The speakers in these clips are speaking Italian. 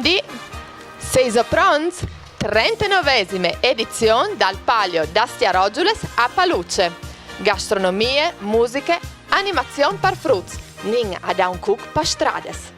Quindi, siete pronti? 39esima edizione dal Palio d'Astia Rogiules a Paluce. Gastronomie, musiche, animazione per fruits, nin ad un cook per strades.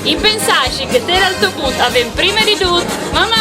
I pensaci che te al tuo punto avem prima di tutto, mamma!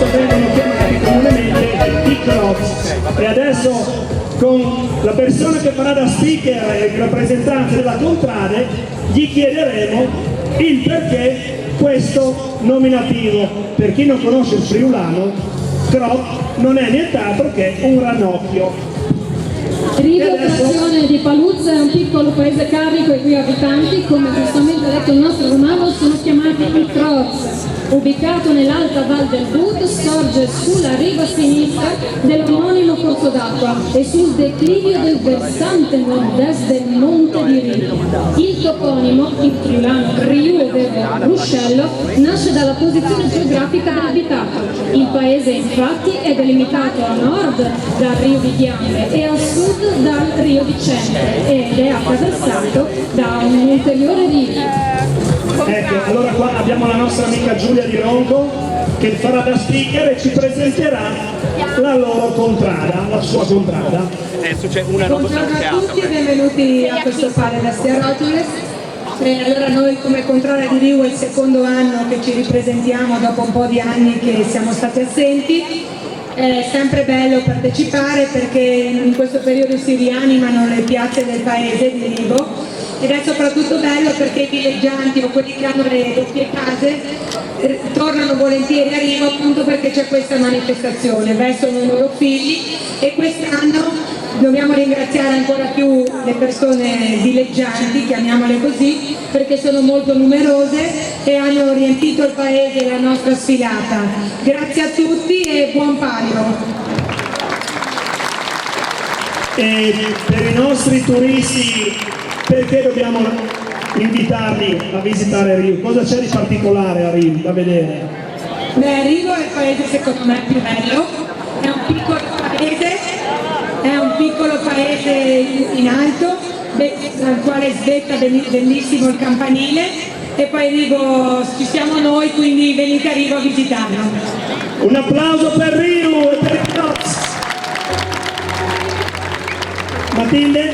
questo vengono chiamati comunemente i Crocs. E adesso con la persona che farà da speaker e rappresentante della Contrade gli chiederemo il perché questo nominativo. Per chi non conosce il friulano, Croc non è nient'altro che un ranocchio. Rivo, frazione di Paluzza, è un piccolo paese carico e cui abitanti, come giustamente ha detto il nostro Romano, sono chiamati i Croz. Ubicato nell'alta Val del But, sorge sulla riva sinistra dell'omonimo corso d'acqua e sul declivio del versante nord-est del Monte di Rivo. Il toponimo, il friulano Riu del Ruscello, nasce dalla posizione geografica dell'abitato. Il paese infatti è delimitato a nord dal Rio di Ghiande e a sud dal Rio di Cente ed è attraversato da un ulteriore rio. Ecco, allora qua abbiamo la nostra amica Giulia Di Ronco che farà da speaker e ci presenterà la loro contrada, la sua contrada. Adesso c'è una nuova Buongiorno a tutti e benvenuti a questo Palio da Stiarogiules. Allora noi come Contrada di Riu è il secondo anno che ci ripresentiamo dopo un po' di anni che siamo stati assenti. È sempre bello partecipare perché in questo periodo si rianimano le piazze del paese di Rivo ed è soprattutto bello perché i villeggianti o quelli che hanno le doppie case tornano volentieri a Rivo appunto perché c'è questa manifestazione, vestono i loro figli e quest'anno dobbiamo ringraziare ancora più le persone villeggianti, chiamiamole così, perché sono molto numerose e hanno riempito il paese e la nostra sfilata. Grazie a tutti e buon Palio! E per i nostri turisti, perché dobbiamo invitarli a visitare Riu? Cosa c'è di particolare a Riu da vedere? Beh, Rivo è il paese secondo me più bello, è un piccolo paese in alto, al quale svetta bellissimo il campanile e poi Rivo ci siamo noi, quindi venite a Rivo a visitarlo. Un applauso per Riu e per i Crocs! Matilde?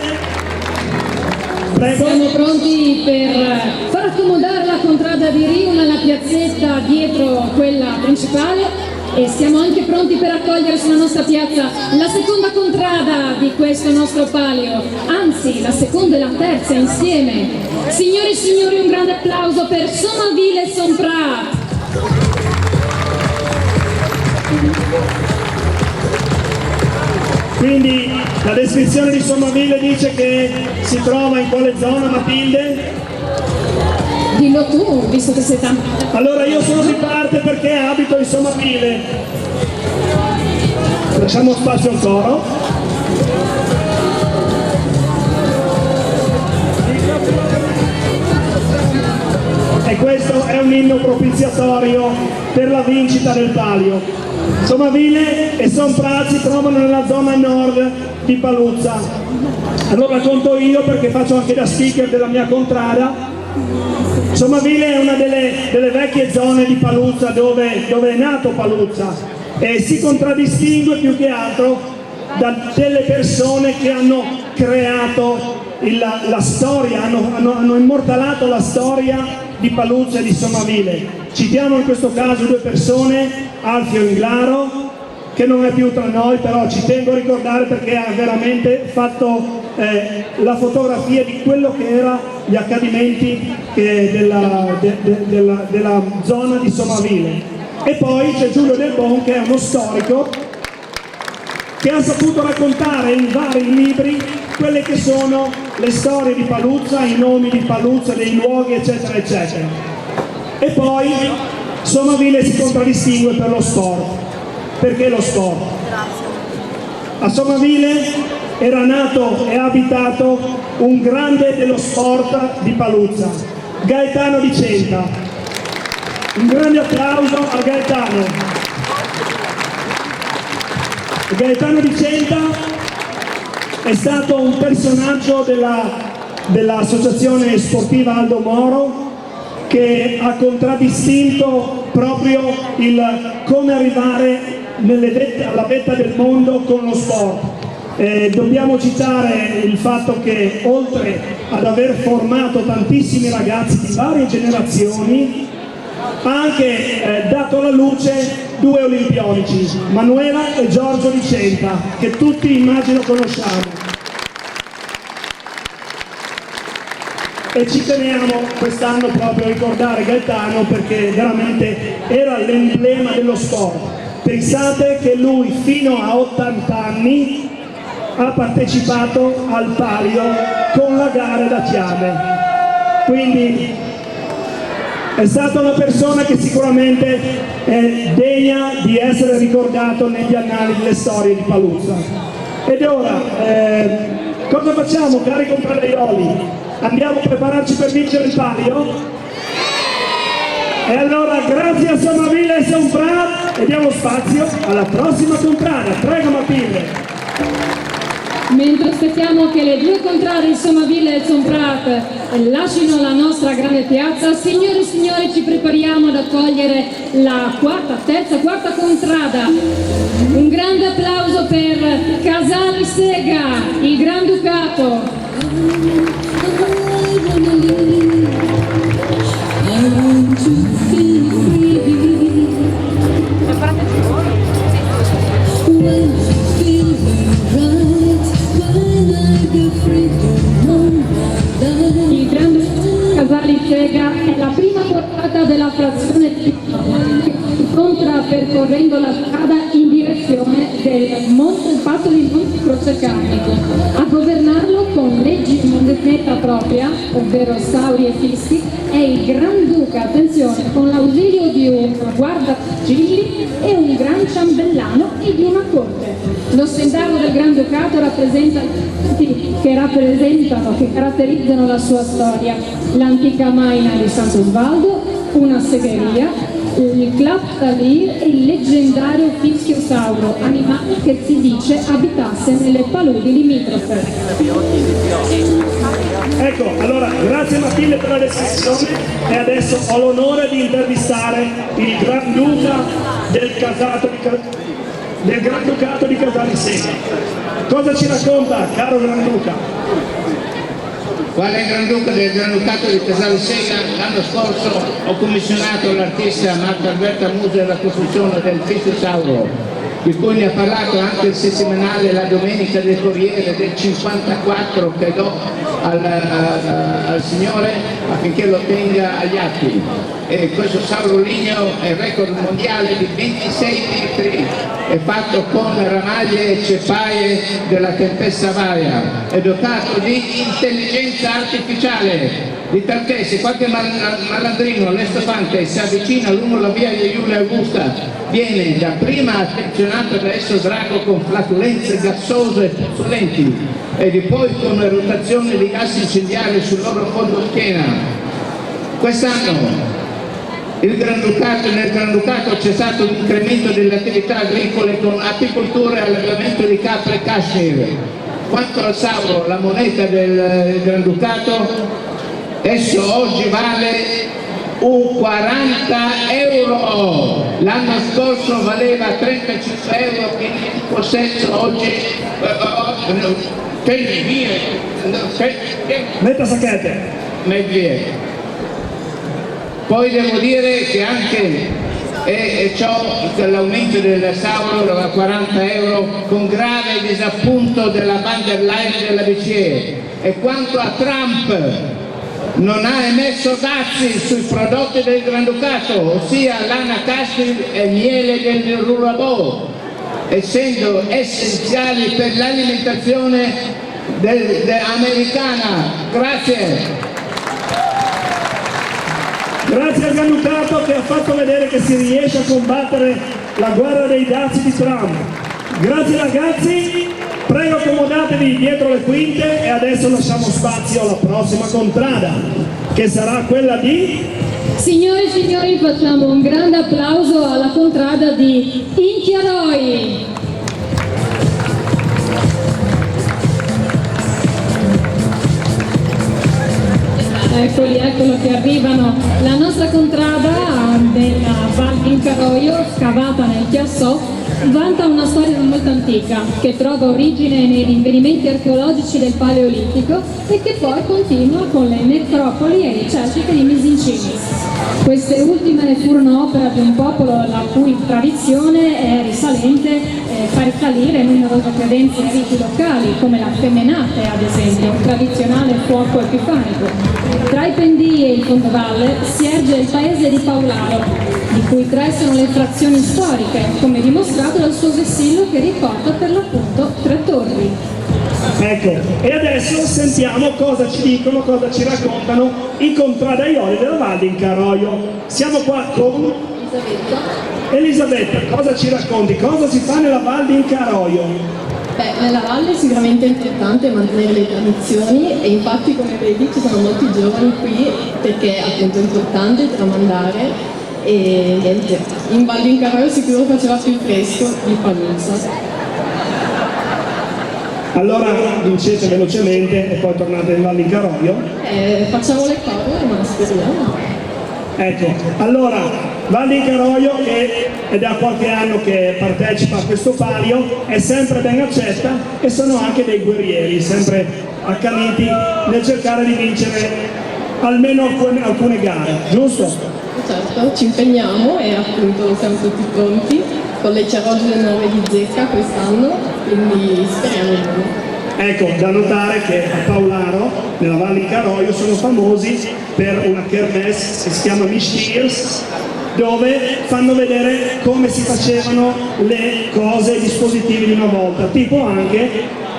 Prego. Siamo pronti per far accomodare la contrada di Riu nella piazzetta dietro quella principale e siamo anche pronti per accogliere sulla nostra piazza la seconda contrada di questo nostro palio, anzi la seconda e la terza insieme. Signori e signori, un grande applauso per Somaville e Somprat. Quindi la descrizione di Somaville dice che si trova in quale zona, Matilde? Dillo tu, visto che sei tanto. Allora io sono di parte perché abito in Somaville. Lasciamo spazio al coro. E questo è un inno propiziatorio per la vincita del palio. Somaville e Somprat si trovano nella zona nord di Paluzza. Allora racconto io perché faccio anche da speaker della mia contrada. Somaville è una delle vecchie zone di Paluzza dove è nato Paluzza e si contraddistingue più che altro da delle persone che hanno creato la storia, hanno immortalato la storia di Paluzza e di Somaville. Citiamo in questo caso due persone, Alfio Inglaro, che non è più tra noi, però ci tengo a ricordare perché ha veramente fatto la fotografia di quello che erano gli accadimenti della zona di Somaville. E poi c'è Giulio Del Bon, che è uno storico che ha saputo raccontare in vari libri quelle che sono le storie di Paluzza, i nomi di Paluzza, dei luoghi, eccetera, eccetera. E poi Somaville si contraddistingue per lo sport. Perché lo sport? A Somaville era nato e abitato un grande dello sport di Paluzza, Gaetano Di Centa. Un grande applauso a Gaetano. Gaetano Di Centa è stato un personaggio dell'associazione sportiva Aldo Moro che ha contraddistinto proprio il come arrivare alla vetta del mondo con lo sport. Dobbiamo citare il fatto che oltre ad aver formato tantissimi ragazzi di varie generazioni ha anche dato alla luce 2 olimpionici, Manuela e Giorgio Vicenta, che tutti immagino conosciamo. E ci teniamo quest'anno proprio a ricordare Gaetano, perché veramente era l'emblema dello sport. Pensate che lui fino a 80 anni ha partecipato al palio con la gara da chiave, quindi è stata una persona che sicuramente è degna di essere ricordato negli annali delle storie di Paluzza. Ed ora cosa facciamo, cari contradaioli? Andiamo a prepararci per vincere il palio? E allora grazie a Somaville e Somprat e diamo spazio alla prossima contrada. Prego Matilde. Mentre aspettiamo che le 2 contrade, Somaville e Somprat, lasciano la nostra grande piazza, signore e signori, ci prepariamo ad accogliere la quarta contrada. Un grande applauso per Casali Sega, il Granducato. Il grande Casali Sega è la prima portata della frazione che incontra percorrendo la strada in direzione del passo di Monte Crocecarnico. A governarlo con leggi in moneta propria, ovvero Sauri e Fischi, è il Granduca, attenzione, con l'ausilio di un guardasigilli e un gran ciambellano e di una corte. Lo stendardo del Granducato rappresenta che caratterizzano la sua storia: l'antica maina di Sant'Osvaldo, una segheria, il Klaptalir e il leggendario Fischiosauro, animale che si dice abitasse nelle paludi limitrofe. Ecco, allora grazie Matilde per la descrizione e adesso ho l'onore di intervistare il Granduca del Granducato di Casali Sega. Cosa ci racconta, caro Granduca? Quale Granduca del Granducato di Casali Sega, l'anno scorso ho commissionato l'artista Marta Alberta Musa la costruzione del Fischiosauro, di cui ne ha parlato anche il settimanale La Domenica del Corriere del 54 che do al Signore affinché lo tenga agli atti. E questo sauro ligneo è il record mondiale di 26 metri, è fatto con ramaglie e ceppaie della tempesta varia, è dotato di intelligenza artificiale, di tal che se qualche malandrino all'estofante si avvicina lungo la via di Giulia Augusta viene dapprima attenzionato da esso drago con flatulenze gassose e puzzolenti e di poi con eruttazione di gas incendiari sul loro fondo schiena. Quest'anno nel Granducato c'è stato un incremento delle attività agricole con apicoltura e allevamento di capre e cashmere. Quanto al sauro, la moneta del Granducato, esso oggi vale un 40 euro, l'anno scorso valeva 35 euro, quindi in possesso oggi Metta sacchette. Medvie. Poi devo dire che anche ciò, l'aumento del sauro da 40 euro con grave disappunto della van der Leyen della BCE. E quanto a Trump, non ha emesso dazi sui prodotti del Granducato, ossia lana cashmere e miele del Rurabò, essendo essenziali per l'alimentazione americana. Grazie. Grazie al Granducato che ha fatto vedere che si riesce a combattere la guerra dei dazi di Trump. Grazie ragazzi, prego accomodatevi dietro le quinte e adesso lasciamo spazio alla prossima contrada, che sarà quella di... Signore e signori, facciamo un grande applauso alla contrada di Inchiaroi. Eccolo che arrivano. La nostra contrada della Val d'Incaroio, scavata nel Chiassò, vanta una storia molto antica che trova origine nei rinvenimenti archeologici del Paleolitico e che poi continua con le necropoli e le cerchiche di Misincinis. Queste ultime furono opera di un popolo la cui tradizione è risalente, fa risalire numerose credenze e riti locali, come la Femenate ad esempio, un tradizionale fuoco epifanico. Tra i pendii e il fondovalle si erge il paese di Paularo, di cui 3 sono le frazioni storiche, come dimostrato dal suo vessillo che riporta per l'appunto 3 torri. Ecco, e adesso sentiamo cosa ci dicono, cosa ci raccontano i contradaioli della Val d'Incaroio. Siamo qua con Elisabetta, cosa ci racconti? Cosa si fa nella Val d'Incaroio? Beh, nella valle sicuramente è importante mantenere le tradizioni e infatti come vedi ci sono molti giovani qui perché appunto è importante tramandare e niente, in Val d'Incaroio sicuro faceva più fresco di Paluzza. Allora vincete velocemente e poi tornate in Val d'Incaroio? Facciamo le cose ma speriamo. Ecco, allora Val d'Incaroio, che è da qualche anno che partecipa a questo palio, è sempre ben accetta e sono anche dei guerrieri, sempre accaniti nel cercare di vincere almeno alcune gare, giusto? Certo, ci impegniamo e appunto siamo tutti pronti con le ceroglie nuove di zecca quest'anno, quindi speriamo bene. Ecco, da notare che a Paularo, nella Val d'Incaroio, sono famosi per una kermesse che si chiama Mistirs, dove fanno vedere come si facevano le cose e i dispositivi di una volta, tipo anche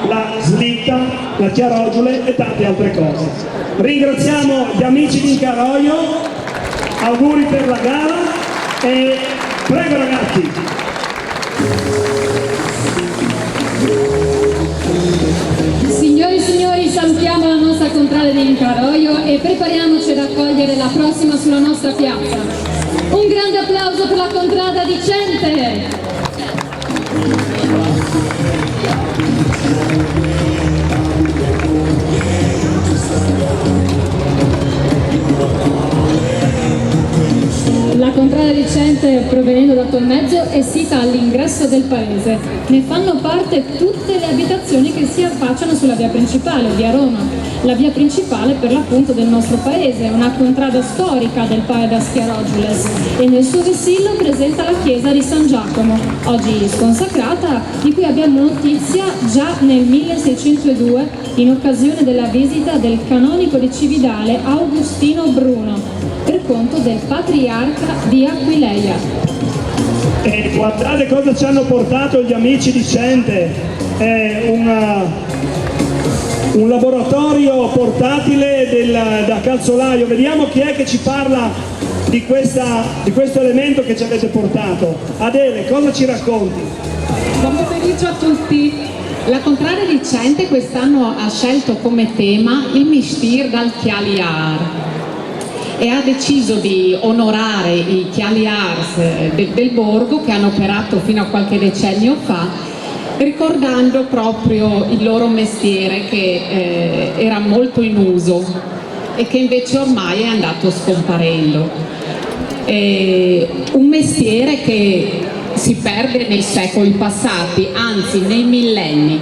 la slitta, la chiaroggiule e tante altre cose. Ringraziamo gli amici di Incaroio, auguri per la gara e prego ragazzi. Signori e signori, salutiamo la nostra contrada di Incaroio e prepariamoci ad accogliere la prossima sulla nostra piazza. Un grande applauso per la contrada di Cente! La contrada di Cente, provenendo da Tolmezzo, è sita all'ingresso del paese. Ne fanno parte tutte le abitazioni che si affacciano sulla via principale, via Roma. La via principale per l'appunto del nostro paese, è una contrada storica del Paio da Schiaroggiules e nel suo vessillo presenta la chiesa di San Giacomo, oggi sconsacrata, di cui abbiamo notizia già nel 1602 in occasione della visita del canonico di Cividale Augustino Bruno, per conto del patriarca di Aquileia. E guardate cosa ci hanno portato gli amici di Cente, è un laboratorio portatile da calzolaio. Vediamo chi è che ci parla di questo elemento che ci avete portato. Adele, cosa ci racconti? Buon pomeriggio a tutti. La contrada di Cente quest'anno ha scelto come tema il Mistir dal Chialiar e ha deciso di onorare i Chialiars del borgo che hanno operato fino a qualche decennio fa, ricordando proprio il loro mestiere che era molto in uso e che invece ormai è andato scomparendo. Un mestiere che si perde nei secoli passati, anzi nei millenni.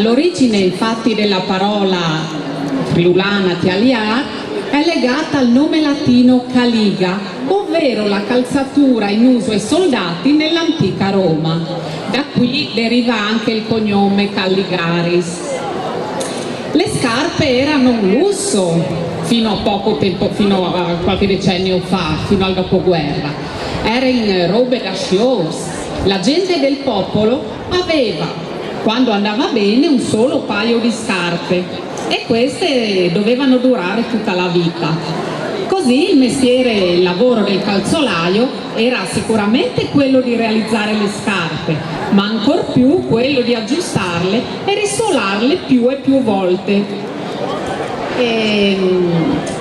L'origine infatti della parola friulana Chialiar è legata al nome latino caliga, ovvero la calzatura in uso ai soldati nell'antica Roma. Da qui deriva anche il cognome Calligaris. Le scarpe erano un lusso fino a qualche decennio fa, fino al dopoguerra. Erano robe da shows. La gente del popolo aveva, quando andava bene, un solo paio di scarpe e queste dovevano durare tutta la vita. Così il mestiere, il lavoro del calzolaio era sicuramente quello di realizzare le scarpe, ma ancor più quello di aggiustarle e risolarle più e più volte. E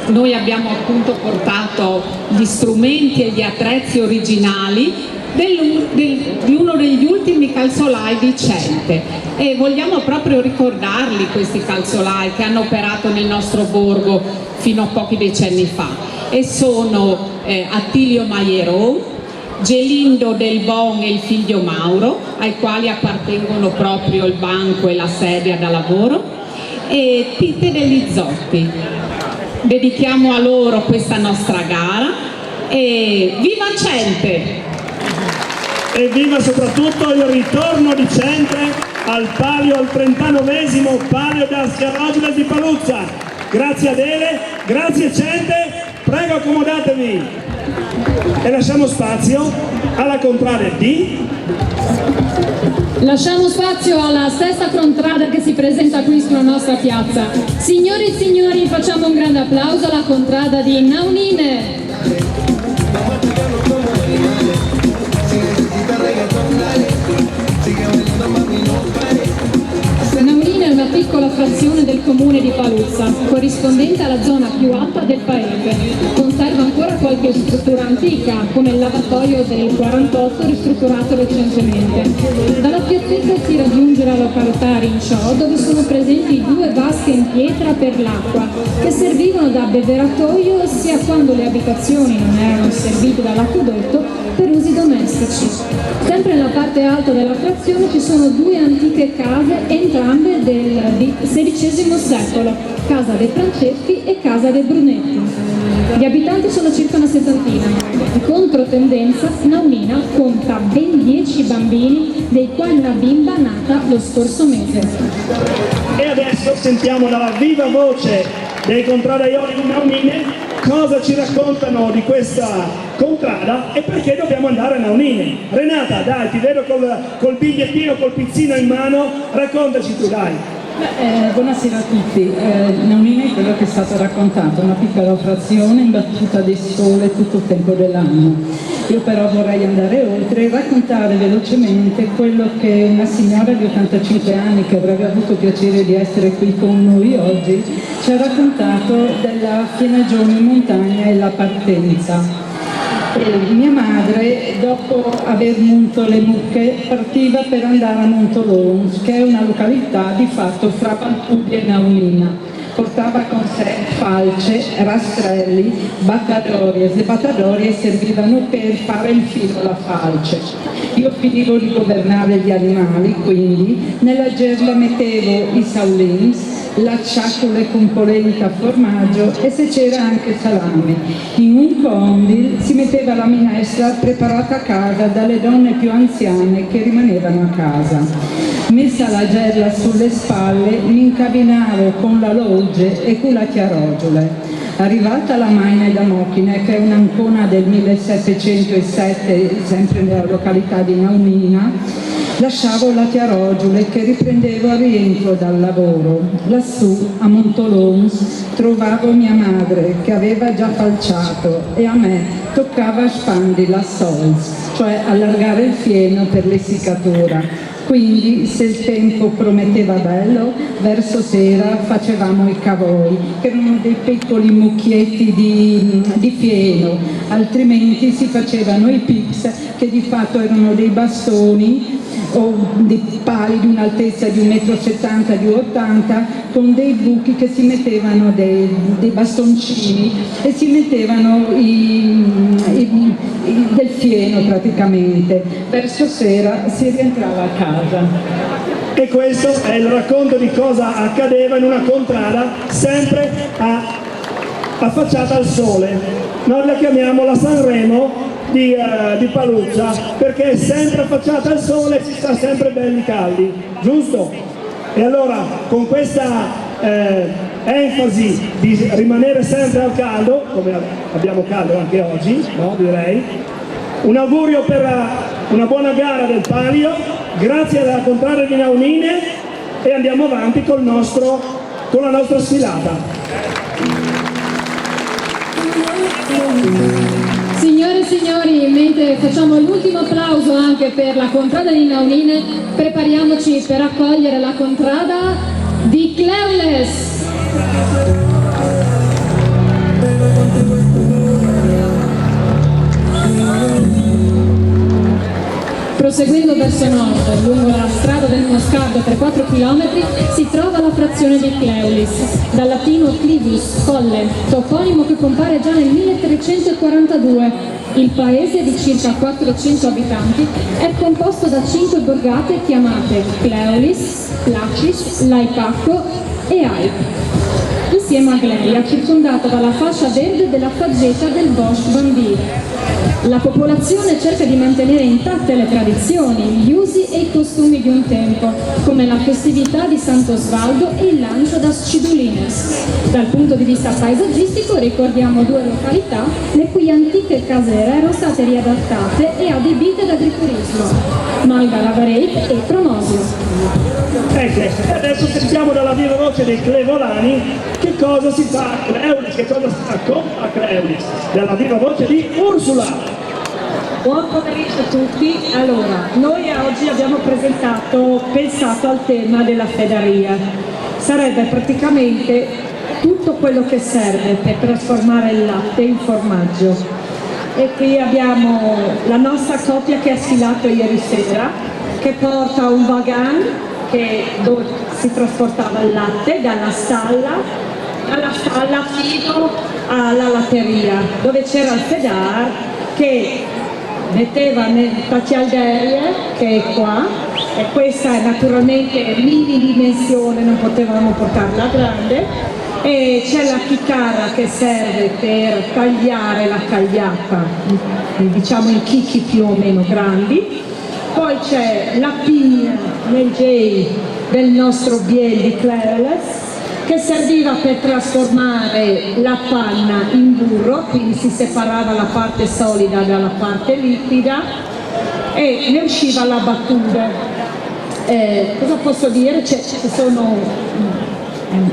noi abbiamo appunto portato gli strumenti e gli attrezzi originali di uno degli ultimi calzolai di Cente e vogliamo proprio ricordarli, questi calzolai che hanno operato nel nostro borgo fino a pochi decenni fa, e sono Attilio Maieron, Gelindo del Bon e il figlio Mauro, ai quali appartengono proprio il banco e la sedia da lavoro, e Tite Delizzotti. Dedichiamo a loro questa nostra gara e viva Cente! E viva soprattutto il ritorno di Cente al palio, al 39esimo palio d'Astia Rogiles di Paluzza. Grazie Adele, grazie Cente, prego accomodatevi e lasciamo spazio alla contrada di... Lasciamo spazio alla stessa contrada che si presenta qui sulla nostra piazza. Signori e signori, facciamo un grande applauso alla contrada di Naunine. Naunine è una piccola frazione del comune di Paluzza, corrispondente alla zona più alta del paese. Conserva ancora qualche struttura antica, come il lavatoio del 48 ristrutturato recentemente. Dalla piazzetta si raggiunge la località Rinciò, dove sono presenti 2 vasche in pietra per l'acqua, che servivano da abbeveratoio sia quando le abitazioni non erano servite dall'acquedotto per usi domestici. Sempre nella parte alta della frazione ci sono 2 antiche case, entrambe del XVI secolo, Casa dei Franceschi e Casa dei Brunetti. Gli abitanti sono circa una settantina. In controtendenza, Naunina conta ben 10 bambini, dei quali una bimba nata lo scorso mese. E adesso sentiamo dalla viva voce dei contradaioli di Naunine cosa ci raccontano di questa contrada e perché dobbiamo andare a Naunine. Renata, dai, ti vedo col bigliettino, col pizzino in mano, raccontaci tu, dai. Buonasera a tutti. Naunine è quello che è stato raccontato, una piccola frazione imbattuta di sole tutto il tempo dell'anno. Io però vorrei andare oltre e raccontare velocemente quello che una signora di 85 anni, che avrebbe avuto piacere di essere qui con noi oggi, ci ha raccontato della pienagione in montagna e la partenza. Mia madre, dopo aver munto le mucche, partiva per andare a Montolons, che è una località di fatto fra Valtubbia e Naunina. Portava con sé falce, rastrelli, battadorie. Le battadorie servivano per fare il filo alla falce. Io finivo di governare gli animali, quindi nella gerla mettevo i saulins, la ciacole con polenta, formaggio e se c'era anche salame. In un condil si metteva la minestra preparata a casa dalle donne più anziane che rimanevano a casa. Messa la gerla sulle spalle, mi incabinavo con la logge e con la chiarogiole. Arrivata la Maine da Mochine, che è un'ancona del 1707, sempre nella località di Naunina, lasciavo la chiarogiole che riprendevo al rientro dal lavoro. Lassù, a Montolons, trovavo mia madre che aveva già falciato e a me toccava spandi la sols, cioè allargare il fieno per l'essiccatura. Quindi, se il tempo prometteva bello, verso sera facevamo i cavoi, che erano dei piccoli mucchietti di fieno, altrimenti si facevano i pics, che di fatto erano dei bastoni o dei pali di un'altezza di 1,70 m, di 80, con dei buchi che si mettevano dei bastoncini e si mettevano del fieno praticamente. Verso sera si rientrava a casa. E questo è il racconto di cosa accadeva in una contrada sempre affacciata al sole. Noi la chiamiamo la Sanremo di Paluzza perché è sempre affacciata al sole e si sta sempre belli caldi, giusto? E allora con questa enfasi di rimanere sempre al caldo, come abbiamo caldo anche oggi, no? Direi, un augurio per una buona gara del palio, grazie alla contrada di Naunine e andiamo avanti con la nostra sfilata. Signore e signori, mentre facciamo l'ultimo applauso anche per la contrada di Naunine, prepariamoci per accogliere la contrada di Cleules. Proseguendo verso nord, lungo la strada del Moscardo per 4 km, si trova la frazione frazione di Cleulis, dal latino clivus, colle, toponimo che compare già nel 1342. Il paese, di circa 400 abitanti, è composto da 5 borgate chiamate Cleulis, Placis, Laipacco e Aip, insieme a Gleria, circondata dalla fascia verde della faggeta del Bosc Bambì. La popolazione cerca di mantenere intatte le tradizioni, gli usi e i costumi di un tempo, come la festività di Sant'Osvaldo e il lancio da Scidulines. Dal punto di vista paesaggistico ricordiamo 2 località le cui antiche casere erano state riadattate e adibite ad agriturismo, Malgaravareit e Pronosio. Ecco, adesso sentiamo dalla viva voce dei clevolani che cosa si fa a Cleulis, che cosa si racconta a Cleulis, dalla viva voce di Ursula. Buon pomeriggio a tutti. Allora, noi oggi abbiamo pensato al tema della fedaria. Sarebbe praticamente tutto quello che serve per trasformare il latte in formaggio. E qui abbiamo la nostra coppia che ha sfilato ieri sera, che porta un wagon dove si trasportava il latte dalla stalla fino alla latteria, dove c'era il fedar che metteva nel tachialderie, che è qua, e questa è naturalmente mini dimensione, non potevamo portarla grande, e c'è la chitarra che serve per tagliare la cagliata, diciamo in chicchi più o meno grandi. Poi c'è la pigna nel J del nostro biel di Cleulis, che serviva per trasformare la panna in burro, quindi si separava la parte solida dalla parte liquida e ne usciva la battuta. Cosa posso dire? Ci sono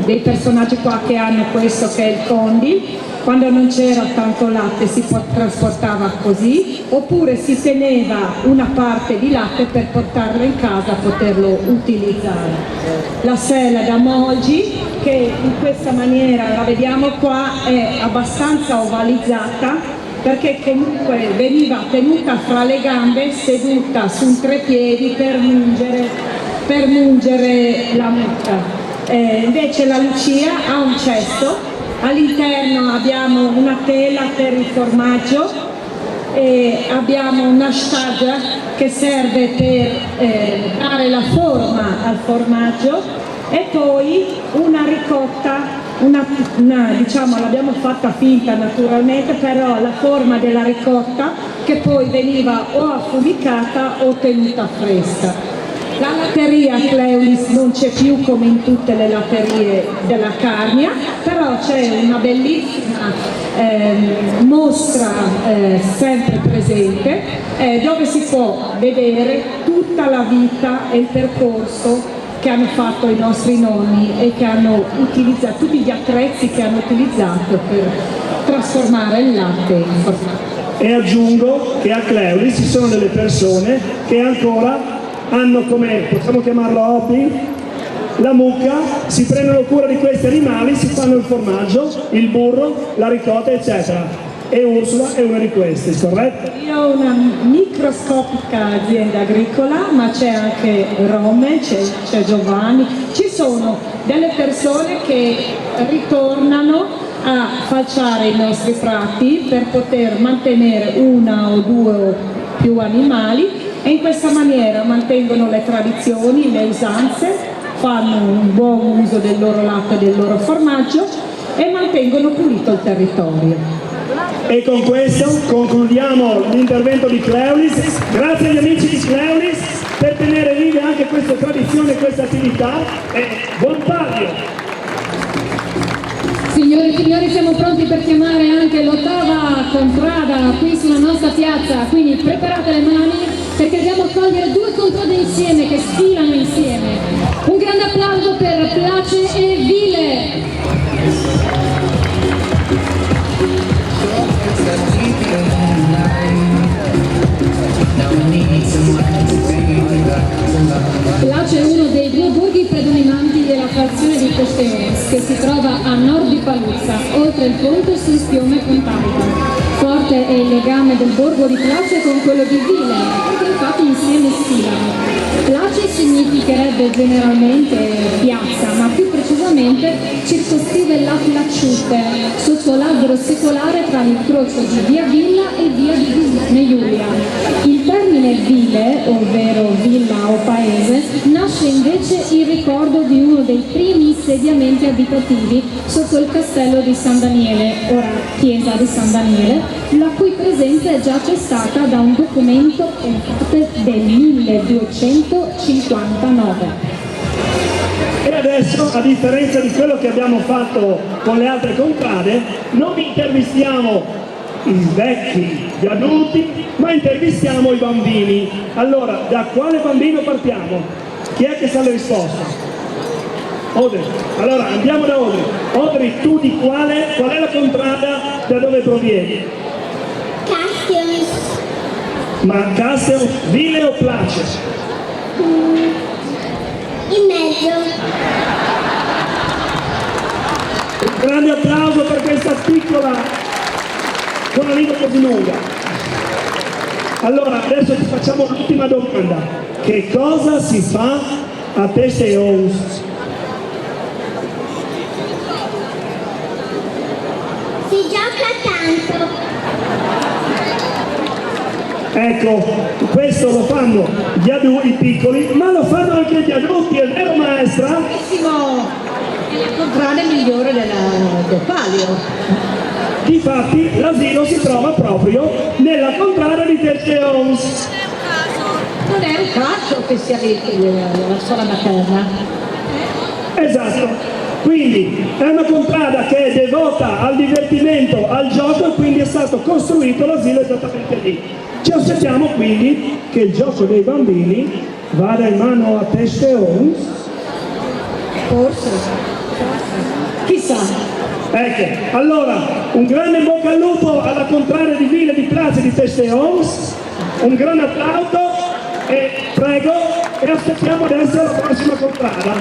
dei personaggi qua che hanno questo, che è il condi. Quando non c'era tanto latte si trasportava così, oppure si teneva una parte di latte per portarlo in casa, poterlo utilizzare. La sela da Molgi, che in questa maniera, la vediamo qua, è abbastanza ovalizzata, perché comunque veniva tenuta fra le gambe, seduta su un trepiedi per mungere la mucca. Invece la Lucia ha un cesto. All'interno abbiamo una tela per il formaggio e abbiamo una stagia che serve per dare la forma al formaggio, e poi una ricotta, diciamo l'abbiamo fatta finta naturalmente, però la forma della ricotta che poi veniva o affumicata o tenuta fresca. La latteria Cleulis non c'è più come in tutte le latterie della Carnia, però c'è una bellissima mostra sempre presente, dove si può vedere tutta la vita e il percorso che hanno fatto i nostri nonni e che hanno utilizzato, tutti gli attrezzi che hanno utilizzato per trasformare il latte in formaggio. E aggiungo che a Cleulis ci sono delle persone che ancora hanno, come possiamo chiamarlo, hobby, la mucca, si prendono cura di questi animali, si fanno il formaggio, il burro, la ricotta, eccetera. E Ursula è una di queste, corretto? Io ho una microscopica azienda agricola, ma c'è anche Rome, c'è Giovanni, ci sono delle persone che ritornano a falciare i nostri prati per poter mantenere una o due o più animali, e in questa maniera mantengono le tradizioni, le usanze, fanno un buon uso del loro latte e del loro formaggio e mantengono pulito il territorio. E con questo concludiamo l'intervento di Cleulis. Grazie agli amici di Cleulis per tenere vive anche questa tradizione e questa attività, e buon palio! Signore e signori, siamo pronti per chiamare anche l'ottava contrada qui sulla nostra piazza, quindi preparate le mani perché dobbiamo cogliere 2 contrade insieme che sfilano insieme. Un grande applauso per Place e Vile. Place è uno dei 2 borghi predominanti della frazione di Costeones, che si trova a nord di Paluzza, oltre il ponte sul fiume Contalpa. Forte è il legame del borgo di Place con quello di Vile, perché infatti insieme sfilano. Place significherebbe generalmente piazza, ma più precisamente successivamente circoscrive la Placciute, sotto l'albero secolare tra l'incrocio di via Villa e via di Giulia. Il termine ville, ovvero villa o paese, nasce invece in ricordo di uno dei primi insediamenti abitativi sotto il castello di San Daniele, ora chiesa di San Daniele, la cui presenza è già attestata da un documento del 1259. E adesso, a differenza di quello che abbiamo fatto con le altre contrade, non intervistiamo i vecchi, gli adulti, ma intervistiamo i bambini. Allora, da quale bambino partiamo? Chi è che sa le risposte? Audrey. Allora, andiamo da Audrey. Audrey, tu di qual è la contrada da dove provieni? Castells. Ma Castells, Ville o Place? In mezzo. Un grande applauso per questa piccola, con la lingua così lunga. Allora, adesso ti facciamo l'ultima domanda. Che cosa si fa a Testeons? Si gioca tanto. Ecco, questo lo fanno gli adulti, i piccoli, ma lo fanno anche gli adulti, è vero maestra? Benissimo, è la contrada migliore del palio. Difatti l'asilo si trova proprio nella contrada di Testeons. Non è un caso che sia la scuola materna. Esatto. Quindi è una contrada che è devota al divertimento, al gioco, e quindi è stato costruito l'asilo esattamente lì. Ci aspettiamo quindi che il gioco dei bambini vada in mano a Testeons. Forse. Chissà. Ecco, allora un grande bocca al lupo alla contrada di Ville, di Place, di Testeons, un grande applauso e prego, e aspettiamo adesso la prossima contrada.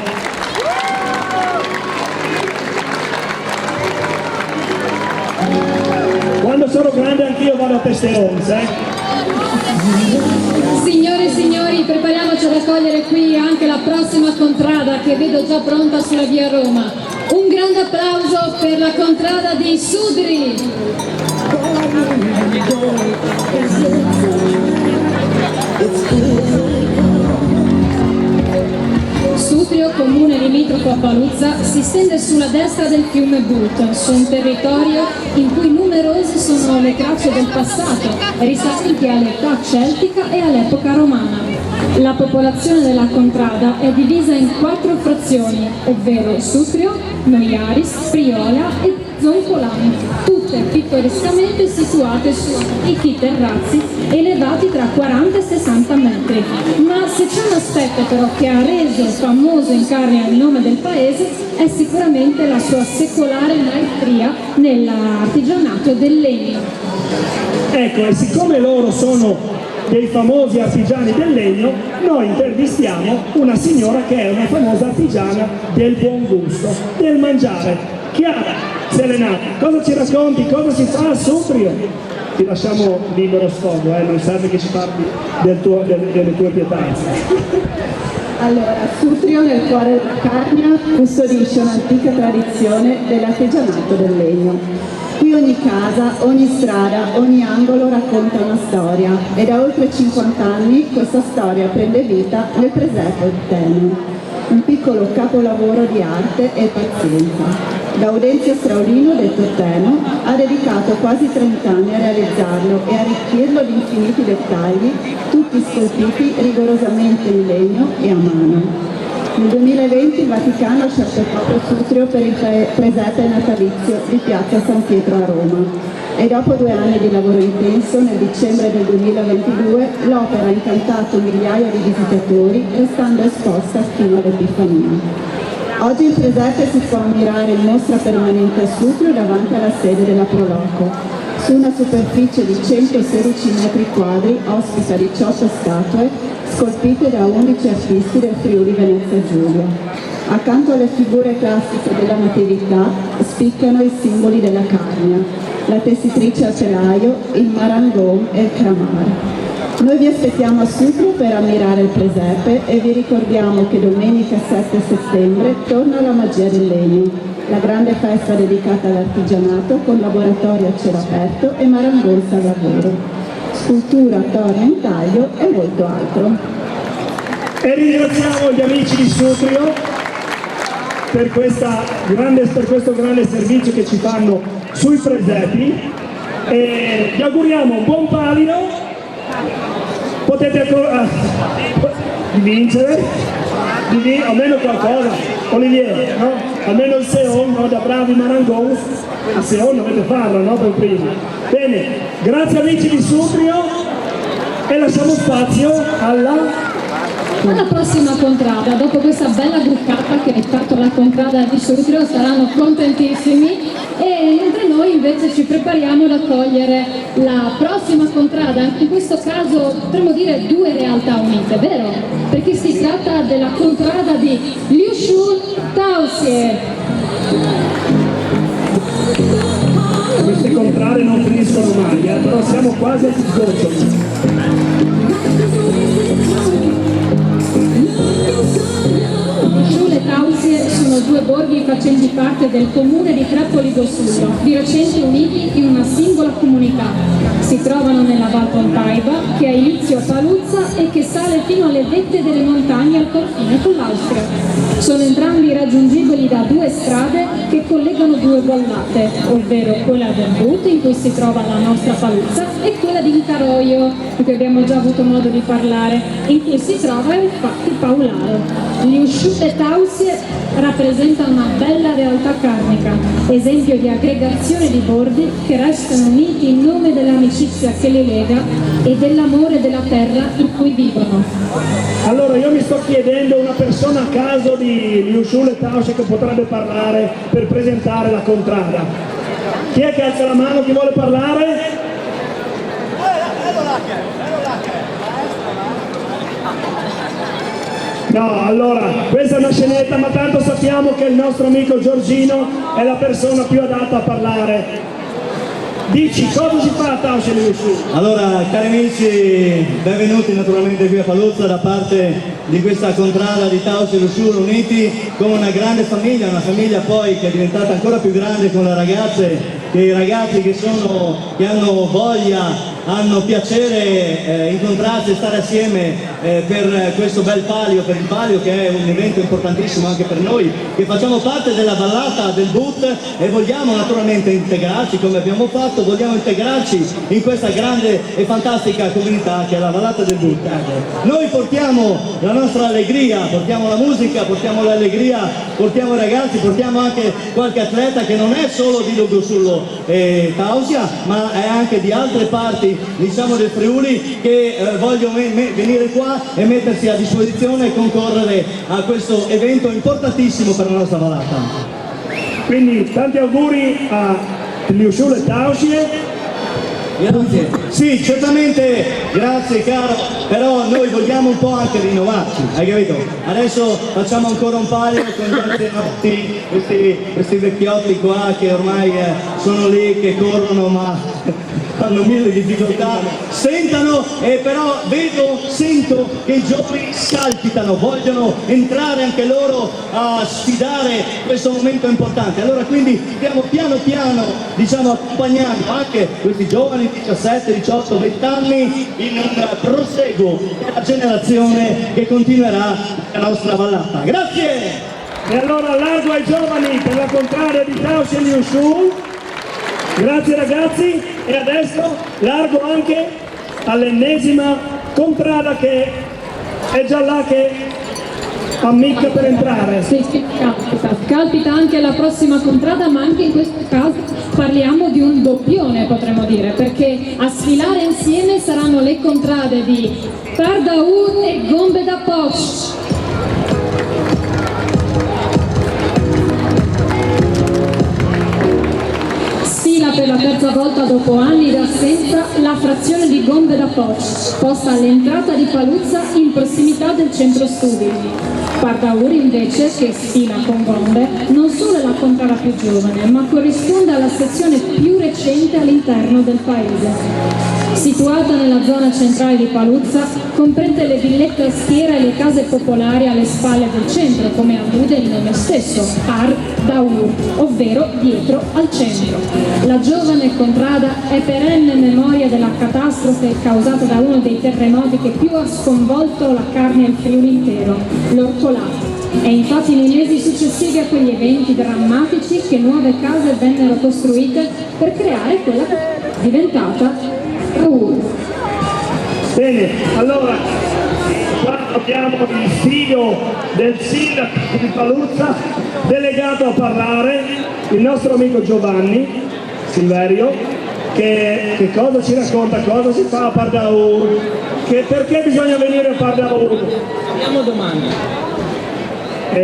Quando sono grande anch'io vado a Testeons, Signore e signori, prepariamoci ad accogliere qui anche la prossima contrada che vedo già pronta sulla via Roma. Un grande applauso per la contrada di Sudri. Sutrio, comune limitrofo a Paluzza, si stende sulla destra del fiume But, su un territorio in cui numerose sono le tracce del passato, risalenti all'età celtica e all'epoca romana. La popolazione della contrada è divisa in 4 frazioni, ovvero Sutrio, Noiaris, Priola e Zoncolani, tutte pittorescamente situate su ricchi terrazzi elevati tra 40 e 60 metri. Ma se c'è un aspetto però che ha reso famoso in Carnia il nome del paese è sicuramente la sua secolare maestria nell'artigianato del legno. Ecco, e siccome loro sono dei famosi artigiani del legno, noi intervistiamo una signora che è una famosa artigiana del buon gusto, del mangiare. Chiara Serenata, cosa ci racconti? Cosa si fa a Sutrio? Ti lasciamo libero sfogo, non serve che ci parli delle tue pietanze. Allora, Sutrio, nel cuore della Carnia, custodisce un'antica tradizione dell'artigianato del legno. Qui ogni casa, ogni strada, ogni angolo racconta una storia e da oltre 50 anni questa storia prende vita nel presepe Teno, un piccolo capolavoro di arte e pazienza. Gaudenzio Straulino, detto Teno, ha dedicato quasi 30 anni a realizzarlo e arricchirlo di infiniti dettagli, tutti scolpiti rigorosamente in legno e a mano. Nel 2020 il Vaticano ha scelto proprio Sutrio per il presepe natalizio di Piazza San Pietro a Roma e dopo 2 anni di lavoro intenso, nel dicembre del 2022, l'opera ha incantato migliaia di visitatori, restando esposta fino all'Epifania. Oggi il presepe si può ammirare in mostra permanente a Sutrio davanti alla sede della Proloco. Su una superficie di 116 metri quadri ospita 18 statue scolpite da 11 artisti del Friuli Venezia Giulia. Accanto alle figure classiche della Natività spiccano i simboli della Carnia, la tessitrice a telaio, il marangone e il cramare. Noi vi aspettiamo a Sutro per ammirare il presepe e vi ricordiamo che domenica 7 settembre torna la magia del legno, la grande festa dedicata all'artigianato con laboratorio a cielo aperto e marangonza al lavoro, scultura, torre in taglio e molto altro. E ringraziamo gli amici di Sutrio per questo grande servizio che ci fanno sui presepi e vi auguriamo un buon palio. Potete vincere almeno qualcosa, Olivier, no? Almeno il Seon, no? Da bravi Marangon, il Seon dovete farlo, no? Per prima. Bene, grazie amici di Sutrio e lasciamo spazio alla prossima contrada. Dopo questa bella gruccata che è fatto la contrada di Sutrio saranno contentissimi, e mentre noi invece ci prepariamo ad accogliere la prossima contrada, anche in questo caso potremmo dire due realtà unite, vero? Perché si tratta della contrada di Liushul Tausie. Queste contrade non finiscono mai, però siamo quasi al sgoccio. Liushul e Tausie sono due borghi facenti parte del comune di Trapoli do Sullo, di recente uniti in una singola comunità. Si trovano nella Val Pontaiba, che ha inizio a Paluzza e che sale fino alle vette delle montagne al confine con l'Austria. Sono entrambi raggiungibili da due strade che collegano due vallate, ovvero quella del But, in cui si trova la nostra Paluzza, e quella di Incaroio, di cui abbiamo già avuto modo di parlare, in cui si trova infatti Paularo. Liushul e Tausie rappresenta una bella realtà carnica, esempio di aggregazione di borghi che restano uniti in nome dell'amicizia che li lega e dell'amore della terra in cui vivono. Allora io mi sto chiedendo una persona a caso di Liushul e Tausie che potrebbe parlare per presentare la contrada. Chi è che alza la mano, chi vuole parlare? No, allora, questa è una scenetta, ma tanto sappiamo che il nostro amico Giorgino è la persona più adatta a parlare. Dici, cosa si fa a Tausie Liushul? Allora, cari amici, benvenuti naturalmente qui a Paluzza da parte di questa contrada di Tausie Liushul, uniti come una grande famiglia, una famiglia poi che è diventata ancora più grande con le ragazze e i ragazzi che hanno voglia, hanno piacere incontrarsi e stare assieme per questo bel palio, per il palio che è un evento importantissimo anche per noi, che facciamo parte della vallata del But e vogliamo naturalmente integrarci come abbiamo fatto, vogliamo integrarci in questa grande e fantastica comunità che è la vallata del But. Noi portiamo la nostra allegria, portiamo la musica, portiamo l'allegria, portiamo i ragazzi, portiamo anche qualche atleta che non è solo di Logossullo e Tausia, ma è anche di altre parti, diciamo, del Friuli, che vogliono venire qua e mettersi a disposizione e concorrere a questo evento importantissimo per la nostra vallata. Quindi tanti auguri a Liushul e Tausie. Grazie. Sì, certamente, grazie caro, però noi vogliamo un po' anche rinnovarci, hai capito? Adesso facciamo ancora un paio con questi vecchiotti qua che ormai sono lì, che corrono ma hanno mille difficoltà, sentano e però sento che i giovani scalpitano, vogliono entrare anche loro a sfidare questo momento importante. Allora quindi stiamo piano piano, diciamo, accompagnando anche questi giovani 17, 18, 20 anni in un proseguo della generazione che continuerà la nostra vallata. Grazie! E allora largo ai giovani per la contrada di Tausie Liushul. Grazie ragazzi, e adesso largo anche all'ennesima contrada che è già là che ammicca per entrare. Sì, scalpita anche la prossima contrada, ma anche in questo caso parliamo di un doppione, potremmo dire, perché a sfilare insieme saranno le contrade di Pardaur e Gombe da Poch. Per la terza volta dopo anni d'assenza la frazione di Gombe da Poch, posta all'entrata di Paluzza in prossimità del centro studi. Pardaur invece, che sfila con Gombe, non solo è la contrada più giovane, ma corrisponde alla sezione più recente all'interno del paese. Situata nella zona centrale di Paluzza, comprende le villette a schiera e le case popolari alle spalle del centro, come allude il nome stesso, Par Daur, ovvero dietro al centro. La giovane contrada è perenne memoria della catastrofe causata da uno dei terremoti che più ha sconvolto la Carnia e il Friuli intero, l'Orcolata. È infatti nei mesi successivi a quegli eventi drammatici che nuove case vennero costruite per creare quella che è diventata Daur. Bene, allora qua abbiamo il figlio del sindaco di Paluzza, delegato a parlare, il nostro amico Giovanni Silverio, che cosa ci racconta, cosa si fa a Par Daur, perché bisogna venire a Par Daur. Abbiamo domande.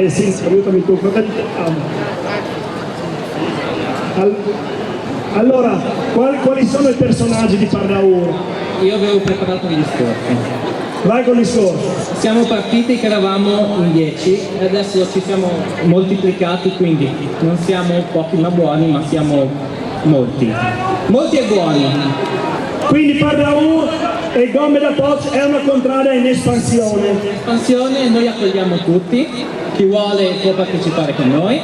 Sì, aiutami tu, cosa diciamo? Allora, quali sono i personaggi di Par Daur? Io avevo preparato un discorso. Vai con il discorso. Siamo partiti che eravamo in 10 e adesso ci siamo moltiplicati, quindi non siamo pochi ma buoni, ma siamo molti. Molti e buoni. Quindi Par Daur e Gomme da Poch è una contrada in espansione. Espansione, noi accogliamo tutti, chi vuole può partecipare con noi,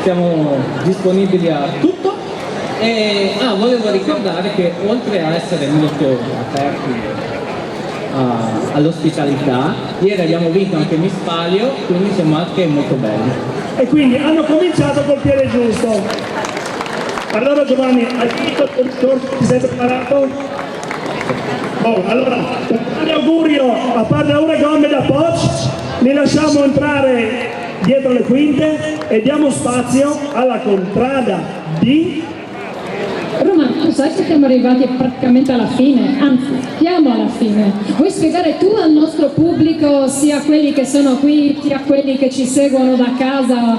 siamo disponibili a tutto. E volevo ricordare che oltre a essere molto aperti all'ospitalità, ieri abbiamo vinto anche Miss Palio, quindi siamo anche molto belli. E quindi hanno cominciato col piede giusto. Allora Giovanni, hai finito il tuo discorso? Ti sei preparato? Allora, un augurio a Par Daur e Gomme da Poch, li lasciamo entrare dietro le quinte e diamo spazio alla contrada di... Romano, tu sai che siamo arrivati praticamente alla fine, anzi, siamo alla fine. Vuoi spiegare tu al nostro pubblico, sia quelli che sono qui, sia quelli che ci seguono da casa,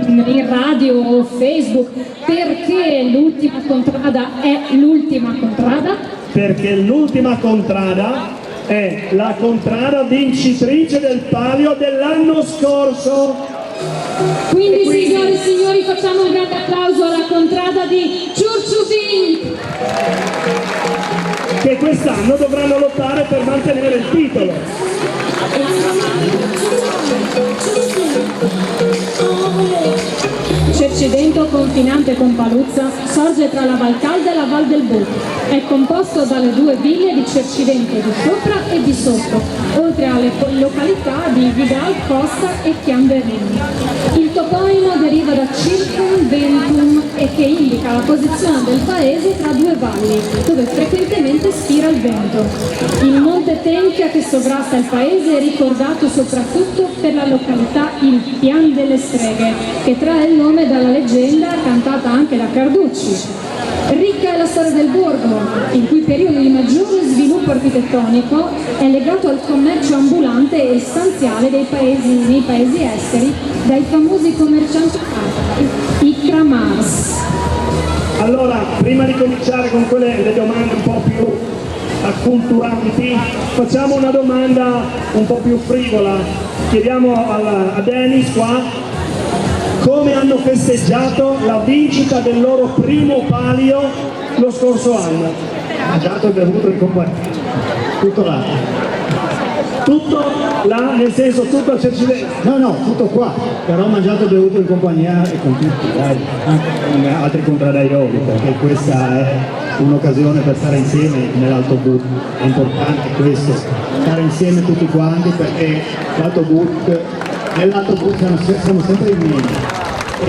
in radio o Facebook, perché l'ultima contrada è l'ultima contrada? Perché l'ultima contrada è la contrada vincitrice del palio dell'anno scorso. Quindi signore e signori, facciamo un grande applauso alla contrada di Ciurciuvin, che quest'anno dovranno lottare per mantenere il titolo. Cercidento, confinante con Paluzza, sorge tra la Val Calda e la Val del Bù. È composto dalle due ville di Cercidento di sopra e di sotto, oltre alle località di Vidal, Costa e Chiamberini. Il toponimo deriva da circumventum e che indica la posizione del paese tra due valli, dove frequentemente spira il vento. Il monte Tenchia che sovrasta il paese è ricordato soprattutto per la località Il Pian delle Streghe, che trae il nome dalla leggenda cantata anche da Carducci. Ricca è la storia del borgo, il cui periodo di maggiore sviluppo architettonico è legato al commercio ambulante e stanziale nei paesi esteri, dai famosi commercianti i Kramars. Allora, prima di cominciare con le domande un po' più acculturanti, facciamo una domanda un po' più frivola. Chiediamo a Dennis qua come hanno festeggiato la vincita del loro primo palio lo scorso anno. Mangiato e bevuto in compagnia. Tutto là. Tutto là, nel senso tutto a Cercidento? No, tutto qua. Però mangiato e bevuto in compagnia e con tutti, dai. Anche con altri contradaioli, perché questa è un'occasione per stare insieme nell'autobus. È importante questo, stare insieme tutti quanti, perché nell'autobus siamo sempre in meno.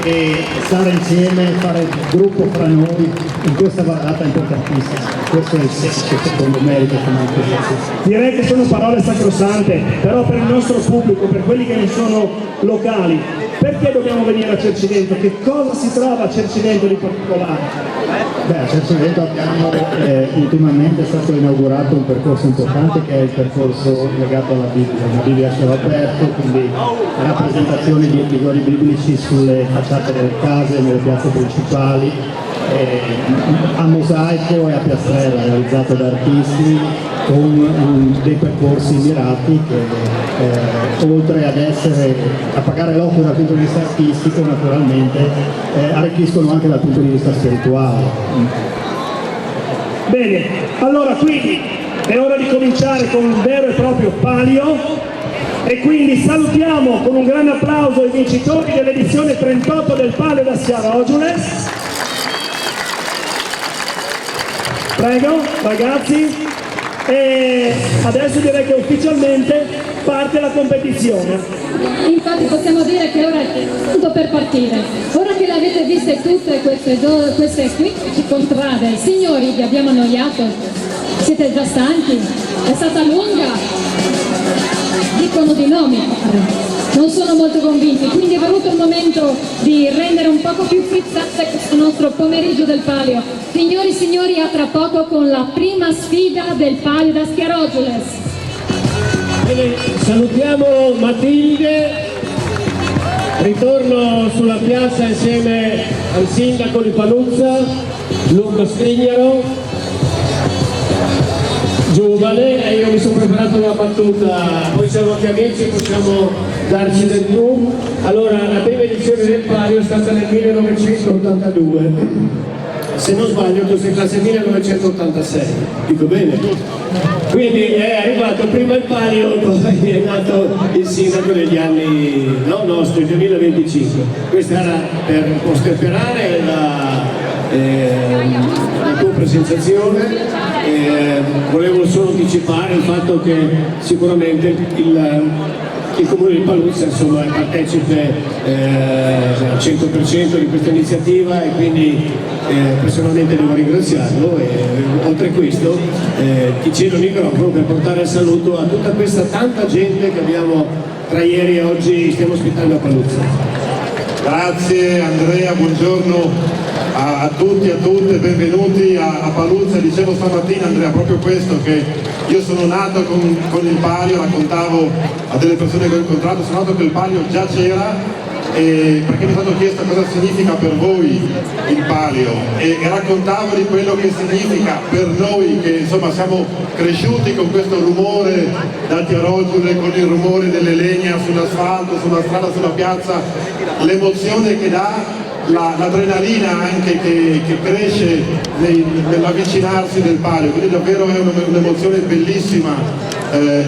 E stare insieme, fare gruppo fra noi in questa vallata è importantissima. Questo è il senso, secondo me, di questa manifestazione. Direi che sono parole sacrosante, però per il nostro pubblico, per quelli che ne sono locali, perché dobbiamo venire a Cercidento? Che cosa si trova a Cercidento di particolare? A Cercidento abbiamo ultimamente è stato inaugurato un percorso importante che è il percorso legato alla Bibbia. La Bibbia a cielo aperto, quindi rappresentazioni di figuri biblici sulle facciate delle case, nelle piazze principali, a mosaico e a piastrella, realizzato da artisti con dei percorsi mirati che oltre a pagare l'occhio dal punto di vista artistico, naturalmente arricchiscono anche dal punto di vista spirituale. Bene, allora quindi è ora di cominciare con un vero e proprio palio, e quindi salutiamo con un grande applauso i vincitori dell'edizione 38 del Palio d'Assia Rogiules. Prego, ragazzi. E adesso direi che ufficialmente parte la competizione. Infatti possiamo dire che ora è tutto per partire. Ora che le avete viste tutte queste 15 contrade, signori, vi abbiamo annoiato? Siete già stanchi? È stata lunga? Dicono di no, mi pare. Non sono molto convinti, quindi è venuto il momento di rendere un poco più frizzante questo nostro pomeriggio del palio. Signori e signori, a tra poco con la prima sfida del Palio d'Assia Rogiules. Bene, salutiamo Matilde, ritorno sulla piazza insieme al sindaco di Paluzza, Luca Strignaro, giovane, e io mi sono preparato una battuta, poi siamo anche amici, possiamo darci del tu. Allora, la prima edizione del Palio è stata nel 1982, se non sbaglio tu sei classe 1986, dico bene? Quindi è arrivato prima il Palio, poi è nato il sindaco degli anni nostri, 2025. Questa era per un po' stemperare la tua presentazione. Volevo solo anticipare il fatto che sicuramente il Comune di Paluzza insomma, è partecipe al 100% di questa iniziativa, e quindi personalmente devo ringraziarlo, e oltre a questo ti cedo il microfono per portare il saluto a tutta questa tanta gente che abbiamo tra ieri e oggi stiamo ospitando a Paluzza. Grazie Andrea, buongiorno a tutti e a tutte, benvenuti a Paluzza. Dicevo stamattina, Andrea, proprio questo, che io sono nato con il Palio, raccontavo a delle persone che ho incontrato, sono nato che il Palio già c'era, perché mi è stato chiesto cosa significa per voi il Palio, e raccontavo di quello che significa per noi che insomma siamo cresciuti con questo rumore dati a Rogiule, con il rumore delle legna sull'asfalto, sulla strada, sulla piazza, l'emozione che dà, l'adrenalina anche che cresce nell'avvicinarsi del Palio, quindi davvero è un'emozione bellissima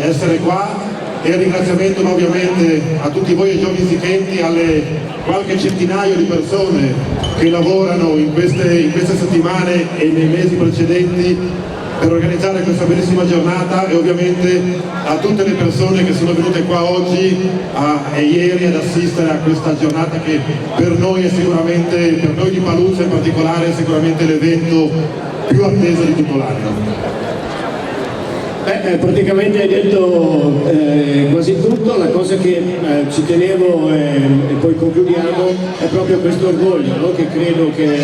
essere qua. E un ringraziamento ovviamente a tutti voi ai giovani musicanti, alle qualche centinaio di persone che lavorano in queste settimane e nei mesi precedenti per organizzare questa bellissima giornata, e ovviamente a tutte le persone che sono venute qua oggi e ieri ad assistere a questa giornata che per noi è sicuramente, per noi di Paluzza in particolare, è sicuramente l'evento più atteso di tutto l'anno. Praticamente hai detto quasi tutto. La cosa che ci tenevo e poi concludiamo è proprio questo orgoglio, no? Che credo che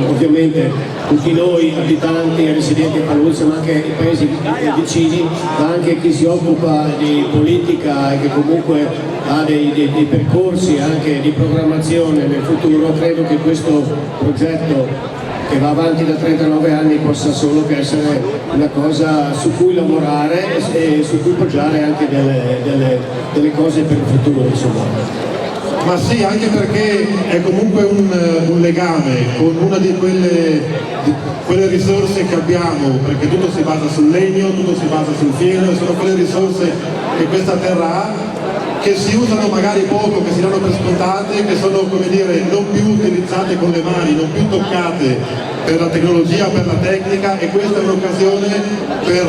ovviamente tutti noi abitanti e residenti a Paluzza, ma anche i paesi vicini, ma anche chi si occupa di politica e che comunque ha dei percorsi anche di programmazione nel futuro, credo che questo progetto che va avanti da 39 anni possa solo che essere una cosa su cui lavorare e su cui poggiare anche delle cose per il futuro, insomma. Ma sì, anche perché è comunque un legame con una di quelle risorse che abbiamo, perché tutto si basa sul legno, tutto si basa sul fieno, e sono quelle risorse che questa terra ha, che si usano magari poco, che si danno per scontate, che sono, come dire, non più utilizzate con le mani, non più toccate per la tecnologia, per la tecnica, e questa è un'occasione per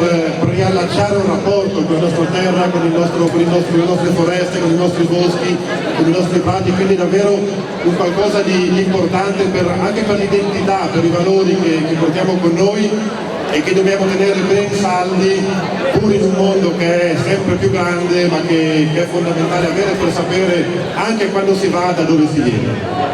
riallacciare un rapporto con la nostra terra, con le nostre foreste, con i nostri boschi, con i nostri prati, quindi davvero un qualcosa di importante anche per l'identità, per i valori che portiamo con noi e che dobbiamo tenere ben saldi pur in un mondo che è sempre più grande, ma che è fondamentale avere per sapere anche quando si va da dove si viene.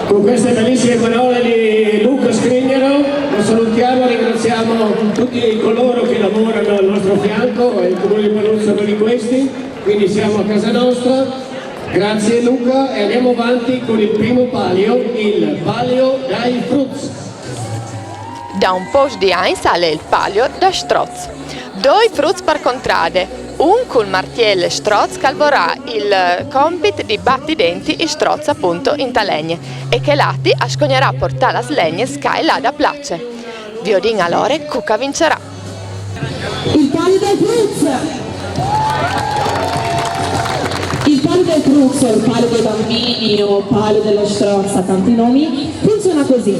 Con queste bellissime parole di Luca Strignaro lo salutiamo, ringraziamo tutti coloro che lavorano al nostro fianco, e il Comune di Paluzza per questi, quindi siamo a casa nostra. Grazie Luca, e andiamo avanti con il primo palio, il Palio dai Fruz. Da un posto di 1 sale il Palio da Strozz. 2 frutti per contrade, un col martiele Strozz calvorà il compit di battidenti e Strozz appunto in talegne e che lati ascognerà portare la slegne sky là da place. Viodin allora Cucca vincerà. Il palio del Pruz! Il palio del Pruz, o il palio dei bambini o palio dello Strozz, ha tanti nomi, funziona così.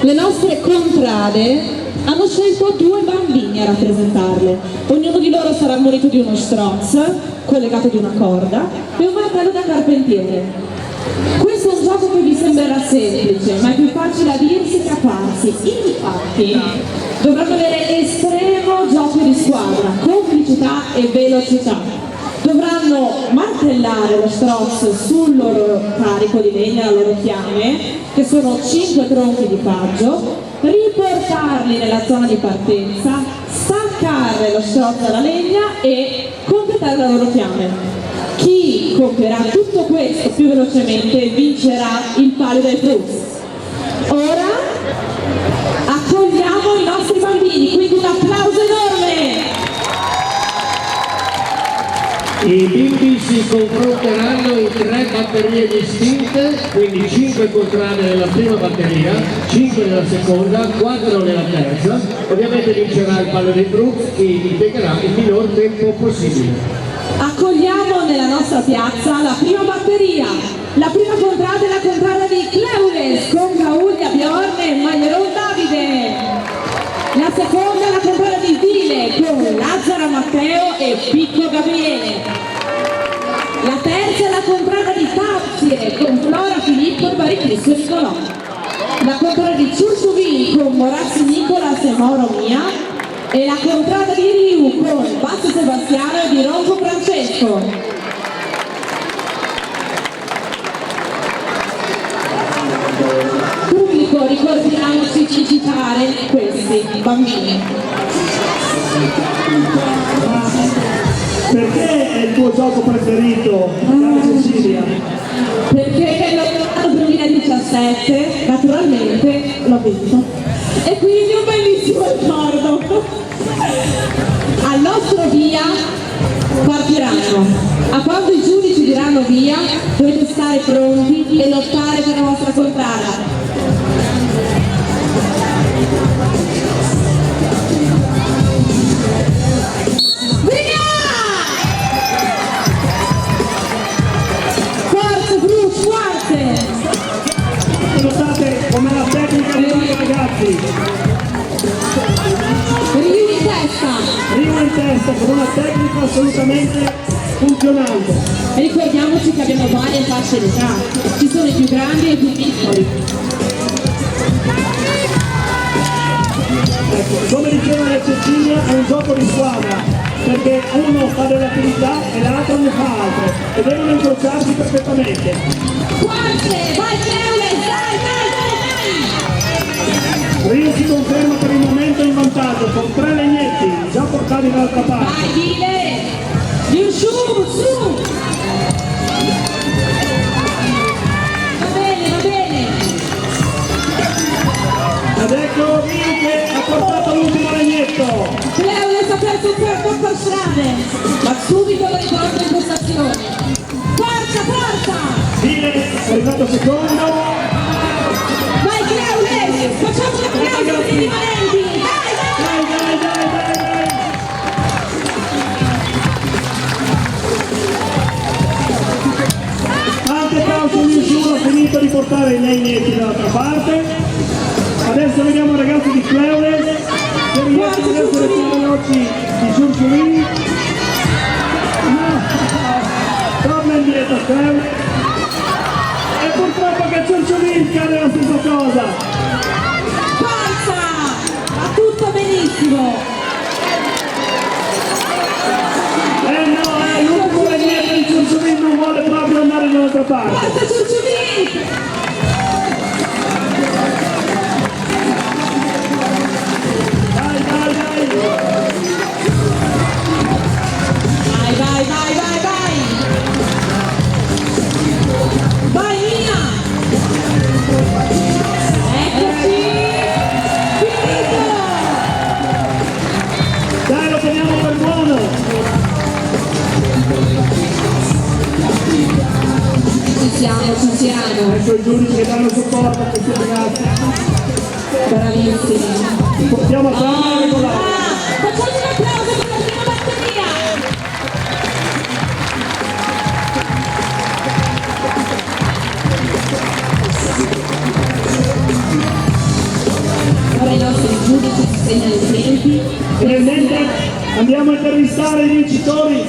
Le nostre contrade hanno scelto 2 bambini a rappresentarle. Ognuno di loro sarà munito di uno Strozz, collegato di una corda, e un martello da carpentiere. Questo è un gioco che vi sembrerà semplice, ma è più facile a dirsi che a farsi. Infatti, dovranno avere estremo gioco di squadra, complicità e velocità. Dovranno martellare lo Strozz sul loro carico di legna, la loro chiave, che sono 5 tronchi di faggio, riportarli nella zona di partenza, staccare lo Strozz dalla legna e completare la loro chiave. Chi compierà tutto questo più velocemente vincerà il palio del Pruz. Ora accogliamo i nostri bambini, quindi un applauso enorme! I bimbi si confronteranno in 3 batterie distinte, quindi 5 contrade nella prima batteria, 5 nella seconda, 4 nella terza. Ovviamente vincerà il palio dei Pruz che impiegherà il minor tempo possibile. Accogliamo nella nostra piazza la prima batteria. La prima contrada è la contrada di Cleules con Claudia Bjorn e Maglieron Davide. La seconda è la contrada di Vile con Lazzara Matteo e Picco Gabriele. La terza è la contrada di Tafsie con Flora Filippo e Barichisso Nicolò. La contrada di Ciurciuvin con Morazzi Nicolas e Mauro Mia. E la contrada di Riu con Basso Sebastiano e di Ronco Francesco. Pubblico, ricordiamoci di citare questi bambini. Perché è il tuo gioco preferito, cara Cecilia? Perché nel 2017 naturalmente l'ho vinto e quindi un bellissimo ricordo. Al nostro via partiranno. A quando i giudici diranno via dovete stare pronti e lottare per la vostra contrada. Notate come la tecnica dei ragazzi. Riu in testa con una tecnica assolutamente funzionante. E ricordiamoci che abbiamo varie fasce d'età, ci sono i più grandi e i più piccoli. Ecco, come diceva Cecilia, è un gioco di squadra, perché uno fa delle attività e l'altro ne fa altre e devono incrociarsi perfettamente. Forse, vai Cleules, dai! Riu si conferma per il momento in vantaggio con 3 legnetti già portati dall'altra parte. Vai Vile! Giù, su! Va bene! Ed ecco Riu che ha portato l'ultimo legnetto. Cleules ha perso un po' strade, ma subito lo riporta in postazione. Forza! Vile è arrivato secondo. Vai Cleules! Facciamo un applauso per i rimanenti! Dai! Anche Caucio Nessuno ha finito di portare i legnetti dall'altra parte. Adesso vediamo i ragazzi di Cleules che riescono ad essere più veloci di Ciurciuvin. No, torna indietro Cleules. E purtroppo che Ciurciuvin cade la stessa cosa. Forza! Va tutto benissimo! No, l'ultimo legnetto di Ciurciuvin non vuole proprio andare dall'altra parte. Forza Ciurciuvin! Vai Nina! Eccoci! Finito! Dai, lo teniamo per buono! piano. Ecco i giudici che danno supporto a questi ragazzi. Bravissimi. Portiamo a termine regolare. Facciamo un applauso per la prima batteria. Ora i nostri giudici ci segnano i tempi. Finalmente andiamo a intervistare i vincitori,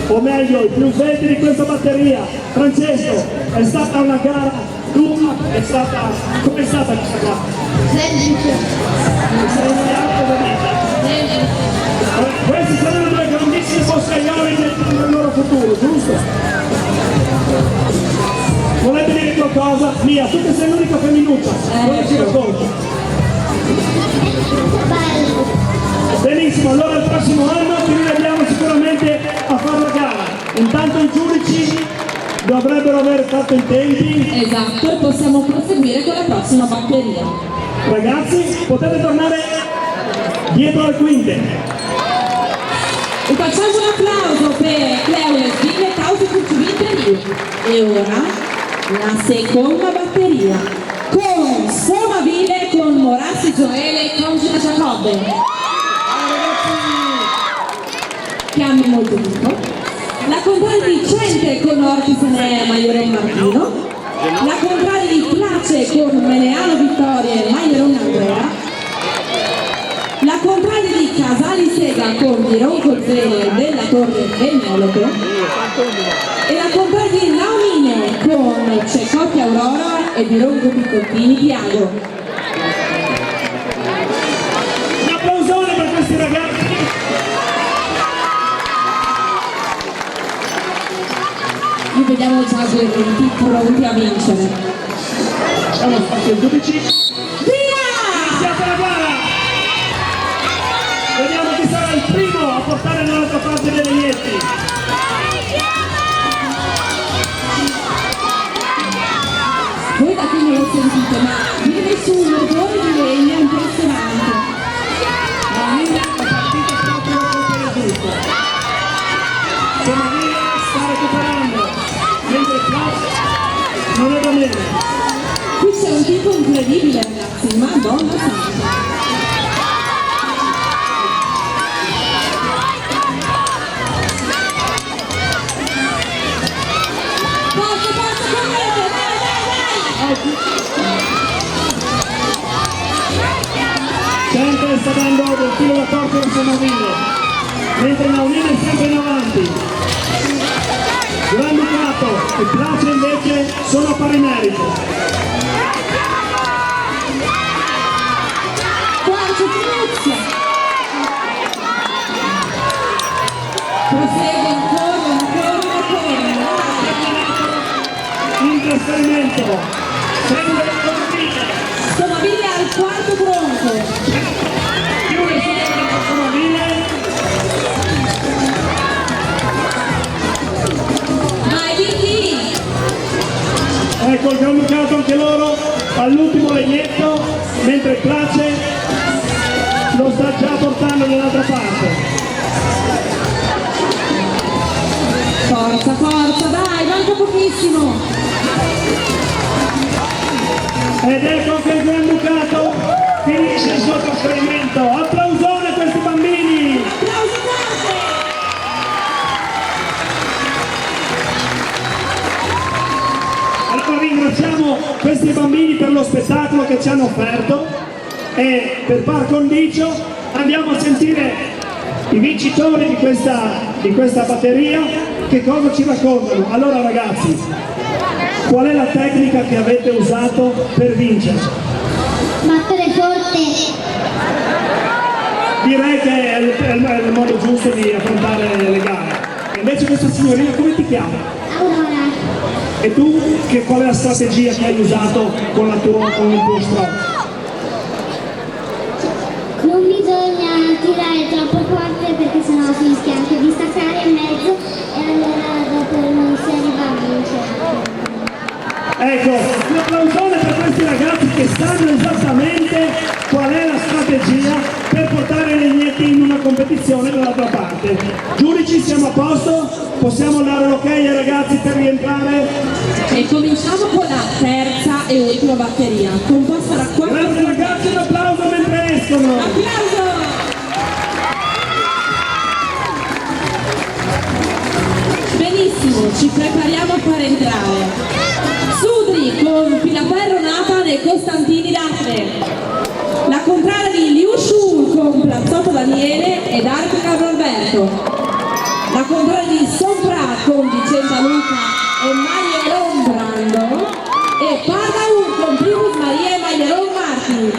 o meglio i più svelti di questa batteria. Francesco, è stata una gara dura, come è stata questa gara? Questi saranno due grandissimi boscaioli del loro futuro, giusto? Volete dire qualcosa? Mia, tu che sei l'unica femminuccia, cosa ci racconti? Benissimo, allora il prossimo anno ci rivediamo sicuramente a fare la gara. Intanto i giudici dovrebbero aver fatto i tempi. Esatto, e possiamo proseguire con la prossima batteria. Ragazzi, potete tornare dietro le quinte. E facciamo un applauso per Cleo Sville e Causi Cucciuvinte. E ora la seconda batteria con Somaville, con Morassi Gioele e con Gina Giacobbe, che hanno molto dico. La contraria di Cente con Orti Sanea e Maioron Martino. La contraria di Place con Meneano Vittoria e Maioron Andrea. La contraria di Casali Sega con Miron Cozzene e Della Torre Benelope. E la contraria di Naumine con Cecotti Aurora e Bironco Piccottini Tiago. Un applausone per questi ragazzi. Li vediamo già guerriti, pronti a vincere. Facciamo spazio ai giudici. Via! Iniziate la gara! Vediamo chi sarà il primo a portare dall'altra parte dei legnetti. Voi da qui non lo sentite, ma viene su un odore di legna impressionante. È partito proprio per il giusto. Somaville sta recuperando, mentre Klaus non è da bene. Qui c'è un tipo incredibile, ragazzi, madonna santa. Cente sta dando del filo da torcere a Somaville, mentre Naunina è sempre in avanti. Granducato e Place invece sono a pari merito. Quanto inizia! Prosegue ancora. In trasferimento, sempre Somaville. Somaville al quarto tronco. Chiude Somaville. Vai Vicky! Ecco il Granducato anche loro all'ultimo legnetto, mentre Place lo sta già portando dall'altra parte. Forza, dai, manca pochissimo! Ed ecco che il Granducato finisce il suo trasferimento. Applausone a questi bambini! Applausi forte! Allora ringraziamo questi bambini per lo spettacolo che ci hanno offerto e per par condicio andiamo a sentire i vincitori di questa batteria che cosa ci raccontano. Allora ragazzi, qual è la tecnica che avete usato per vincere? Battere forte. Direi che è il modo giusto di affrontare le gare. E invece questa signorina come ti chiama? Aurora. E tu qual è la strategia che hai usato con il tuo strozzo? Non bisogna tirare troppo forte perché sennò si rischia anche di staccare in mezzo e allora dopo non si arriva a vincere. Ecco, un applausone per questi ragazzi che sanno esattamente qual è la strategia per portare i legnetti in una competizione dall'altra parte. Giudici, siamo a posto? Possiamo dare l'ok ai ragazzi per rientrare? E cominciamo con la terza e ultima batteria, composta da 4... Grazie ragazzi, un applauso mentre escono! Applauso! Benissimo, ci prepariamo a far entrare Sudri con Pilaferro Nathan e Costantini Daphne, la contraria di Liu Shul con Plazzotto Daniele ed Artica Norberto, la contraria di Sompra con Vicenza Luca e Maglieron Brando e Pardaur con Primus Maria e Maglieron Martin.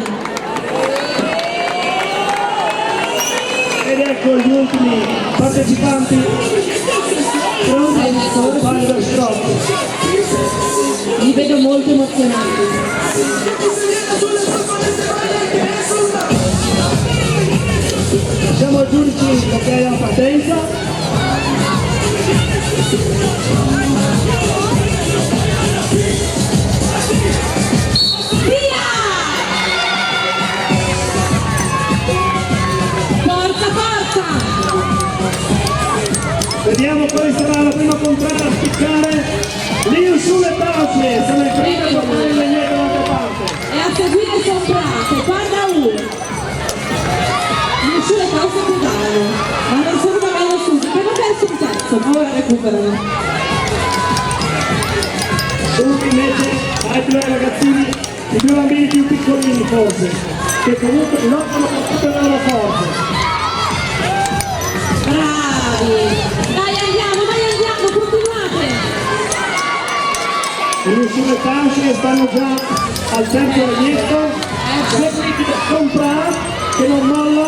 Ed ecco gli ultimi partecipanti pronti a fare lo stop. Li vedo molto emozionati. Lasciamo al giudice l'ok alla partenza. Via! Forza, forza! Vediamo quale sarà la prima contraria a spiccare. Liu Shul e Daphne sono i primi a portare il legnetto dall'altra parte. E a seguire Somprato, Pardaur. Liu Shul e Daphne pedalano, ma non sono da meno su, che hanno perso un pezzo, ma ora recuperano. Tutti invece ai due ragazzini, i due bambini più piccolini forse, che comunque lottano con tutte le loro forze. Bravi! Dai andiamo, continuate! I riuscite tanti che stanno già al terzo legnetto, seguiti da Compra che non molla.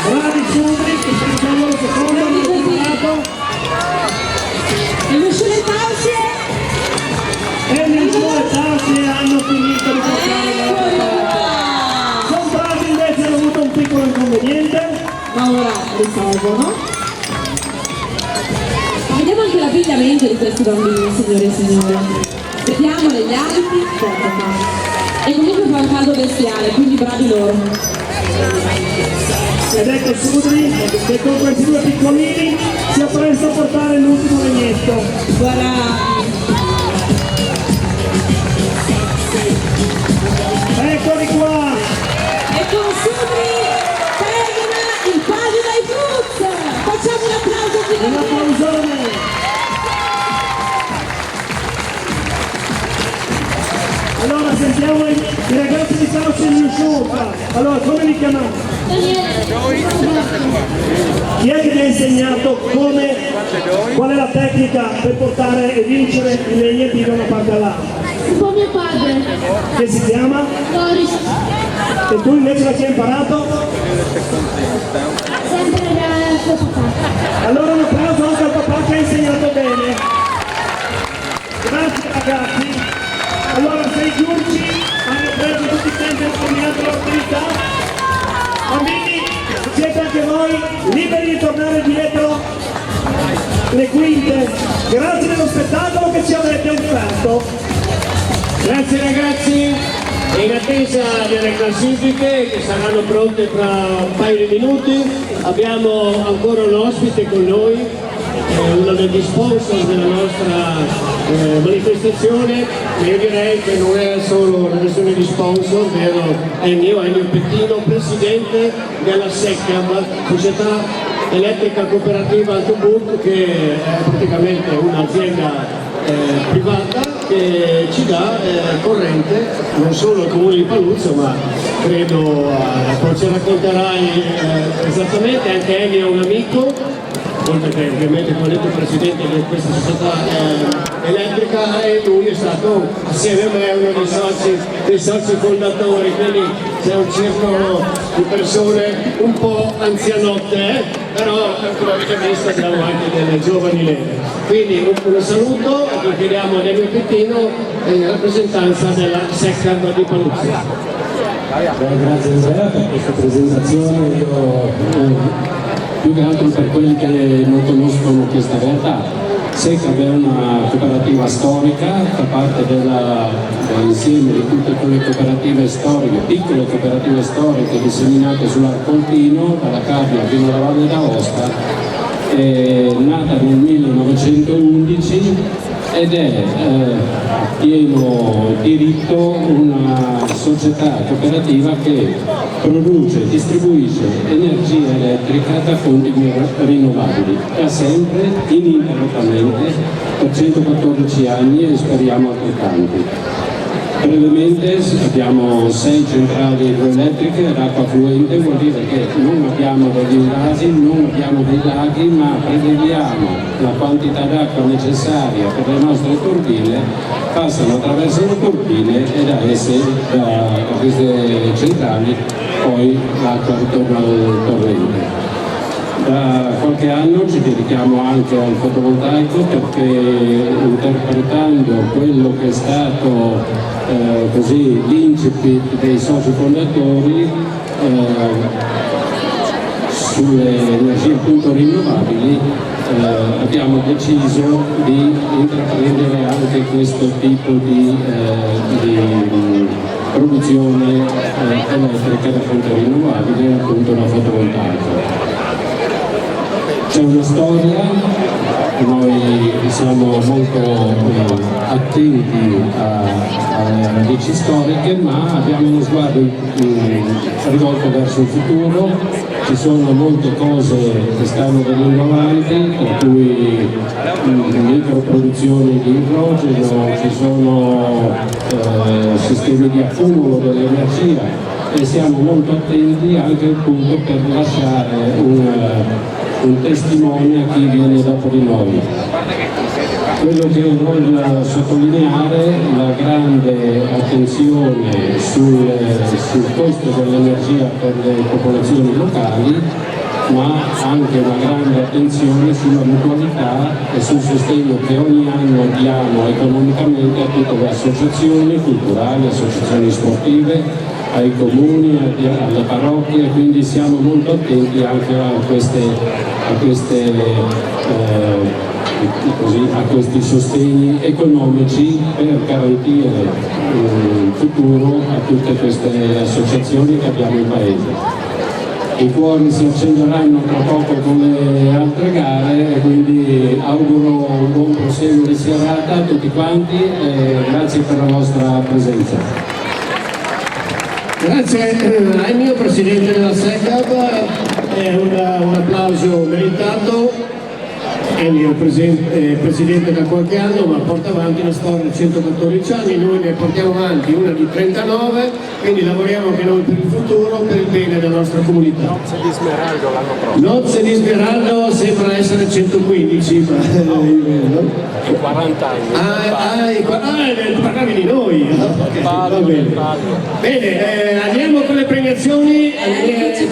Bravi Sudri che stanno già al loro secondo, hanno recuperato. E l'uscire Tausie? E l'uscire Tausie hanno finito di portare dall'altra parte. Compra invece hanno avuto un piccolo inconveniente. Ma ora risolvono. Vediamo anche l'abbigliamento di questi bambini, signore e signori. Vediamo gli abiti, e comunque fa un caldo bestiale, quindi bravi loro. Ed ecco Sudri che con questi due piccolini si appresta a portare l'ultimo legnetto. Guarda. Eccoli qua! E con Sudri termina il palio dai Fruits! Facciamo un applauso per un applausone! Allora sentiamo i ragazzi di Tausi in Shurpa. Allora come li chiamate? Chi è che ti ha insegnato qual è la tecnica per portare e vincere i legnetti da una parte all'altra? Un po' mio padre. Che si chiama? Boris. E tu invece da chi hai imparato? Sempre da suo papà. Allora un applauso anche al papà che ha insegnato bene. Grazie ragazzi. Allora se i giudici hanno preso tutti i tempi e hanno terminato l'attività, bambini siete anche voi liberi di tornare dietro le quinte. Grazie dello spettacolo che ci avete offerto. Grazie ragazzi, e in attesa delle classifiche che saranno pronte fra un paio di minuti, abbiamo ancora un ospite con noi, uno degli sponsor della nostra manifestazione, e io direi che non è solo una questione di sponsor, vero Ennio Pettino, presidente della SECAB, Società Elettrica Cooperativa Altobut, che è praticamente un'azienda privata che ci dà corrente non solo al comune di Paluzzo, ma credo poi ci racconterai esattamente. Anche Ennio è un amico, oltre che ovviamente come detto presidente di questa società elettrica, e lui è stato assieme a me uno dei soci fondatori, quindi c'è un circolo di persone un po' anzianotte, però come avete visto abbiamo anche delle giovani leve. Quindi un saluto e chiediamo a Ennio Pettino in rappresentanza della SECAB di Paluzzo. Grazie Andrea per questa presentazione. Io, più che altro per quelli che non conoscono questa realtà. SECAV è una cooperativa storica, fa parte dell'insieme di tutte quelle cooperative storiche, piccole cooperative storiche disseminate sull'Arcolpino, dalla Cavia fino alla Valle d'Aosta, è nata nel 1911 ed è a pieno diritto una società cooperativa che produce e distribuisce energia elettrica da fonti rinnovabili, da sempre, ininterrottamente, per 114 anni e speriamo altrettanti. Brevemente abbiamo 6 centrali idroelettriche ad acqua fluente, vuol dire che non abbiamo degli invasi, non abbiamo dei laghi, ma preleviamo la quantità d'acqua necessaria per le nostre turbine, passano attraverso le turbine e da queste centrali poi l'acqua ritorna al torrente. Da qualche anno ci dedichiamo anche al fotovoltaico perché interpretando quello che è stato così l'incipit dei soci fondatori sulle energie appunto rinnovabili, abbiamo deciso di intraprendere anche questo tipo di produzione elettrica da fonte rinnovabile, appunto la fotovoltaico. C'è una storia, noi siamo molto attenti alle radici storiche, ma abbiamo uno sguardo rivolto verso il futuro. Ci sono molte cose che stanno venendo avanti, per cui microproduzioni di idrogeno, ci sono sistemi di accumulo dell'energia e siamo molto attenti anche appunto per lasciare un testimone a chi viene dopo di noi. Quello che voglio sottolineare è la grande attenzione sul costo dell'energia per le popolazioni locali, ma anche una grande attenzione sulla mutualità e sul sostegno che ogni anno diamo economicamente a tutte le associazioni culturali, associazioni sportive, ai comuni, alle parrocchie, quindi siamo molto attenti anche a questi sostegni economici per garantire il futuro a tutte queste associazioni che abbiamo in paese. I cuori si accenderanno tra poco con le altre gare e quindi auguro un buon proseguo di serata a tutti quanti e grazie per la vostra presenza. Grazie al mio presidente della SECAV, è un applauso meritato. Ennio è presidente da qualche anno, ma porta avanti una storia di 114 anni, noi ne portiamo avanti una di 39, quindi lavoriamo anche noi per il futuro, per il bene della nostra comunità. Nozze di Smeraldo l'anno prossimo. Nozze di Smeraldo sembra essere 115, ma è 40 anni. Parlavi di noi. Va bene. Bene, andiamo con le premiazioni,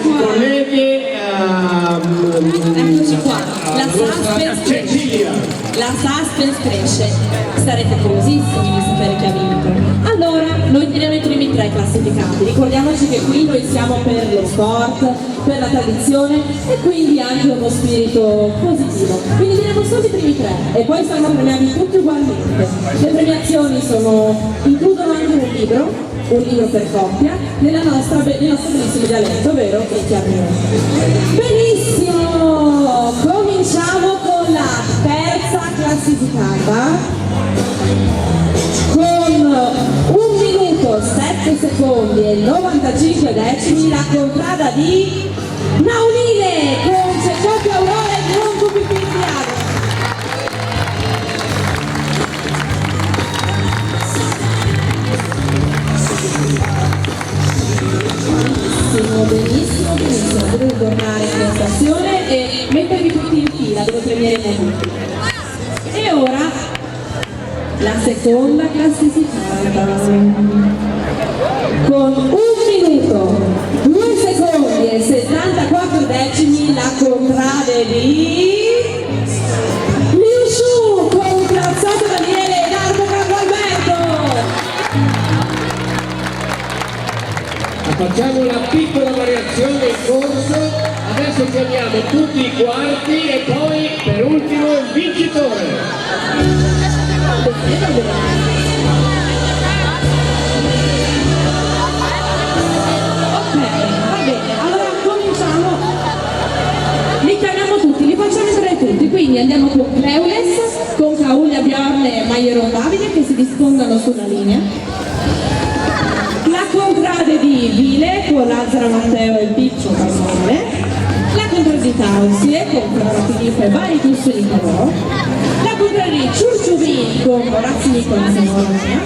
colleghi. Eccoci qua, la suspense cresce, sarete curiosissimi di sapere chi ha vinto. Allora, noi diremo i primi 3 classificati, ricordiamoci che qui noi siamo per lo sport, per la tradizione e quindi anche uno spirito positivo. Quindi diremo solo i primi 3 e poi saranno premiati tutti ugualmente. Le premiazioni includono anche un libro per coppia, nel nostro bellissimo dialetto, vero? E benissimo! Cominciamo con la terza classificata con 1 minuto 7 secondi e 95 decimi la contrada di Nauline con Ceccotti Aurora e Ronco Pippigliano. Benissimo, dovete tornare in postazione e mettervi tutti in fila dove premieremo tutti. E ora la seconda classificata con 1 minuto 2 secondi e 74 decimi la contrade di Liusciu con Piazzato Daniele e Dardo Carlo Facciamo una piccola variazione in corso. Adesso chiamiamo tutti i quarti e poi per ultimo il vincitore. Li chiamiamo tutti, li facciamo entrare tutti, quindi andiamo con Cleules, con Caulia Bjarne e Maieron Davide che si dispongano sulla linea. La contrade di Vile con Lazzara Matteo e Piccio Casale. La contrade di Tausie con Flora Filippo e Baritus Nicolò. La contrade di Ciurciuvin con Orazio Nicola e Moronia.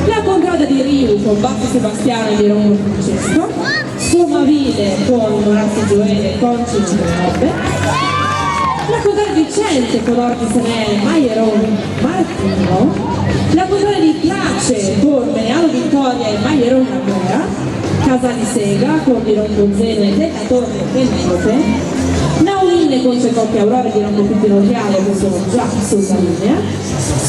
La contrada di Riu con Baffi Sebastiano e di Ronco Francesco. Somavile con Orazio Gioele e Conci Giovanni. La contrada di Cente con Orti Senel, Maieron Martino. La contrada di Place con Meneano Vittoria e Maieron Andrea. Casali Sega con Di Ronco Zeno e Della Torre e Negote. Nauline con Cecoppia Aurora di Ronco Pittino Reale che sono già sulla linea.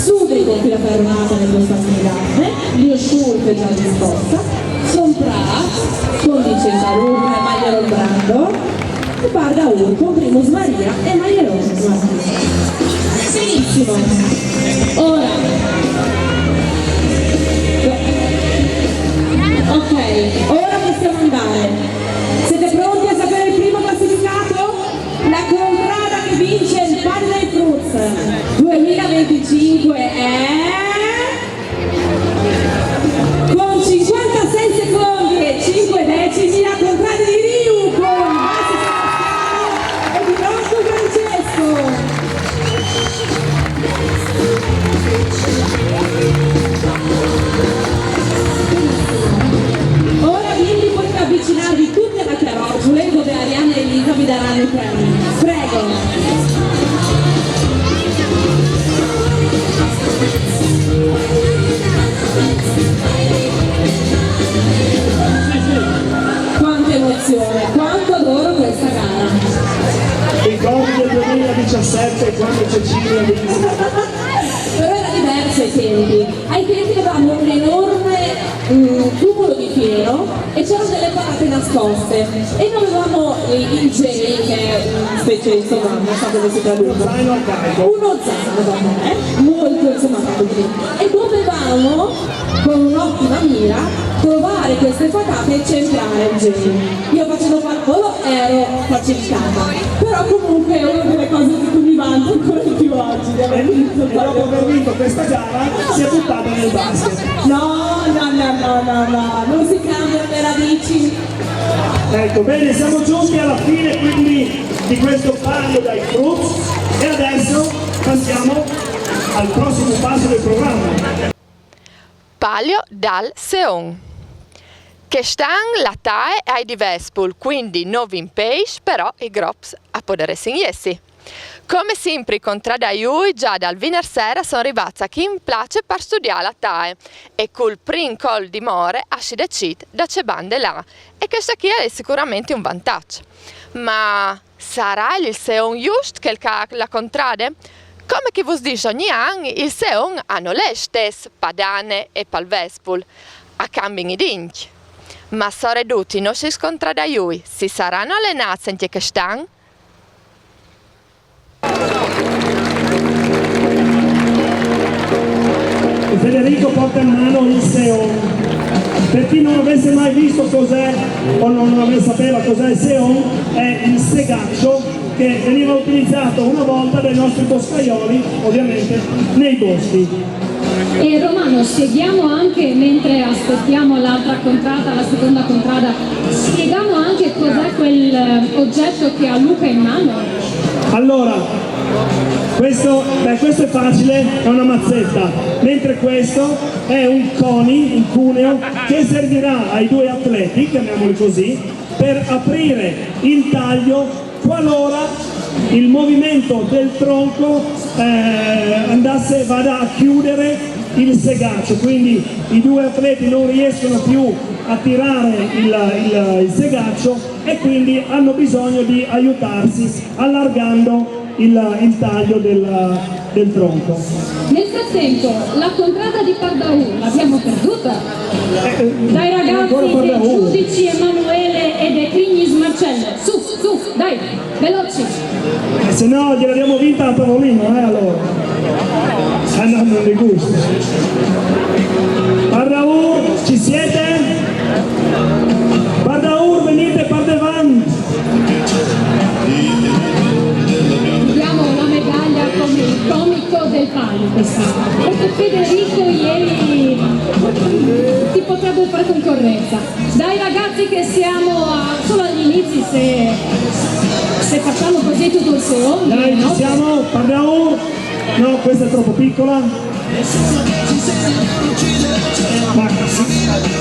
Sudri con Pila Ferronata nel Costanzo di Garne. Lio Schulz è già risposta. Sompra con Vincenzo Urna e Maieron Brando. E Barda Ur con Primus Maria e Maieron Martino. Benissimo. Ora. Ok, ora possiamo andare. Siete pronti a sapere il primo classificato? La contrada che vince il Palio dei Fruits 2025 è... con 56 secondi e 5 decimi la contrada di Riu con Baffi Sebastiano e di Ronco Francesco. Ora quindi potete avvicinarvi tutti alla carrozza dove Arianna e Elisa vi daranno i premi. Prego. Quanta emozione, quanto adoro questa gara. Ricordi del 2017 quando Cecilia vinse. Però era diverso ai tempi. Ai tempi avevamo un enorme cumulo di fieno e c'erano delle parate nascoste e noi avevamo il gel che è una specie, insomma, non so come si traduce, uno zaino da me, molto insomma così, e dovevamo con un'ottima mira trovare queste patate e centrare il gel. Io facendo pallavolo ero facilitata, però comunque è una delle cose di cui mi vanto ancora di più oggi. E dopo aver vinto questa gara si è buttata nel basket. No, non si cambiano le radici. Ecco, bene, siamo giunti alla fine quindi di questo Palio dai Fruits e adesso passiamo al prossimo passo del programma. Palio dal Seon. Che stan la tae ai di Vespul, quindi non in peish, però i grops a podere signessi. Come sempre, contrada io già dal venerdì sera sono arrivata a chi mi piace per studiare la TAE e col prim col di more a si decide da c'è bande là e questo qui è sicuramente un vantaggio. Ma sarà il Seon just che la contrade? Come che vos dice ogni anno, il Seon hanno le stesse padane e palvespul a cambio di inch. Ma sono ridotti non si scontra da io, si saranno allenati in che stan? Federico porta in mano il Seon. Per chi non avesse mai visto cos'è o non sapeva cos'è il Seon, è il segaccio che veniva utilizzato una volta dai nostri boscaioli, ovviamente, nei boschi. E Romano, spieghiamo anche, mentre aspettiamo l'altra contrada, la seconda contrada, spieghiamo anche cos'è quel oggetto che ha Luca in mano? Allora, questo è facile, è una mazzetta, mentre questo è un coni, un cuneo, che servirà ai due atleti, chiamiamoli così, per aprire il taglio qualora il movimento del tronco vada a chiudere il segaccio, quindi i due atleti non riescono più a tirare il segaccio e quindi hanno bisogno di aiutarsi allargando il taglio del tronco. Nel frattempo la contrada di Pardaù l'abbiamo perduta dai ragazzi dei giudici Emanuele e dei Crignis Marcelle, su, dai, veloci. Se no gliel'abbiamo vinta a tavolino, allora. No, non le gusta. Pardaur, ci siete? Pardaur, venite, Pardevan. Diamo la medaglia come il comico del palio quest'anno, perché Federico ieri ti potrebbe fare concorrenza. Dai ragazzi che siamo solo agli inizi, se facciamo così tutto il secondo. Dai, ci siamo, Pardaur. No, questa è troppo piccola. Ma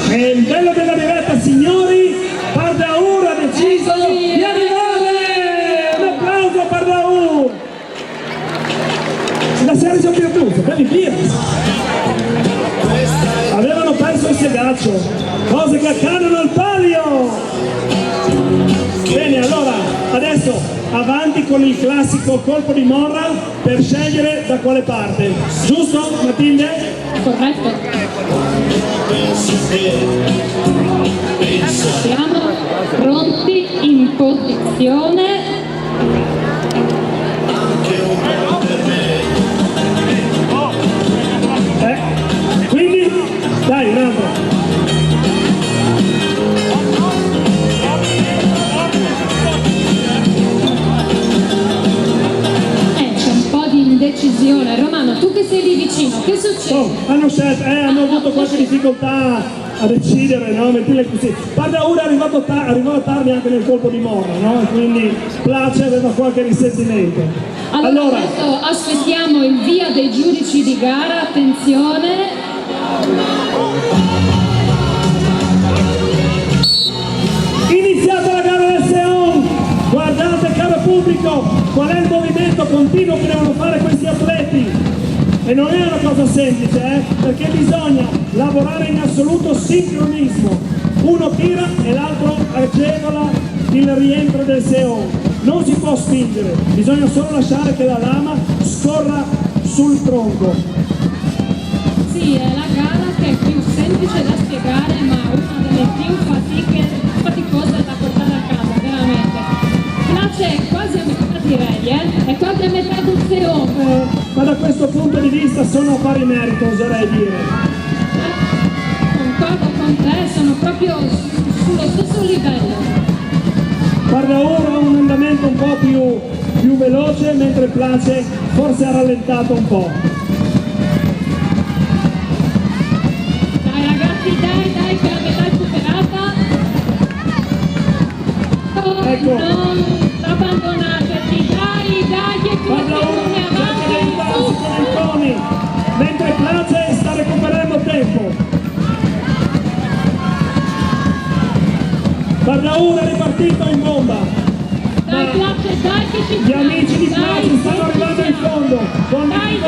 è il bello della diretta, signori. Pardaur ha deciso di arrivare. Un applauso a Pardaur. La serie si è perduta, belli via. Avevano perso il segaccio, cose che accadono al palio. Bene, allora, adesso avanti con il classico colpo di morra per scegliere da quale parte. Giusto, Matilde? Corretto. Siamo pronti in posizione. Quindi, dai, un altro. C'è un po' di indecisione. Romano, tu che sei lì vicino, che succede? Hanno avuto qualche difficoltà a decidere, no? Mettile così. Pardaur è arrivato tardi anche nel colpo di morra, no? E quindi Place aveva qualche risentimento. Allora, adesso aspettiamo il via dei giudici di gara, attenzione. Iniziata la gara del Seon, guardate caro pubblico qual è il movimento continuo che devono fare questi atleti e non è una cosa semplice, perché bisogna lavorare in assoluto sincronismo, uno tira e l'altro agevola il rientro del Seon, non si può spingere, bisogna solo lasciare che la lama scorra sul tronco. Sì, è la gara che è più semplice da spiegare, ma una delle più faticose da portare a casa, veramente. Place è quasi a metà, direi, è quasi a metà del Seon. Ma da questo punto di vista sono a pari merito, oserei dire. Concordo con te, sono proprio sullo stesso livello. Pardaur ha un andamento un po' più veloce, mentre Place forse ha rallentato un po'. Dai ragazzi, dai, che la metà è superata. Ecco. Non abbandonatevi, dai, che tu ne avanti. Mentre Place sta recuperando tempo. Pardaur è ripartito in bomba. Dai Place, dai che ci gli amici di Place stanno arrivando in fondo. Dai.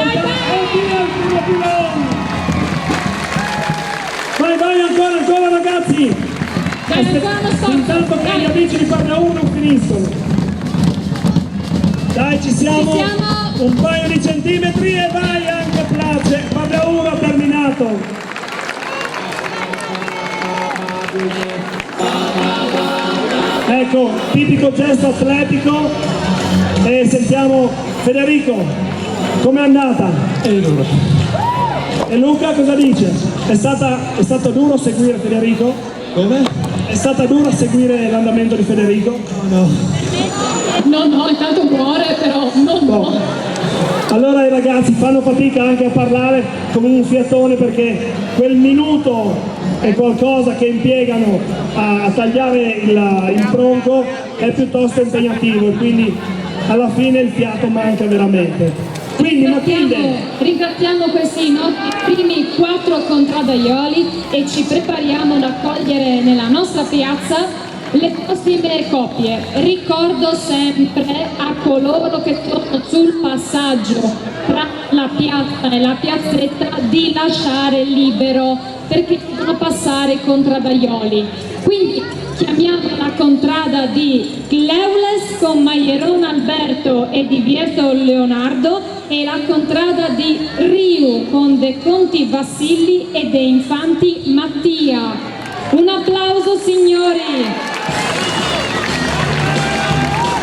Vai, ancora ragazzi. Intanto che gli amici di Pardaur non finiscono. Dai, ci siamo. Un paio di centimetri e vai anche Place. Pardaur ha terminato. Ecco, tipico gesto atletico. E sentiamo Federico, com'è andata? E Luca cosa dice? È stato duro seguire Federico? Come? È stata dura seguire l'andamento di Federico? No, intanto muore, però no. Allora i ragazzi fanno fatica anche a parlare come un fiatone, perché quel minuto è qualcosa che impiegano a tagliare il tronco è piuttosto impegnativo, e quindi alla fine il fiato manca veramente. Quindi ringraziamo questi nostri primi 4 contraddaioli e ci prepariamo ad accogliere nella nostra piazza le prossime coppie. Ricordo sempre a coloro che sono sul passaggio tra la piazza e la piazzetta di lasciare libero, perché devono passare i contraddaioli. Quindi chiamiamo la contrada di Cleules con Maieron Alberto e di Vieto Leonardo e la contrada di Riu con De Conti Vassilli e De Infanti Mattia. Un applauso signori!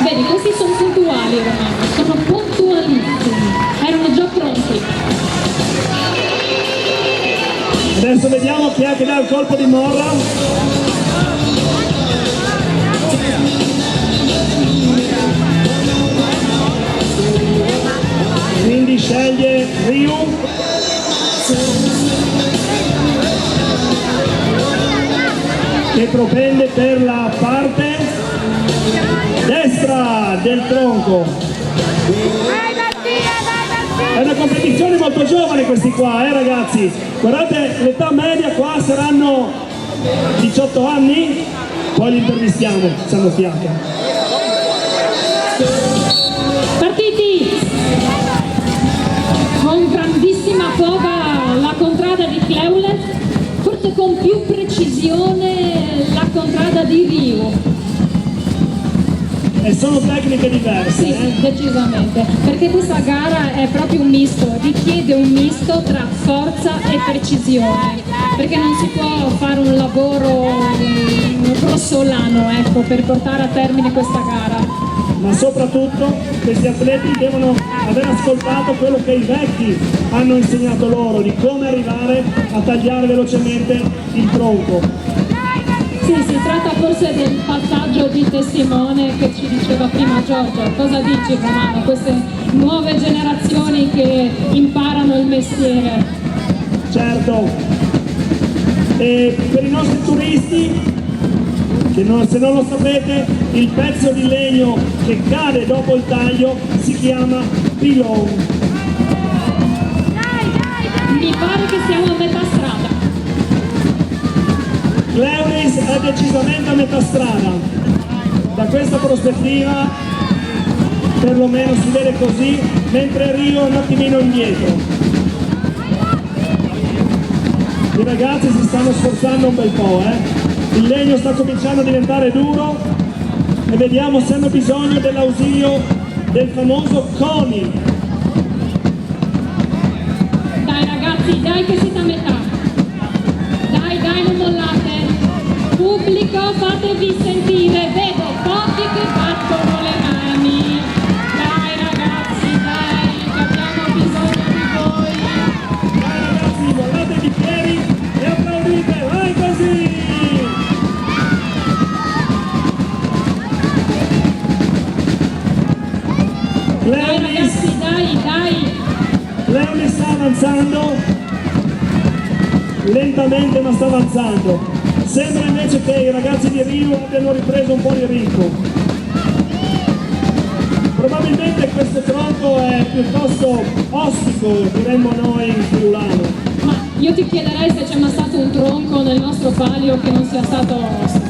Vedi, questi sono puntuali, Romano, sono puntualissimi, erano già pronti. Adesso vediamo chi è che dà il colpo di morra. Quindi sceglie Ryu. Che propende per la parte destra del tronco. È una competizione molto giovane questi qua, ragazzi. Guardate, l'età media qua saranno 18 anni, poi li intervistiamo, se hanno fiato. Partiti! Con grandissima foga la contrada di Cleulet, forse con più precisione la contrada di Ryu. E sono tecniche diverse. Sì, decisamente, perché questa gara è proprio un misto, richiede un misto tra forza e precisione, perché non si può fare un lavoro grossolano, ecco, per portare a termine questa gara. Ma soprattutto questi atleti devono aver ascoltato quello che i vecchi hanno insegnato loro, di come arrivare a tagliare velocemente il tronco. Sì, si tratta forse del passaggio di testimone che ci diceva prima Giorgio. Cosa dici, Romano? Queste nuove generazioni che imparano il mestiere. Certo. E per i nostri turisti, che se non lo sapete, il pezzo di legno che cade dopo il taglio si chiama pilon. Mi pare che siamo a metà strada. Cleuris è decisamente a metà strada. Da questa prospettiva perlomeno si vede così, mentre Rio è un attimino indietro. I ragazzi si stanno sforzando un bel po', Il legno sta cominciando a diventare duro e vediamo se hanno bisogno dell'ausilio del famoso CONI. Dai ragazzi, dai che siete a metà. Dai, non mollate. Pubblico, fatevi sentire, vedo pochi che battono le mani. Dai ragazzi, dai, che abbiamo bisogno di voi. Dai ragazzi, mollate i bicchieri e applaudite, vai così! Dai ragazzi, dai! Cleuris sta avanzando, lentamente ma sta avanzando. Sembra invece che i ragazzi di Rio abbiano ripreso un po' di ritmo. Probabilmente questo tronco è piuttosto ostico, diremmo noi in friulano. Ma io ti chiederei se c'è mai stato un tronco nel nostro palio che non sia stato ostico.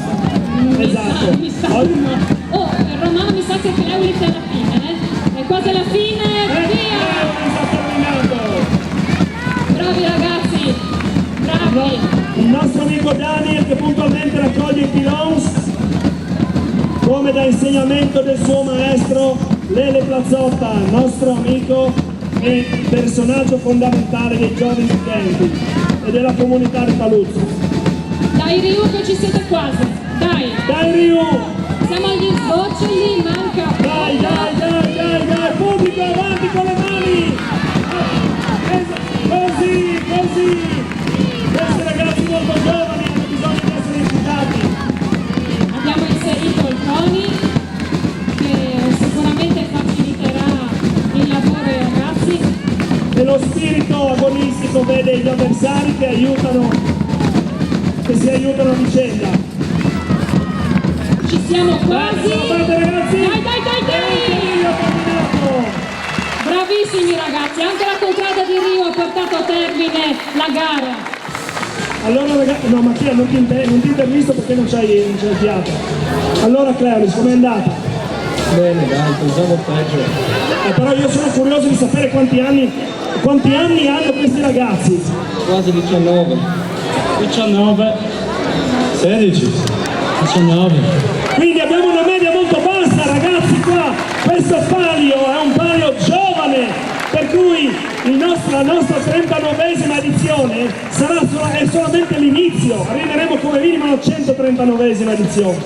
Esatto. Mi sa. Oh, Romano mi sa che Cleuris è alla fine, È quasi alla fine, via! Bravi ragazzi, bravi! Il nostro amico Daniel che puntualmente raccoglie i pilons, come da insegnamento del suo maestro Lele Plazzotta, nostro amico e personaggio fondamentale dei giovani studenti e della comunità di Paluzzo. Dai Ryu che ci siete quasi, dai! Dai Ryu! Siamo agli sgoccioli, manca! Dai, pubblico avanti con le mani! Così! Questi ragazzi molto giovani hanno bisogno di essere incitati. Abbiamo inserito il CONI che sicuramente faciliterà il lavoro ai ragazzi. E lo spirito agonistico vede gli avversari che si aiutano a vicenda. Ci siamo quasi! Ragazzi! Dai! Bravissimi ragazzi, anche la contrada di Rio ha portato a termine la gara. Allora ragazzi, no Mattia non ti intervisto perché non c'hai il fiato. Allora Cleuris, com'è andata? Bene, dai, pensavo peggio. Però io sono curioso di sapere quanti anni hanno questi ragazzi. Quasi 19. 16. 19. Quindi abbiamo una media molto bassa ragazzi qua. Questo palio è un palio giovane, per cui i nostri la nostra 39esima edizione è solamente l'inizio, arriveremo come minimo alla 139esima edizione.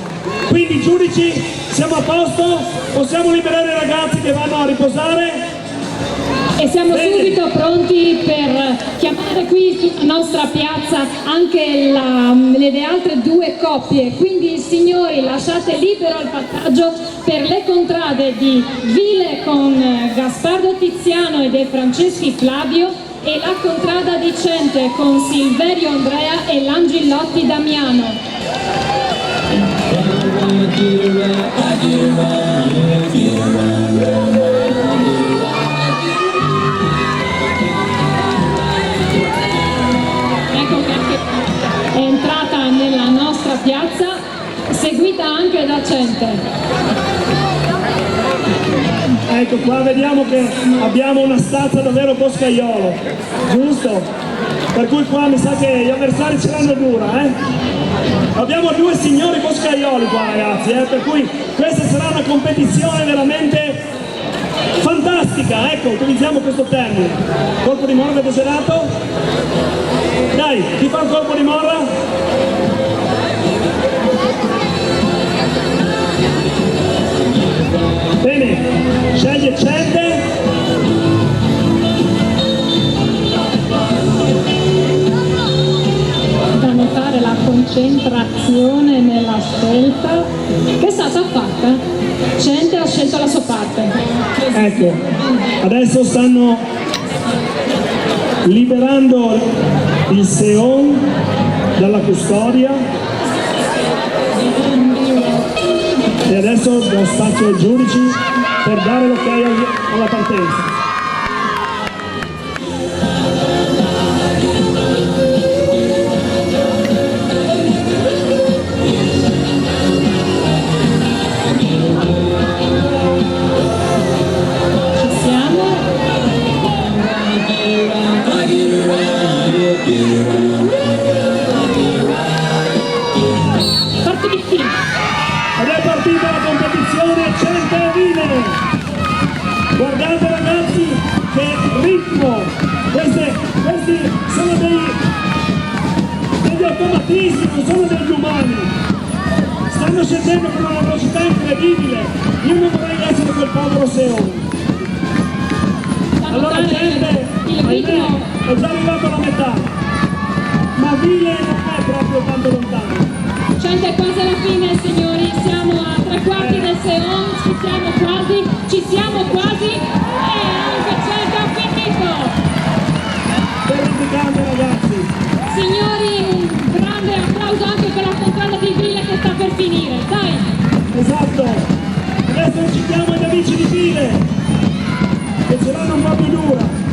Quindi giudici, siamo a posto? Possiamo liberare i ragazzi che vanno a riposare? E siamo subito pronti per chiamare qui sulla nostra piazza anche le altre due coppie, quindi signori lasciate libero il passaggio per le contrade di Vile con Gaspardo Tiziano e De Franceschi Flavio e la contrada di Cente con Silverio Andrea e Langellotti Damiano. È entrata nella nostra piazza, seguita anche da Cente. Ecco qua, vediamo che abbiamo una stazza davvero boscaiolo, giusto? Per cui qua mi sa che gli avversari ce l'hanno dura, Abbiamo due signori boscaioli qua, ragazzi, per cui questa sarà una competizione veramente fantastica, ecco, utilizziamo questo termine. Colpo di morra desiderato? Dai, chi fa il colpo di morra? Bene, sceglie Cente. Da notare la concentrazione nella scelta che è stata fatta. Cente ha scelto la sua parte. Ecco, adesso stanno liberando il Seon dalla custodia e adesso do spazio ai giudici per dare l'ok alla partenza. Ed è partita la competizione Cente e Vile. Guardate ragazzi che ritmo, questi sono degli automatismi, non sono degli umani, stanno scendendo con una velocità incredibile. Io non vorrei essere quel povero Seon. Allora Cente è già arrivato alla metà, ma Vile non è proprio tanto lontano. Cente è quasi alla fine, signori, siamo a 3/4 del Seon, ci siamo quasi e anche Cente ha finito. Verificando ragazzi. Signori, un grande applauso anche per la contrada di Vile che sta per finire, dai. Esatto, adesso citiamo gli amici di Vile che ce l'hanno un po' più dura.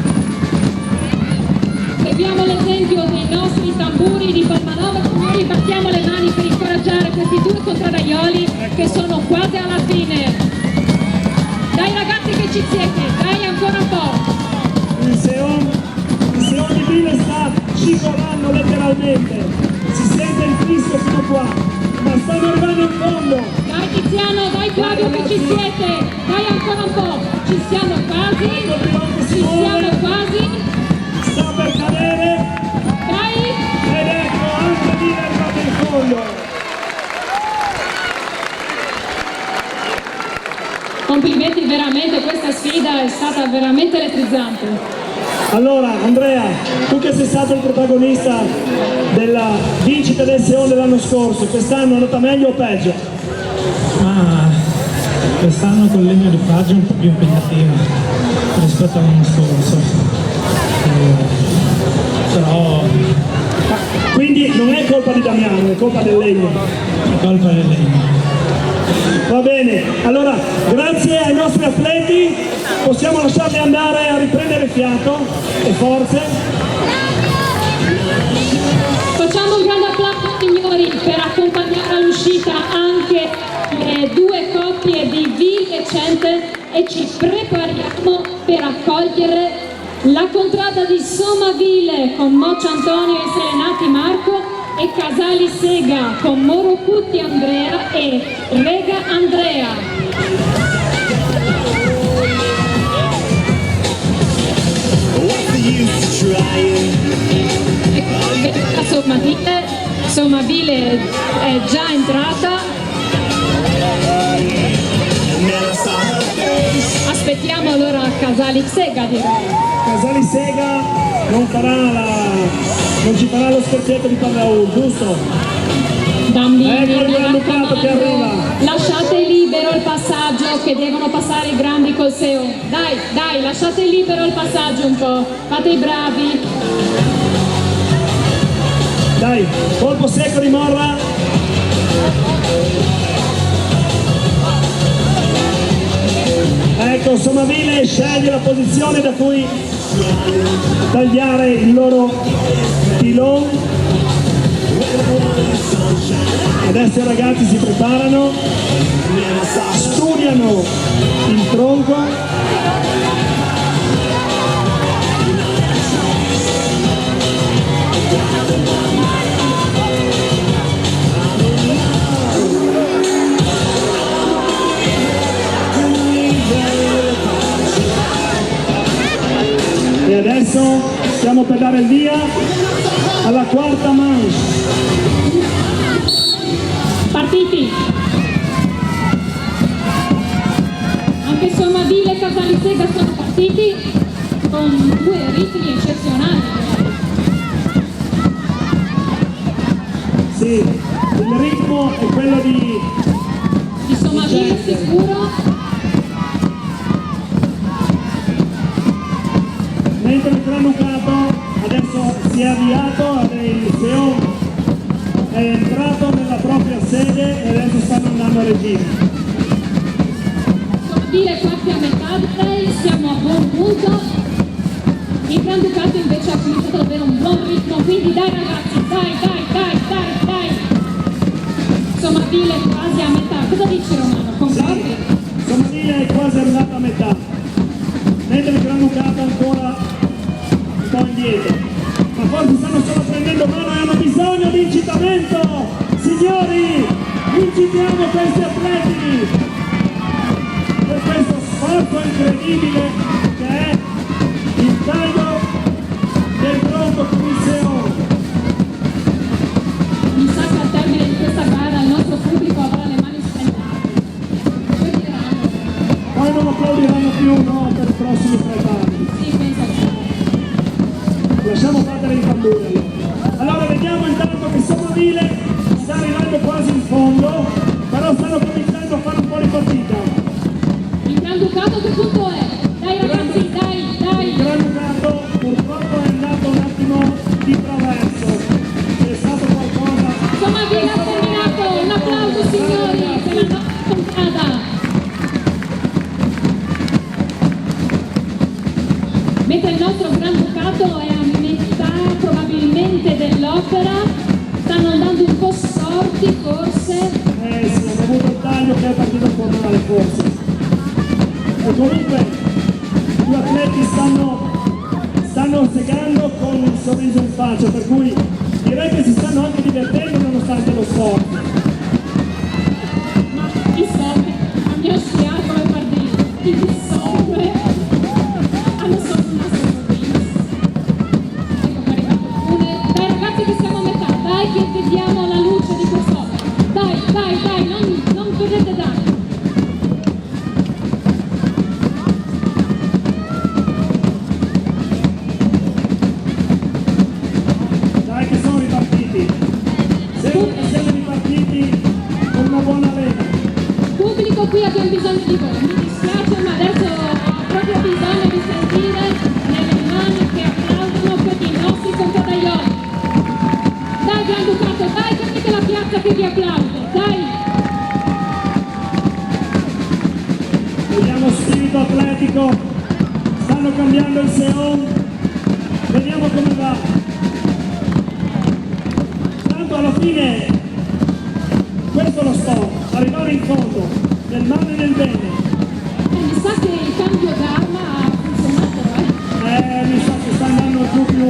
Seguiamo l'esempio dei nostri tamburi di Palmanova, signori, battiamo le mani per incoraggiare questi due contradaioli che sono quasi alla fine. Dai ragazzi che ci siete, dai ancora un po'. Il Seon di Vile sta scivolando letteralmente, si sente il fischio fino qua, ma stanno arrivando in fondo. Dai Tiziano, dai Flavio che ci siete, dai ancora un po', ci siamo quasi, sta per cadere. Dai! Ed ecco, anche Vile è arrivato in fondo. Complimenti, veramente, questa sfida è stata veramente elettrizzante. Allora, Andrea, tu che sei stato il protagonista della vincita del Seon dell'anno scorso, quest'anno è andata meglio o peggio? Quest'anno con il legno di Faggio è un po' più impegnativa rispetto all'anno scorso. Però... Quindi non è colpa di Damiano, è colpa del legno. È colpa del legno. Va bene, allora grazie ai nostri atleti, possiamo lasciarli andare a riprendere fiato e forze. Facciamo un grande applauso signori per accompagnare all'uscita anche le due coppie di Vile e Cente e ci prepariamo per accogliere la contrada di Somavile con Moccia Antonio e Serenati Marco e Casali Sega con Moro Cutti Andrea e Rega Andrea. What's the use Insomma, Vile è già entrata. Aspettiamo allora Casali Sega, direi. Casali Sega non ci farà lo scherzetto di Pallaur, giusto? Bambini, ecco il Granducato che arriva. Lasciate libero il passaggio, che devono passare i grandi col Seon. Dai, lasciate libero il passaggio un po', fate i bravi. Dai, colpo secco di Morra. Ecco, Somavile sceglie la posizione da cui tagliare il loro pilone. Adesso i ragazzi si preparano, studiano il tronco. E adesso stiamo per dare il via alla quarta manche. Partiti! Anche Somavile e Casali Sega sono partiti con due ritmi eccezionali. Sì, il ritmo è quello di Somavile sicuro. Mentre il Granducato adesso si è avviato, il Seon è entrato nella propria sede e adesso stanno andando a regime. Somavile quasi a metà di lei, siamo a buon punto. Il Granducato invece ha cominciato ad avere un buon ritmo, quindi dai ragazzi, dai! Somavile quasi a metà, cosa dici Romano? Concordi? Somavile è quasi arrivata a metà, mentre il Granducato ancora un po' indietro, ma forse stanno solo prendendo mano e hanno bisogno di incitamento. Signori, incitiamo questi atleti per questo sforzo incredibile che è il taglio del tronco con il Seon. Mi sa che al termine di questa gara il nostro pubblico avrà le mani spennate. Poi non applaudiranno più, no, per i prossimi 3 anni. Sì, penso che Lasciamo battere i tamburi. Allora vediamo intanto che Somavile sta arrivando quasi in fondo, però stanno cominciando a fare un po' di fatica. il Granducato che punto è? Dai ragazzi, dai! Il Granducato purtroppo è andato un attimo di traverso. C'è stato qualcosa. Somavile ha terminato, un applauso signori per la nostra contrada. Mentre il nostro Granducato è a metà probabilmente dell'opera, stanno andando un po' storti forse. Sì, hanno avuto il taglio che è partito un po' male forse. E comunque i due atleti stanno segando con un sorriso in faccia, per cui direi che si stanno anche divertendo nonostante lo sforzo. Ma i soldi, a mio sciato come partito, i soldi hanno solo una sorpresa. Ecco che è arrivato il tunnel. Dai ragazzi che siamo a metà, dai che vediamo la luce di quest'opera. Dai, non perdete danni. Dai che sono ripartiti. Siete ripartiti con una buona leva. Pubblico, qui abbiamo bisogno di voi. Mi dispiace ma adesso ho proprio bisogno di sentire nelle mani che applaudono per i nostri contadaioli. Dai Granducato, dai, capite la piazza che vi applaude, dai! Vediamo spirito atletico, stanno cambiando il Seon, vediamo come va. Tanto alla fine questo è lo sport, arrivare in fondo, nel male e nel bene. Mi sa che il cambio d'arma ha funzionato, Mi sa che sta andando giù più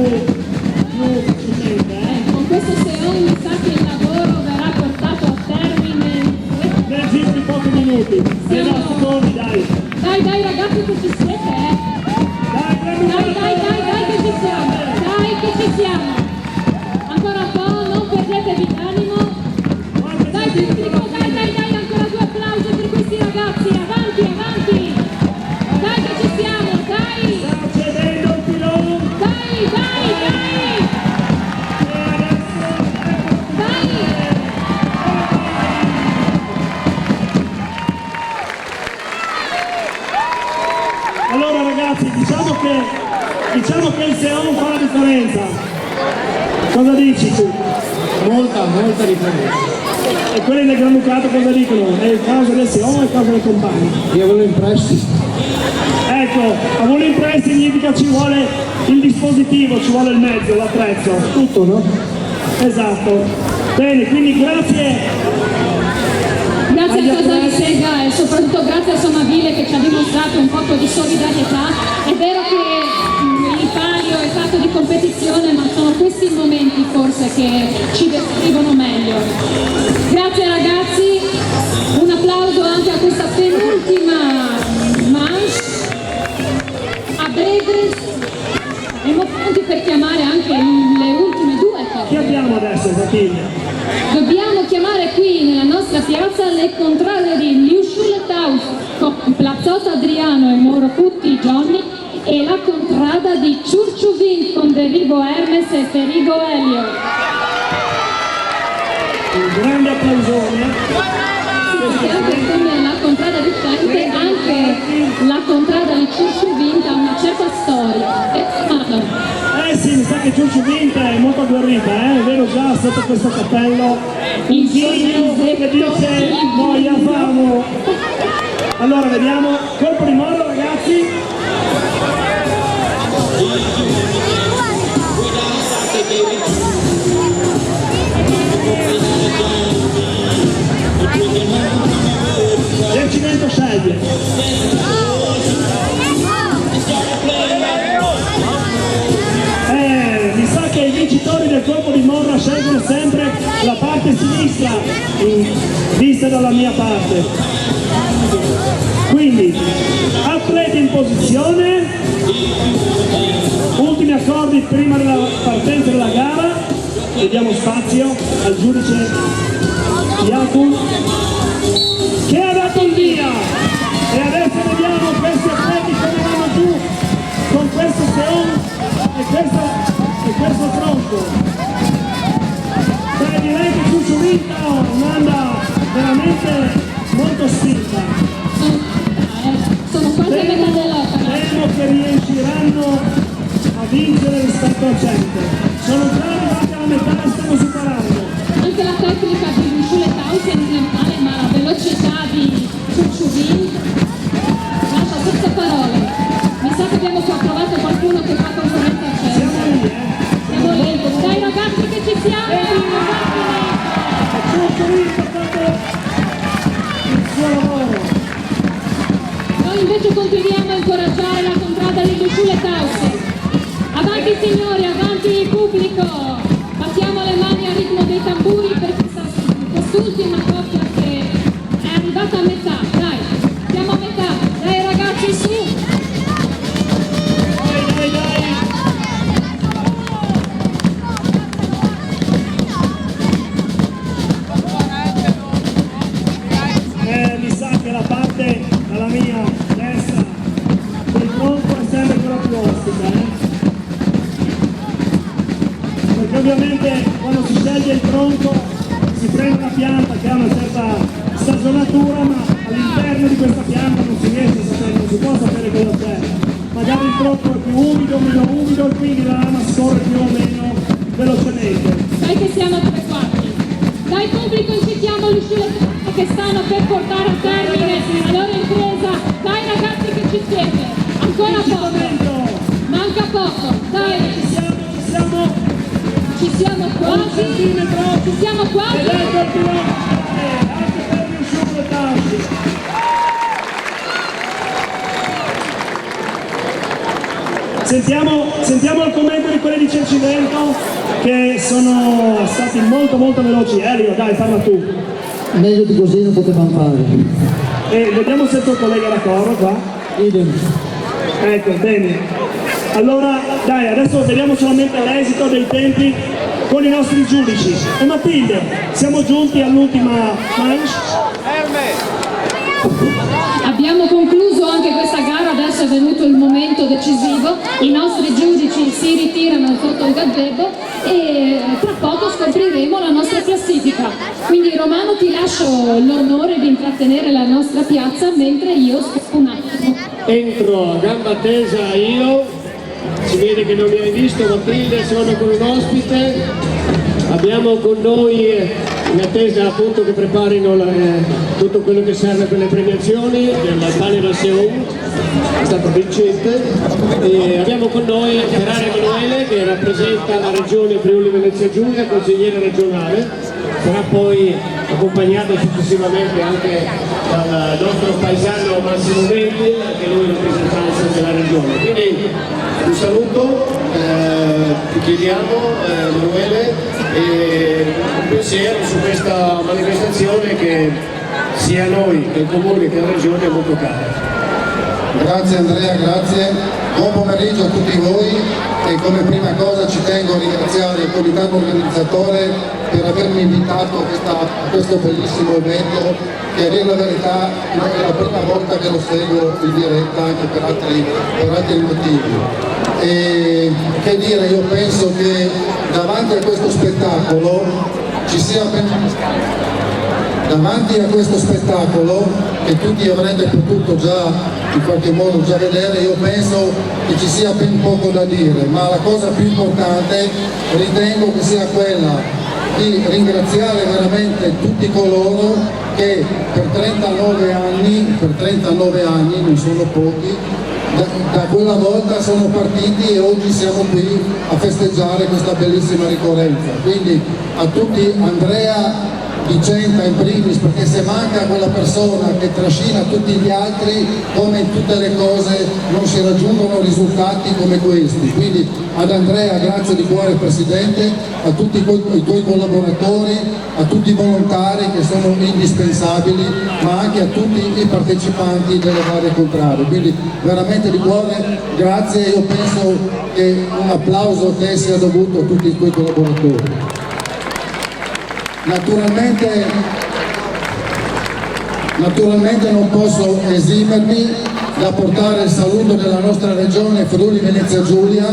facilmente. Con questo Seon mi sa che il lavoro verrà portato a termine nel giro di pochi minuti. Secondi, dai. Dai ragazzi che ci siete, Dai che ci siamo. Ancora un po', non perdetevi. Seon fa la differenza. Cosa dici tu? Molta differenza. E quelli del Granducato cosa dicono? È il caso del Seon o è il caso del compagno? Io volevo in prestito. Ecco, a voler in prestito significa ci vuole il dispositivo, ci vuole il mezzo, l'attrezzo, tutto, no? Esatto. Bene, quindi grazie. Grazie a Casa di Sega e soprattutto grazie a Somaville che ci ha dimostrato un po' di solidarietà. È vero che il palio è fatto di competizione, ma sono questi i momenti forse che ci descrivono meglio. Grazie ragazzi, un applauso anche a questa penultima manche. A breve siamo pronti per chiamare anche le ultime due coppie. Chi abbiamo adesso, Matilde? Dobbiamo chiamare qui nella nostra piazza le contrade di Liusciule Taus con Plazzotto Adriano e Moro Putti Johnny e la contrada di Ciurciuvin con Derigo Hermes e Ferigo Elio. Un grande applausone. Anche come la contrada di Fente, anche la contrada di Ciurciuvin ha una certa storia. Sì, mi sa che Ciurciuvin è molto agguerrita, vedo già sotto questo cappello un figlio che dice muoia famo. Allora vediamo, colpo di morro ragazzi. L'Occidente sceglie. Mi sa che i vincitori del colpo di morra scelgono sempre la parte sinistra, vista dalla mia parte. Quindi, atleti in posizione, ultimi accordi prima della partenza della gara, vediamo spazio al giudice Jakub, che ha dato il via. E adesso vediamo questi atleti come vanno giù con questo Seon e questo tronco. Beh, direi che Ciurciuvin manda veramente molto spinta. Sono quasi a metà dell'opera. Temo che riusciranno a vincere rispetto a Cente. Sono già arrivati alla metà e stanno superando. Anche la tecnica di Liusciule Taus è normale, ma la velocità di Ciurciuvin lascia senza parole. Mi sa che abbiamo qua trovato qualcuno che fa concorrenza a Cente. Siamo lì. Dai ragazzi che ci siamo! Ciurciuvin ha fatto il suo lavoro. Noi invece continuiamo a incoraggiare la contrada di Liusciule Taus. Avanti signori, avanti pubblico! Battiamo le mani al ritmo dei tamburi per quest'ultima coppia che è arrivata a metà. Dai, siamo a metà. Dai ragazzi, su! Mi sa che la parte dalla mia destra del tronco è sempre quella più ostica, perché ovviamente quando si sceglie il tronco si prende una pianta che ha una certa stagionatura, ma all'interno di questa pianta non si riesce a sapere, non si può sapere cosa c'è. Magari il tronco è più umido, meno umido e quindi la lama scorre più o meno velocemente. Sai che siamo a 3/4. Dai pubblico, incitiamo Liusciule che stanno per portare a termine la loro impresa. Dai ragazzi che ci siete, ancora poco, manca poco, dai, ci siamo quasi, ci siamo quasi. Sentiamo il commento di quelli di Cencilento che sono stati molto veloci. Elio, dai, parla tu. Meglio di così non potevamo fare. E vediamo se il tuo collega è d'accordo qua. Idem. Ecco, bene. Allora, dai, adesso vediamo solamente l'esito dei tempi con i nostri giudici. E Matilde, siamo giunti all'ultima manche. Abbiamo concluso anche questa gara, adesso è venuto il momento decisivo, i nostri giudici si ritirano sotto il gazebo e tra poco scopriremo la nostra classifica. Quindi Romano ti lascio l'onore di intrattenere la nostra piazza mentre io scappo un attimo. Entro a gamba tesa io si vede che non mi hai visto, Matilde, sono con un ospite, abbiamo con noi, in attesa appunto che preparino tutto quello che serve per le premiazioni del Palio del Seon, è stato vincente, e abbiamo con noi Ferrari Emanuele che rappresenta la regione Friuli Venezia Giulia, consigliere regionale, sarà poi accompagnato successivamente anche dal nostro paesano Massimo Menti, anche lui rappresentanza della regione. Quindi un saluto, ti chiediamo Emanuele, e un pensiero su questa manifestazione che sia a noi, che il Comune, che la Regione è molto cara. Grazie Andrea, grazie. Buon pomeriggio a tutti voi e come prima cosa ci tengo a ringraziare il comitato organizzatore per avermi invitato a questo bellissimo evento che a dire la verità non è la prima volta che lo seguo in diretta anche per altri motivi. E che dire, io penso che davanti a questo spettacolo ci sia davanti a questo spettacolo che tutti avrete potuto già in qualche modo già vedere, io penso che ci sia ben poco da dire, ma la cosa più importante ritengo che sia quella di ringraziare veramente tutti coloro che per 39 anni, non sono pochi, da quella volta sono partiti e oggi siamo qui a festeggiare questa bellissima ricorrenza. Quindi a tutti, Andrea Vicenta in primis, perché se manca quella persona che trascina tutti gli altri, come in tutte le cose non si raggiungono risultati come questi. Quindi ad Andrea grazie di cuore Presidente, a tutti i tuoi collaboratori, a tutti i volontari che sono indispensabili, ma anche a tutti i partecipanti delle varie contrade. Quindi veramente di cuore grazie, io penso che un applauso a te sia dovuto a tutti i tuoi collaboratori. Naturalmente non posso esimermi da portare il saluto della nostra regione Friuli Venezia Giulia,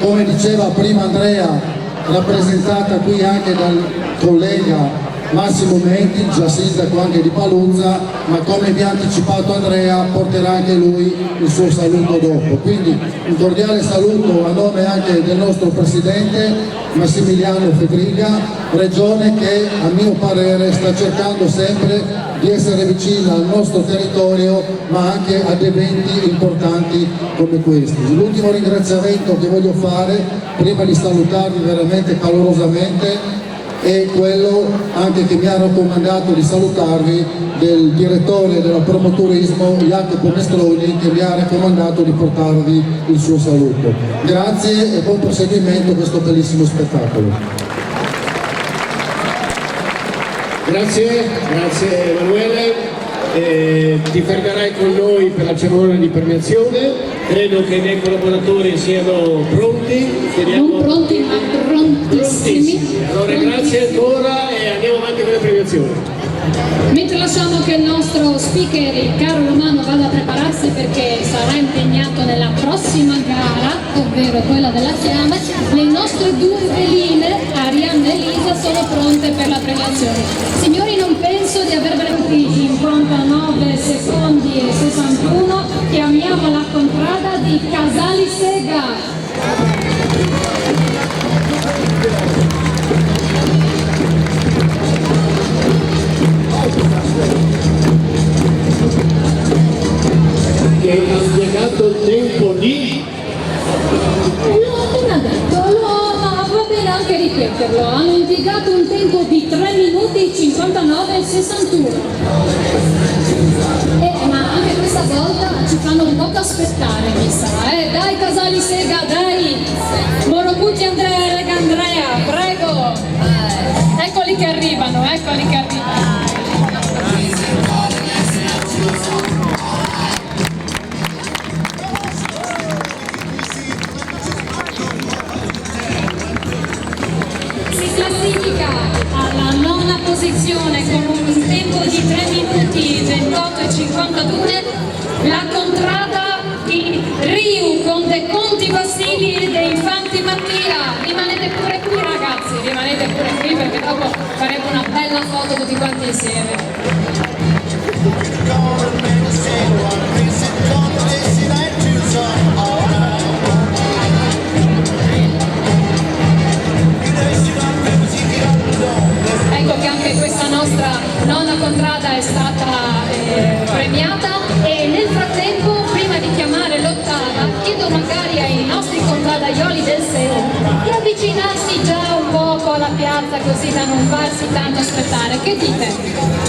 come diceva prima Andrea, rappresentata qui anche dal collega Massimo Menti, già sindaco anche di Paluzza, ma come vi ha anticipato Andrea porterà anche lui il suo saluto dopo. Quindi un cordiale saluto a nome anche del nostro Presidente Massimiliano Fedriga, regione che a mio parere sta cercando sempre di essere vicina al nostro territorio ma anche ad eventi importanti come questi. L'ultimo ringraziamento che voglio fare prima di salutarvi veramente calorosamente è quello anche che mi ha raccomandato di salutarvi del direttore della Promoturismo Jacopo Mestroni, che mi ha raccomandato di portarvi il suo saluto. Grazie e buon proseguimento a questo bellissimo spettacolo. Grazie Emanuele. Ti fermerai con noi per la cerimonia di premiazione. Credo che i miei collaboratori siano pronti. Non pronti ma prontissimi. Allora grazie ancora e andiamo avanti con le premiazioni. Mentre lasciamo che il nostro speaker, il caro Romano, vada a prepararsi perché sarà impegnato nella prossima gara, ovvero quella della fiamma, le nostre due veline, Arianna e Elisa, sono pronte per la premiazione. Signori, non penso di aver venuti 59 secondi e 61, chiamiamo la contrada di Casali Sega. Che ha spiegato il tempo di... L'ho appena detto, ma va bene anche ripeterlo. Hanno impiegato un tempo di 3 minuti 59 e 61. Ma anche questa volta ci fanno un po' aspettare, mi sa. Dai Casali Sega, dai! Morobuti Andrea e Lega Andrea, prego! Eccoli che arrivano, eccoli che arrivano. Classifica alla nona posizione con un tempo di 3 minuti 28 e 52 la contrada di Riu con De Conti Vassili e De Infanti Mattia. Rimanete pure qui ragazzi, rimanete pure qui perché dopo faremo una bella foto tutti quanti insieme. avvicinarsi già un poco alla piazza così da non farsi tanto aspettare. Che dite?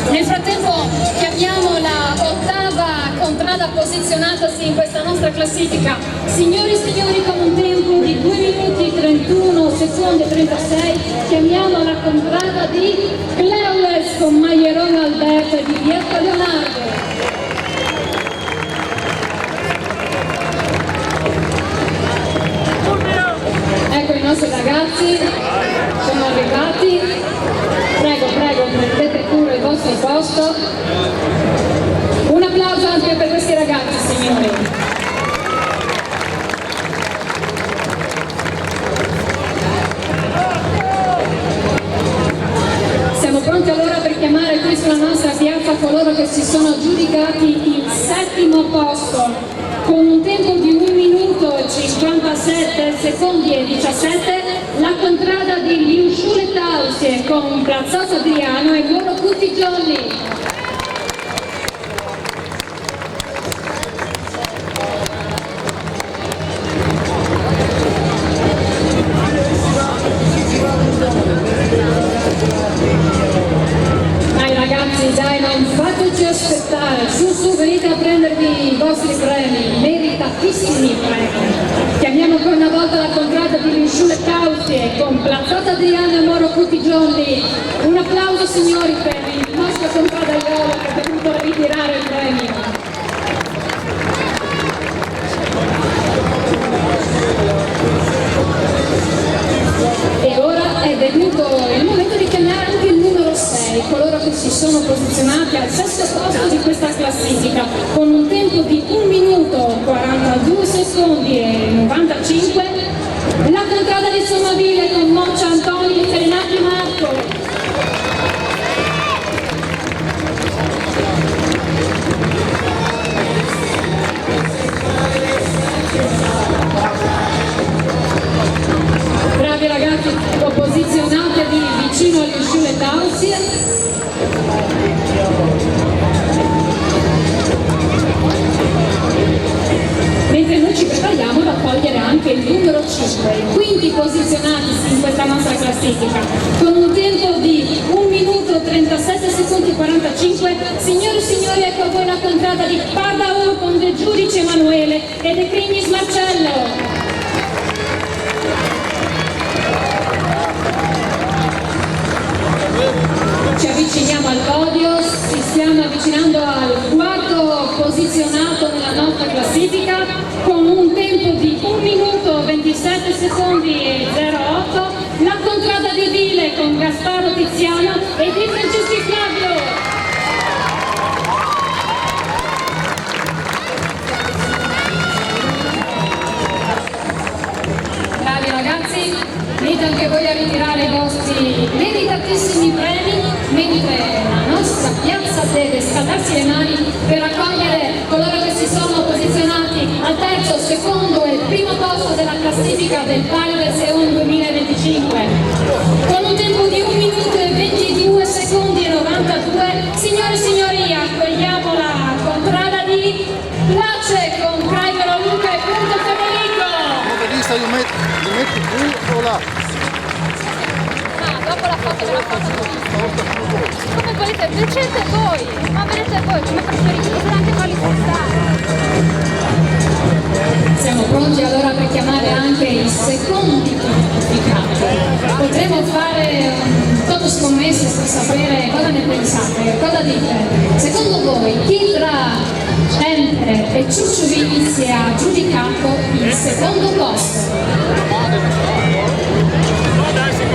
Nel frattempo chiamiamo la ottava contrada posizionatasi in questa nostra classifica. Signori e signori, con un tempo di 2 minuti 31 secondi e 36 chiamiamo la contrada di Cleues con Maieron Alberto e di Pietro Leonardo. Ecco i nostri ragazzi, sono arrivati. Prego, prego, prendete pure il vostro posto. Un applauso anche per questi ragazzi, signori. Siamo pronti allora per chiamare qui sulla nostra piazza coloro che si sono aggiudicati il 7° posto. Con un tempo di 1 minuto 57 secondi e 17, la contrada di Liusciule Tausie con Plazzotto Adriano e Moro Cuti Giolli. Dai ragazzi, dai, non fateci aspettare, su, venite a prendervi i vostri premi, meritatissimi premi. Chiamiamo ancora una volta la contrada di Liusciule Tausie con Plazzotto Adriano e Moro Cuti Giolli. Un applauso signori per il nostro contradaiolo che è venuto a ritirare il premio. E ora è venuto il momento di chiamare anche il numero 6, coloro che si sono posizionati al 6° posto di questa classifica, con un tempo di 1 minuto 42 secondi e 95, la contrada di Sommaville con Moccia Antonio e Serenati Marco. Bravi ragazzi, posizionatevi vicino alle Liusciule Tausie. Mentre noi ci prepariamo ad accogliere anche il numero 5, quindi posizionatisi in questa nostra classifica, con un tempo di 1 minuto 37 secondi e 45, signori e signori, ecco a voi la contrada di Pardaur con De Giudice Emanuele e De Crignis Marcello. Ci avviciniamo al podio, ci stiamo avvicinando al 4° posizionato nella nostra classifica con un tempo di 1 minuto 27 secondi e 08, la contrada di Vile con Gasparo Tiziano e Di Franceschi Flavio. Bravi ragazzi, venite anche voi a ritirare i vostri meritatissimi premi, mentre la nostra piazza deve scaldarsi le mani per accogliere coloro che si sono posizionati al 3°, 2° e 1° posto della classifica del Palio del Seon 2025. Con un tempo di 1 minuto e 22 secondi e 92, signore e signori, accogliamo la contrada di Place con Craivero Luca e Punto Federico. Li metti qui o là? Dopo la foto della foto come volete, decidete voi, ma vedete voi come preferite, potete anche farli Siamo pronti allora per chiamare anche i secondi classificati. Potremmo fare un toto scommesse per sapere cosa ne pensate, cosa dite. Secondo voi chi tra Empre e Ciuccio Vinizzi ha giudicato il 2° posto?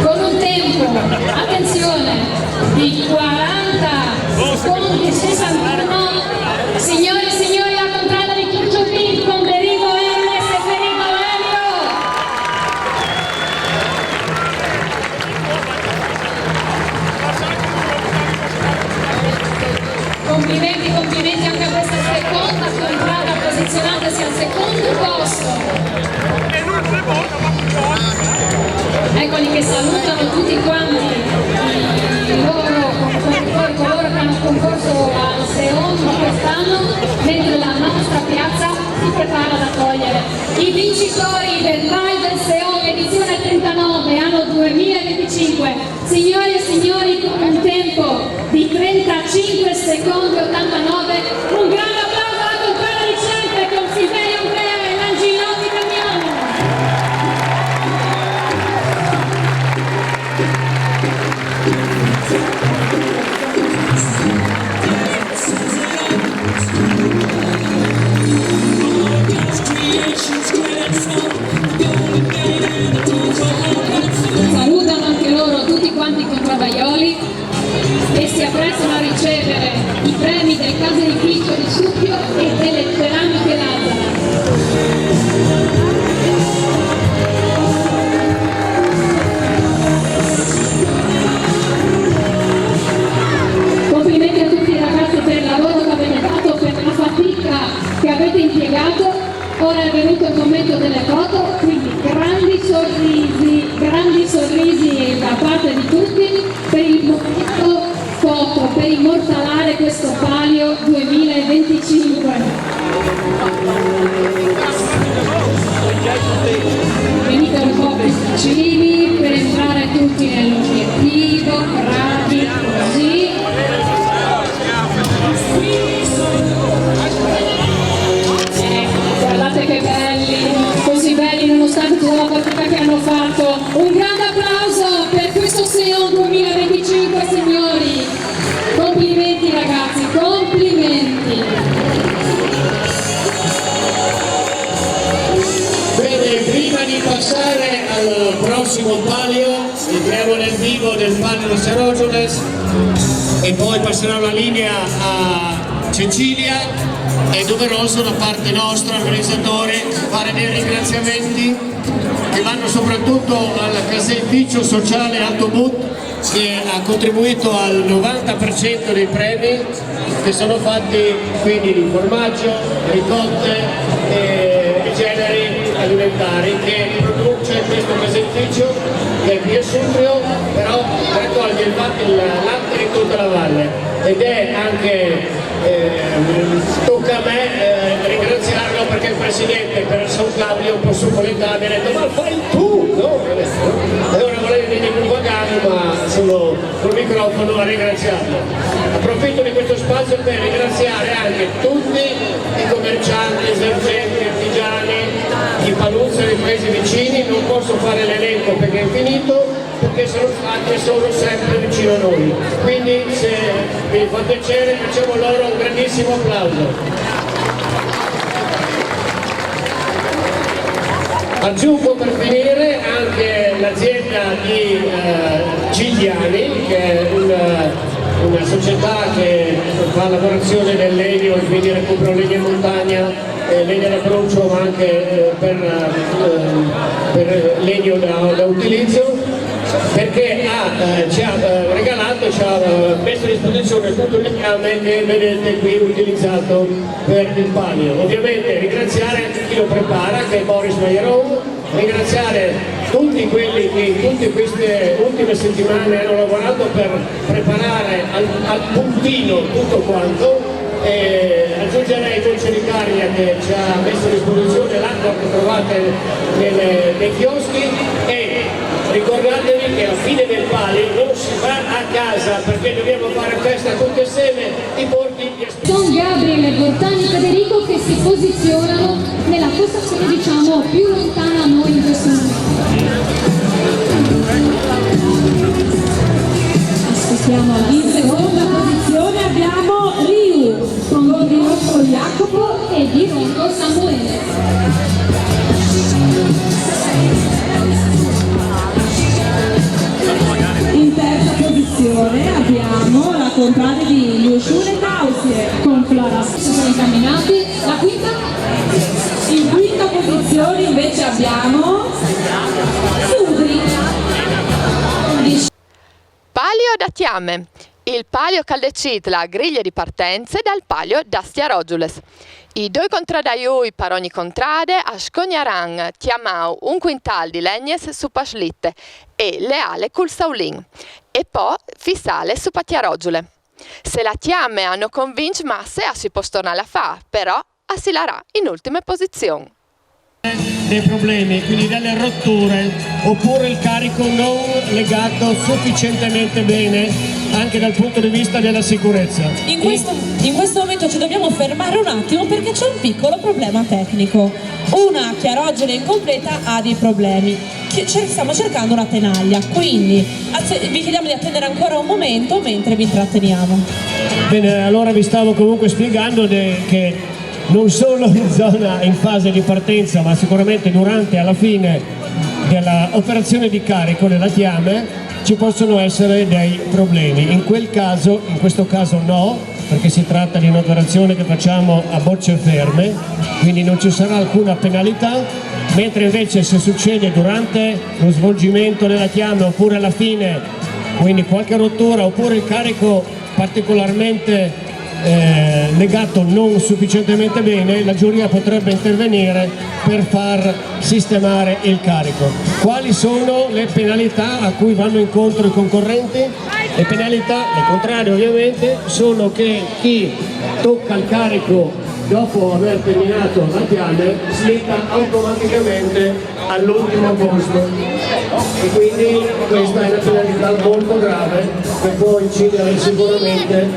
Con un tempo, attenzione, di 40 secondi e 61, signori e signori, la contrada di Ciuccio Vinizzi con Derivo Hermes e Federico Elio. Complimenti, complimenti anche a questa seconda contrada posizionatasi al 2° posto. Eccoli che salutano tutti quanti coloro che hanno concorso al Seon quest'anno, mentre la nostra piazza si prepara ad accogliere i vincitori del Val del Seon edizione 39. 2025. Signore e signori, con un tempo di 35 secondi 89, un grande applauso alla contrada Vicente con Silverio Andrea e l'Angilotti Damiano. Salutano anche loro tutti quanti i contrabbaioli e si apprestano a ricevere i premi del caseificio di Subbio e delle ceramiche Lazzara. Complimenti a tutti i ragazzi per il lavoro che avete fatto, per la fatica che avete impiegato. Ora è venuto il momento delle foto, quindi grandi sorrisi da parte di tutti per il momento foto, per immortalare questo Palio 2025. Venite un po' più vicini per entrare tutti nell'obiettivo, bravi, così. Guardate che belli, così belli nonostante tutta la fatica che hanno fatto. Un grande applauso per questo Seon 2025, signori. Complimenti ragazzi, complimenti. Bene, prima di passare al prossimo palio, entriamo nel vivo del palio di Sarogiules e poi passerò la linea a Cecilia. È doveroso da parte nostra, organizzatore, fare dei ringraziamenti che vanno soprattutto al caseificio sociale Alto But, che ha contribuito al 90% dei premi che sono fatti, quindi di formaggio, ricotte e generi alimentari che produce questo caseificio, che è qui a Sundrio, però raccoglie il latte di tutta la valle ed è anche tocca a me ringraziarlo perché il presidente per San Claudio un po' succolentato mi ha detto ma fai tu, no? Allora volevo venire più vagare ma sono col microfono a ringraziarlo. Approfitto di questo spazio per ringraziare anche tutti i commercianti, esercenti, artigiani di Paluzza e dei paesi vicini. Non posso fare l'elenco perché è infinito, perché sono sempre vicino a noi, quindi se vi fa piacere facciamo loro un grandissimo applauso. Aggiungo per finire anche l'azienda di Gigliani, che è una società che fa lavorazione del legno, quindi recupero legno in montagna, legno da brucio ma anche per legno da utilizzo, perché ci ha regalato, ci ha messo a disposizione tutto il legname che vedete qui utilizzato per il palio. Ovviamente ringraziare chi lo prepara, che è Boris Maieron, ringraziare tutti quelli che in tutte queste ultime settimane hanno lavorato per preparare al puntino tutto quanto. Aggiungerei Dolce di Carnia che ci ha messo a disposizione l'acqua che trovate nei chioschi e ricordatevi che alla fine del palio non si va a casa perché dobbiamo fare festa tutti assieme, i bordi vi aspettano. Don Gabriele, Bortani e Federico che si posizionano nella postazione diciamo più lontana a noi in questo momento. Aspettiamo in seconda posizione abbiamo Riu con Di Rocco Jacopo e Di Rocco Samuele. In terza posizione abbiamo la contrada di Luciune Tausie con Flora. Sono incamminati. La quinta? In quinta posizione invece abbiamo Sudri. Palio da Tiame. Il palio Caldecitla, griglie di partenze dal palio d'Astia Rogiules. I due contradaiui per ogni contrade a Scognaran Tiamau un quintal di legnes su Paslitte e leale col Saulin e poi fissale su Patia Rogiule. Se la Tiame hanno convinto masse a si postona la fa, però a si larà in ultime posizioni. dei problemi, quindi delle rotture, oppure il carico non legato sufficientemente bene anche dal punto di vista della sicurezza. In questo momento ci dobbiamo fermare un attimo perché c'è un piccolo problema tecnico. Una chiarogene incompleta ha dei problemi. Stiamo cercando una tenaglia, quindi vi chiediamo di attendere ancora un momento mentre vi intratteniamo. Bene, allora vi stavo comunque spiegando che non solo in zona in fase di partenza, ma sicuramente durante e alla fine dell'operazione di carico della Tiame ci possono essere dei problemi. In questo caso no, perché si tratta di un'operazione che facciamo a bocce ferme, quindi non ci sarà alcuna penalità, mentre invece se succede durante lo svolgimento della Tiame oppure alla fine, quindi qualche rottura oppure il carico particolarmente legato non sufficientemente bene, la giuria potrebbe intervenire per far sistemare il carico. Quali sono le penalità a cui vanno incontro i concorrenti? Le penalità, le contrarie ovviamente, sono che chi tocca il carico dopo aver terminato la Tiame slitta automaticamente all'ultimo posto e quindi questa è una penalità molto grave che può incidere sicuramente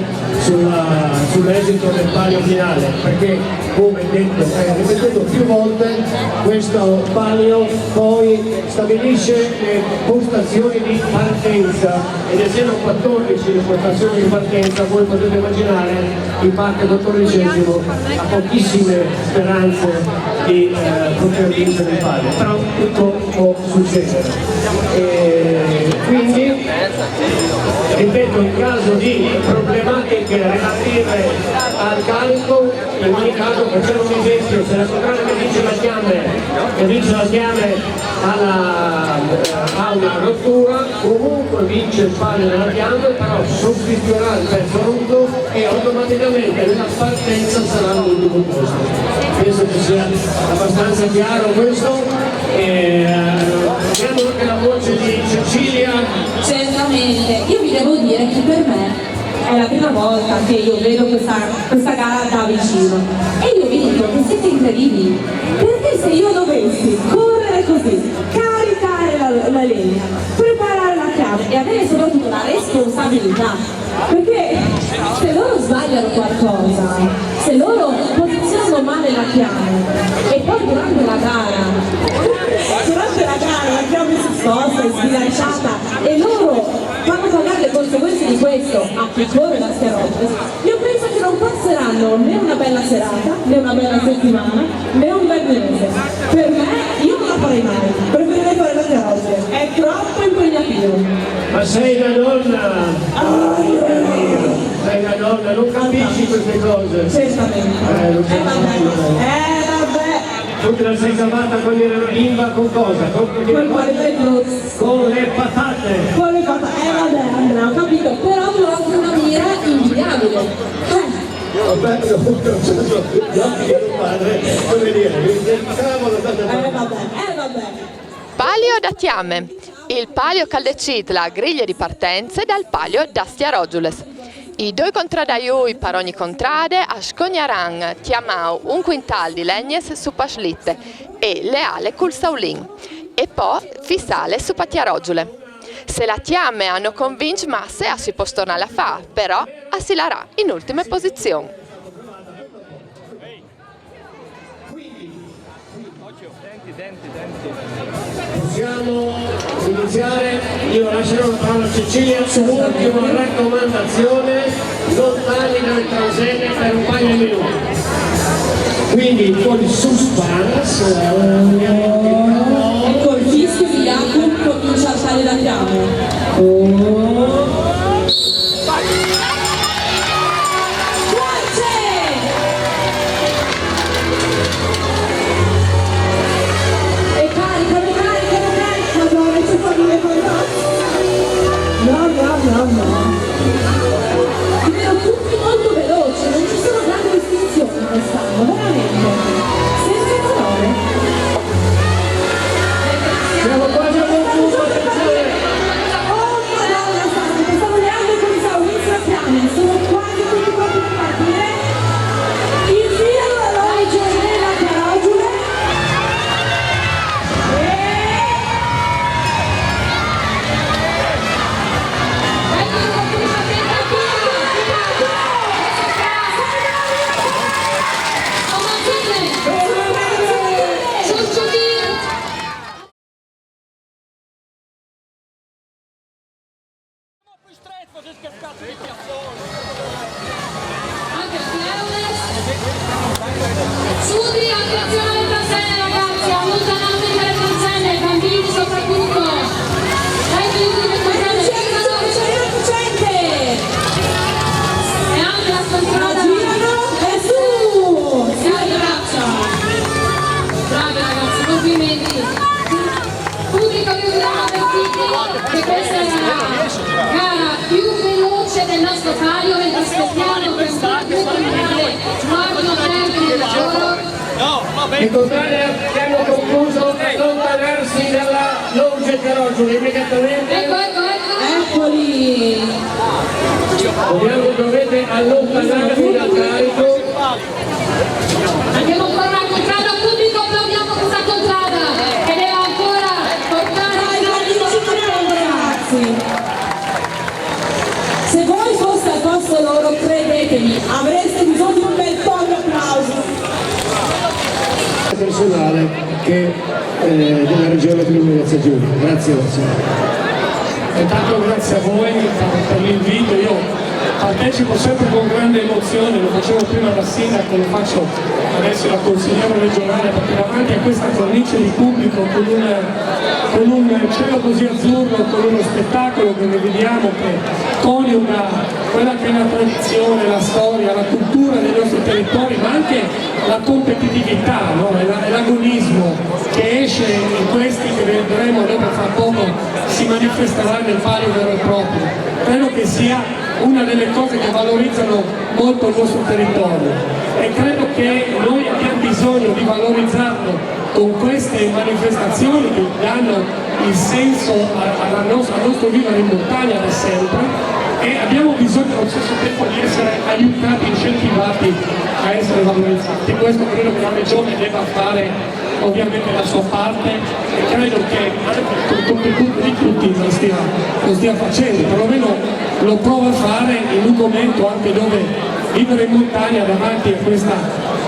sull'esito del palio finale, perché come detto e ripetuto più volte questo palio poi stabilisce le postazioni di partenza ed essendo 14 le postazioni di partenza voi potete immaginare il parte 14esimo ha pochissime speranze di poter vincere il palio, però tutto può succedere. Quindi ripeto, in caso di problematiche relative al carico, in ogni caso facciamo un esempio, se la squadra che vince la Tiame ha una rottura, comunque vince il palio della Tiame, però sostituirà il pezzo rotto e automaticamente nella partenza sarà all'ultimo posto. Penso che sia abbastanza chiaro questo. Abbiamo anche la voce di Cecilia. Certamente, io vi devo dire che per me è la prima volta che io vedo questa gara da vicino e io vi dico che siete incredibili, perché se io dovessi correre così, caricare la legna, preparare la chiave e avere soprattutto la responsabilità, perché se loro sbagliano qualcosa, se loro posizionano male la chiave e poi durante la gara la chiave si sposta, è sbilanciata e loro fanno pagare le conseguenze di questo a chi corre la Schiaropolis, io penso che non passeranno né una bella serata, né una bella settimana, né un bel mese. Per me, io non la farei mai, preferirei fare la Schiaropolis, è troppo impegnativo. Ma sei una donna! Sei una donna, non capisci queste cose! Certamente. Non capisci. Tu te la sei cavata quando ero bimba con cosa? Con le patate! Con le patate, vabbè Andrea, ho capito, però tu hai una mira invidiabile. Vabbè, io ho concesso gli occhi di tuo padre, come dire, vabbè. Palio da Tiame, il palio caldecit la griglia di partenze dal palio da Stiarogiules. I due contradaiui per ogni contrade ascognaran Tiamau un quintal di legnes su Paslitte e le ale col Saulin e poi fissale su Patiarogiule. Se la Tiame hanno convinto masse a si postona la fa, però assilarà in ultime posizioni. Possiamo iniziare, io lascerò la parola a Cecilia su un'ultima raccomandazione, lontani dalle transenne per un paio di minuti. Quindi un po' di suspense. Ecco il fischio di Jacob comincia a salire la chiave. Vedo tutti molto veloci, non ci sono grandi distinzioni quest'anno, veramente. Senza parole. Siamo quasi a buon punto, attenzione! Oh madonna santa, stavo leando con i Saurizio a Piane, sono quasi tutti pronti per partire. Il filo della Giornella Caragiule. Sudi, attenzione alle transenne ragazzi, allontanatevi dalle transenne, i bambini soprattutto. Dai chiudi le transenne, e anche la scontrata. E su! Si abbraccia. Bravi ragazzi, complimenti. Pubblico vi abbiamo avvertiti che questa è la gara più veloce del nostro palio e aspettiamo per finale Marco Termine del giorno. Ricordate che hanno concluso allontanarsi dalla Longe Caroggioli immediatamente. Eccoli! Dovete allontanarvi dal carico. Abbiamo ancora una contrada, pubblico, applaudiamo questa contrada che deve ancora portare ragazzi! Se voi foste al posto loro, credetemi, avreste bisogno di un bel po' di applauso. Personale che della regione Friuli Venezia Giulia. Grazie. Intanto grazie a voi per l'invito, io partecipo sempre con grande emozione, lo facevo prima da sindaco, lo faccio adesso da consigliere regionale, perché davanti a questa cornice di pubblico con un cielo così azzurro, con uno spettacolo che vediamo che coniuga quella che è la tradizione, la storia, la cultura dei nostri territori, ma anche la competitività, no? E l'agonismo che esce in questi che vedremo dopo fra poco si manifesterà nel palio vero e proprio. Credo che sia una delle cose che valorizzano molto il nostro territorio e credo che noi abbiamo bisogno di valorizzarlo con queste manifestazioni che danno il senso al nostro vivere in montagna da sempre, e abbiamo bisogno allo stesso tempo di essere aiutati, incentivati a essere valorizzati. Questo credo che la Regione debba fare ovviamente la sua parte e credo che anche con il contributo di tutti lo stia facendo, perlomeno lo prova a fare in un momento anche dove vivere in montagna davanti a questa,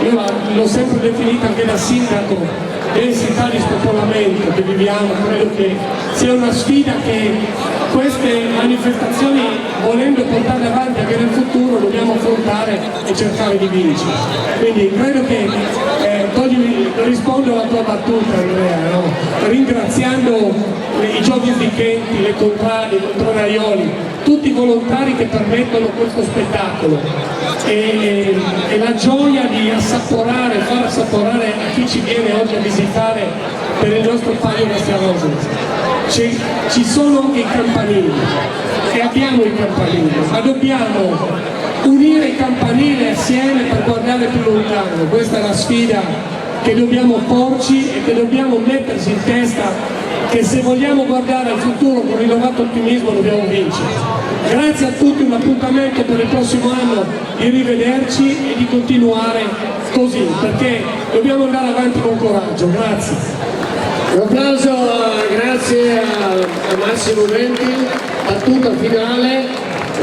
io l'ho sempre definita anche da sindaco, densità di spopolamento che viviamo, credo che sia una sfida che queste manifestazioni, volendo portarle avanti anche nel futuro, dobbiamo affrontare e cercare di vincere. Quindi credo che rispondo alla tua battuta, Andrea, no? Ringraziando i giochi sdichenti, le contrade, i contrarioli, tutti i volontari che permettono questo spettacolo e la gioia di assaporare, far assaporare a chi ci viene oggi a visitare per il nostro palio Bastia Rosules. Ci sono anche i campanili e abbiamo i campanili, ma dobbiamo unire i campanili assieme per guardare più lontano. Questa è la sfida che dobbiamo porci e che dobbiamo metterci in testa, che se vogliamo guardare al futuro con rinnovato ottimismo dobbiamo vincere. Grazie a tutti, un appuntamento per il prossimo anno di rivederci e di continuare così, perché dobbiamo andare avanti con coraggio. Grazie. Un applauso, grazie a Massimo Venti, battuta finale,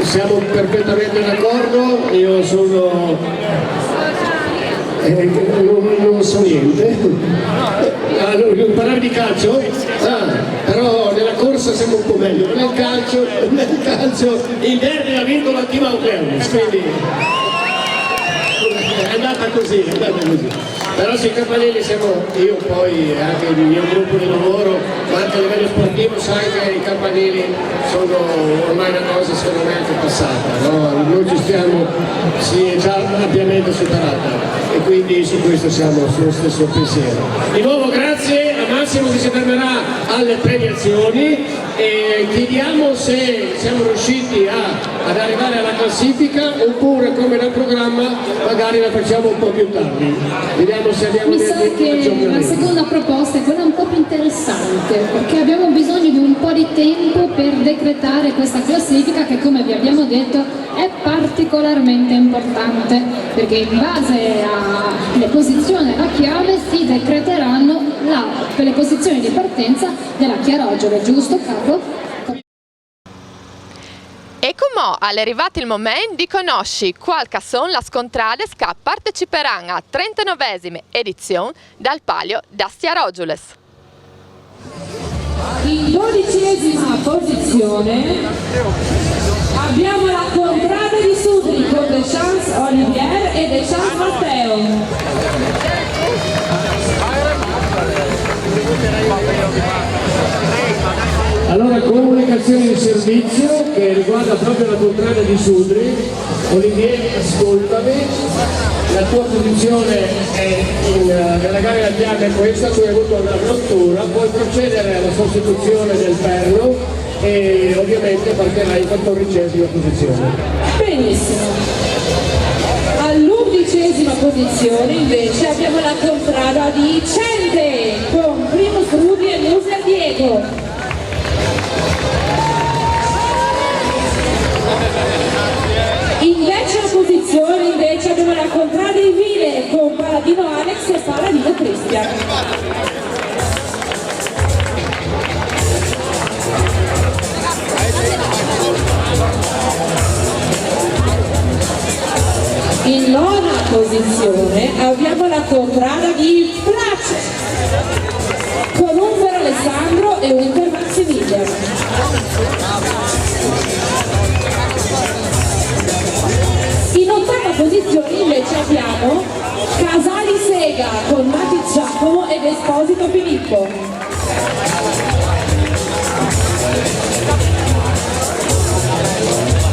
siamo perfettamente d'accordo, io sono... non so niente. Parlavi di calcio? Però nella corsa siamo un po' meglio. Nel calcio il derby ha vinto la team Auclairnes, quindi è andata così. Però sui campanili siamo, io poi anche il mio gruppo di lavoro, ma anche a livello sportivo, sai che i campanili sono ormai una cosa secondo me anche passata, no? Noi ci stiamo, sì, è già ampiamente superata e quindi su questo siamo sullo stesso pensiero. Di nuovo grazie a Massimo che si fermerà alle premiazioni e chiediamo se siamo riusciti ad arrivare alla classifica oppure come da programma magari la facciamo un po' più tardi. Vediamo se abbiamo Mi sa che la seconda proposta è quella un po' più interessante, perché abbiamo bisogno di un po' di tempo per decretare questa classifica che, come vi abbiamo detto, è particolarmente importante, perché in base alle posizioni alla chiave si decreteranno le posizioni di partenza della Chiaroggiole, giusto Capo? E come all'arrivato il momento di conoscere quali sono le scontrade che parteciperanno alla 39esima edizione del palio Bastia Rosules. In 12ª posizione posizione abbiamo la contrada di Sudri con Deschamps Olivier e Deschamps Matteo. Allora, comunicazione di servizio che riguarda proprio la contrada di Sudri. Olivier, ascoltami, la tua posizione nella gara di piana è questa, tu hai avuto una rottura, puoi procedere alla sostituzione del perno e ovviamente partirai in 14ª posizione. Benissimo. All'11ª posizione invece abbiamo la contrada di Cente con Primus Rudi e Muser Diego. In 10ª posizione invece abbiamo la contrada di Vile con Paladino Alex e Paladino Cristian. In 9ª posizione abbiamo la contrada di Place con Umber Alessandro e Umber Maximilian. In 8ª posizione invece abbiamo Casali Sega con Matic Giacomo ed Esposito Filippo.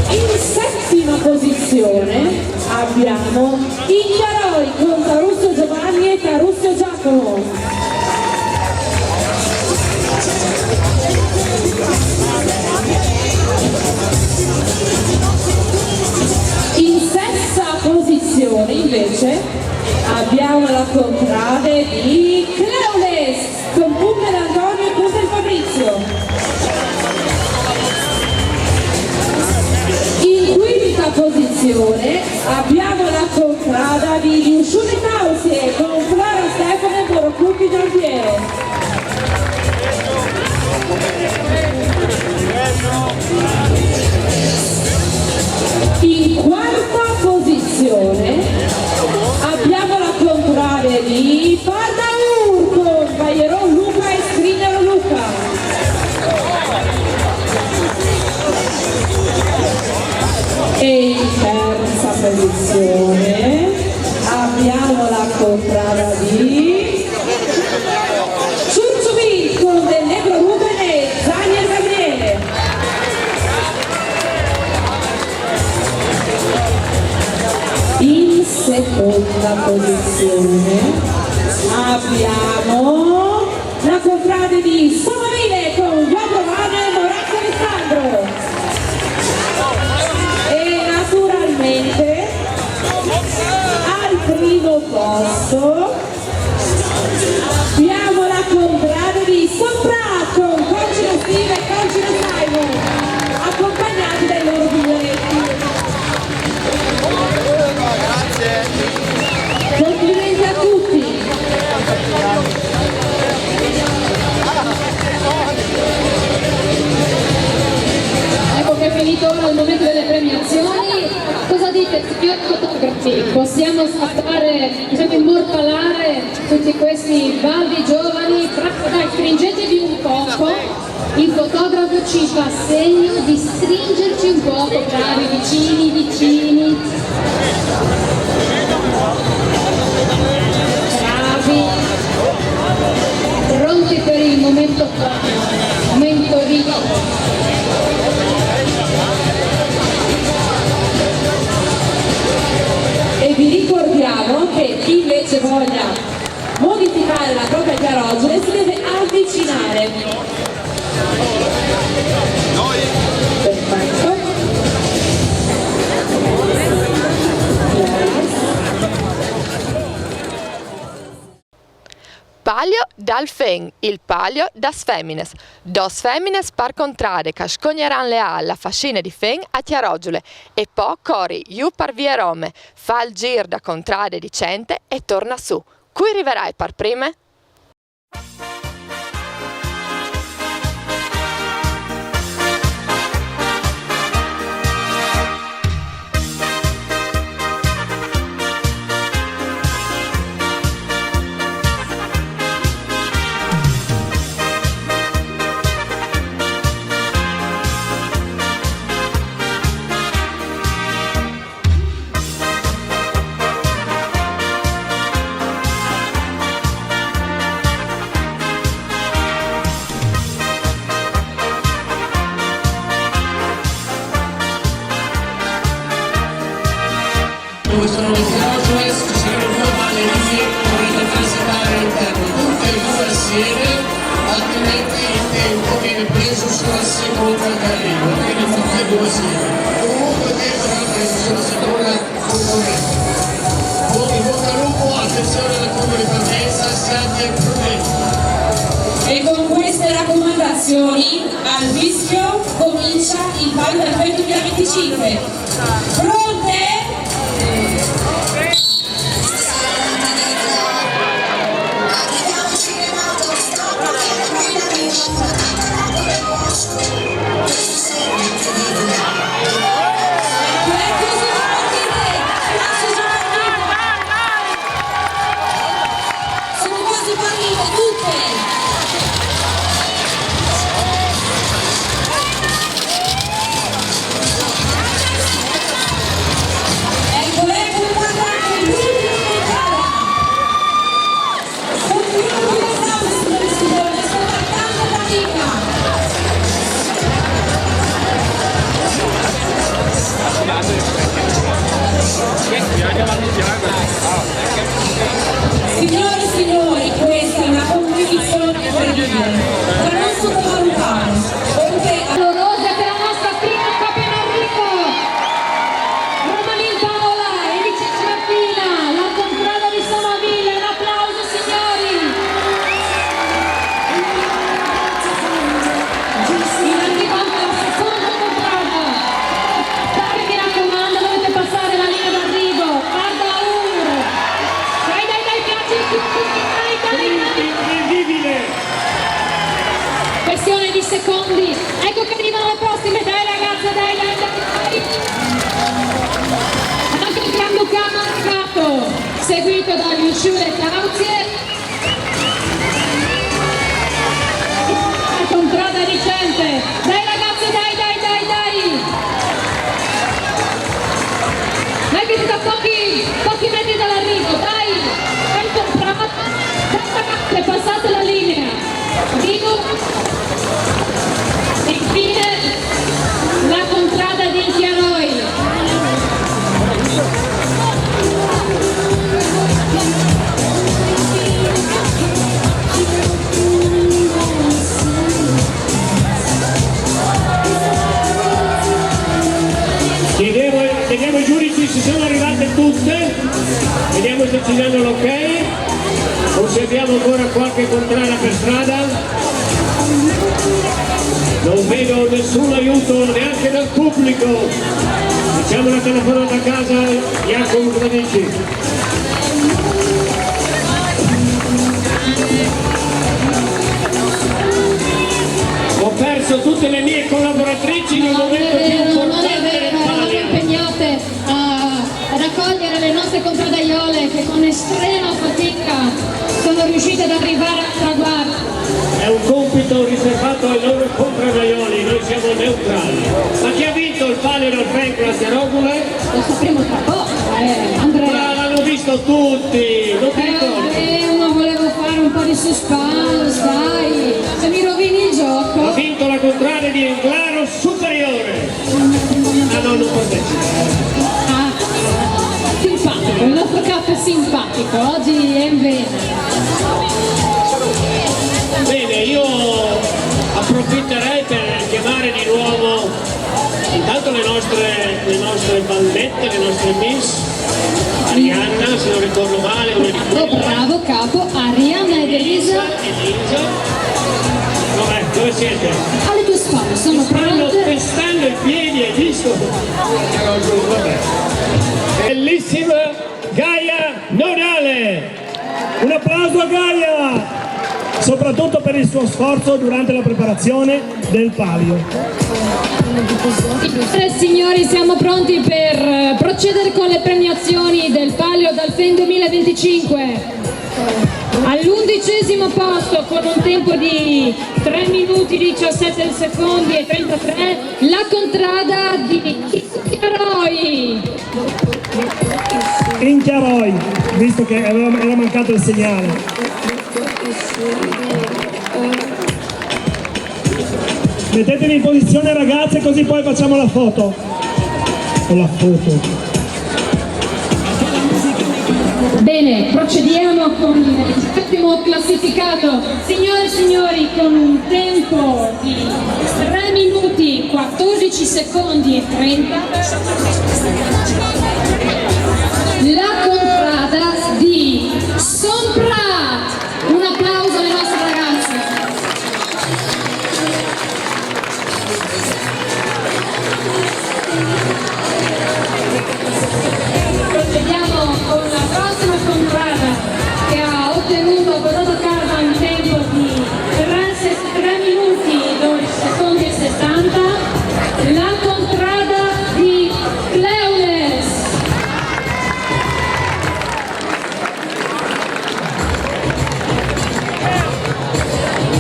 In 7ª posizione abbiamo Igliaroi con Tarusso Giovanni e Tarusso Giacomo. In 6ª posizione invece abbiamo la contrade di Cleules con Punta Antonio e Punta Fabrizio. In 5ª posizione abbiamo la contrada di Giusciune Causie con Flora Stefano e Boroclucchi Giampiero. In 4ª posizione abbiamo la contrada di Pardaur con Baieron Luca e Scrignaro Luca. E in 3ª posizione abbiamo la contrada di Ciurciuvin con Del Negro Ruben e Daniel Gabriele. In 2ª posizione abbiamo la contrada di Somavile con Giovanni e Morazzo Alessandro. E naturalmente al primo posto abbiamo la contrada di Sopra con Concino Steve e Concino Simon, accompagnati dai loro figlioletti. Complimenti a tutti! Ecco che è finito ora il momento delle premiazioni. Cosa dite, signori fotografi? Possiamo immortalare tutti questi baldi giovani? Dai, stringetevi un poco. Il fotografo ci fa segno di stringerci un poco, bravi, vicini. Bravi. Pronti per il momento di E vi ricordiamo che chi invece voglia modificare la propria carrozza si deve avvicinare. Perfetto. Palio dal Feng, il palio das Femines. Dos Femines par contrade che scogneran le alla fascine di Feng a Tiaroggiule e poi cori iu par via Rome, fa il gir da contrade di Cente e torna su. Qui arriverai par prime? dove sono le Firoges, ci saranno due valle di fiere che dovrete transitare all'interno, tutte e due assieme, altrimenti il tempo viene preso sulla seconda carriera, quindi tutte e due assieme. Comunque tempo anche sulla seconda concorrenza. In bocca al lupo, attenzione alla curva di partenza, siate prudenti. E con queste raccomandazioni al rischio comincia il Palio del Freddo 2025. Pronte? Sono quasi partite tutte! Signore e signori, questa è una competizione incredibile, da non sottovalutare, perché Calorosa per la nostra prima coppia in arrivo, Romanin Paola, 11ª fila, la contrada di Somaville, un applauso signori! In arrivo anche la seconda contrada, dai mi raccomando, dovete passare la linea d'arrivo, guarda Ur! Dai, piace tutti, dai! Incredibile! Questione di secondi, ecco che arrivano le prossime, dai ragazze, dai! Anche il Granducano è arrivato, seguito dagli Usciure Tauzie. La contrada recente, dai ragazze, dai! Dai che da pochi metri dall'arrivo, dai! Dai contrada, dai ragazze, passate la linea! Arrivo! E infine la contrada di Chiaroi. Vediamo i giudici se sono arrivate tutte, vediamo se ci danno l'ok, osserviamo ancora qualche contrada per strada. Non vedo nessun aiuto neanche dal pubblico. Facciamo una telefonata a casa, Jacopo, cosa dici? Ho perso tutte le mie collaboratrici in un momento più importante del palio. Impegnate a raccogliere le nostre contradaiole che con estrema fatica sono riuscite ad arrivare al traguardo. È un compito riservato ai loro contradaioli, noi siamo neutrali. Ma chi ha vinto il palio del Franco a Chiarogule? Lo sapremo tra poco, Andrea. Ma l'hanno visto tutti, non ti ricordi? Ma volevo fare un po' di suspense, dai, se mi rovini il gioco. Ha vinto la contrada di Englaro Superiore. Ah no, non partecipa. Simpatico, il nostro capo è simpatico, oggi è in vena. Bene, io approfitterei per chiamare di nuovo intanto le nostre ballette, le nostre miss. Arianna, se non ricordo male, Bravo capo, Arianna ed Elisa. Dove siete? Alle tue spalle, sono stanno pronte. pestando i piedi, hai visto? Vabbè. Bellissima Gaia Nodale! Un applauso a Gaia, soprattutto per il suo sforzo durante la preparazione del palio. Signori, siamo pronti per procedere con le premiazioni del Palio d'Alfen 2025. All'11° posto con un tempo di 3 minuti 17 secondi e 33 la contrada di Chiaroi. In Chiaroi, visto che era mancato il segnale. Mettetevi in posizione ragazze, così poi facciamo la foto. O la foto. Bene, procediamo con il settimo classificato. Signore e signori, con un tempo di 3 minuti, 14 secondi e 30, la contrada di Somprat. Un applauso alle nostre ragazze. Procediamo con la prossima contrada che ha ottenuto, ha portato a casa un tempo di 3 minuti, 12 secondi e 60, la contrada di Cleunes.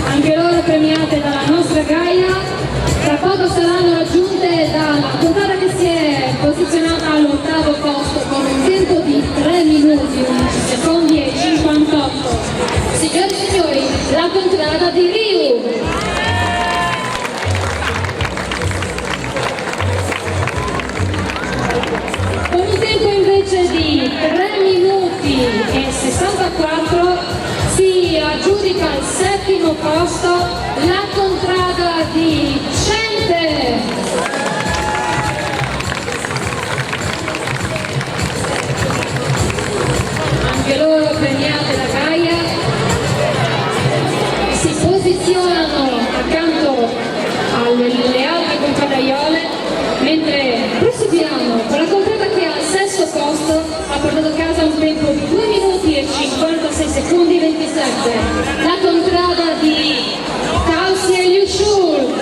Anche loro premiate dalla nostra Gaia. Tra poco saranno raggiunte dalla contrada che si è posizionata all'8° posto con un tempo di 3 minuti, 11 secondi e 58. Signori e signori, la contrada di Riu. Con un tempo invece di 3 minuti e 64 si aggiudica il 7° posto la contrada di Cente. Anche loro premiate da Gaia, si posizionano accanto alle altre contradaiole, mentre proseguiamo con la contrada che al 6° posto ha portato a casa un tempo di 2 minuti e 56 secondi e 27, la contrada di Tausia e Liushul.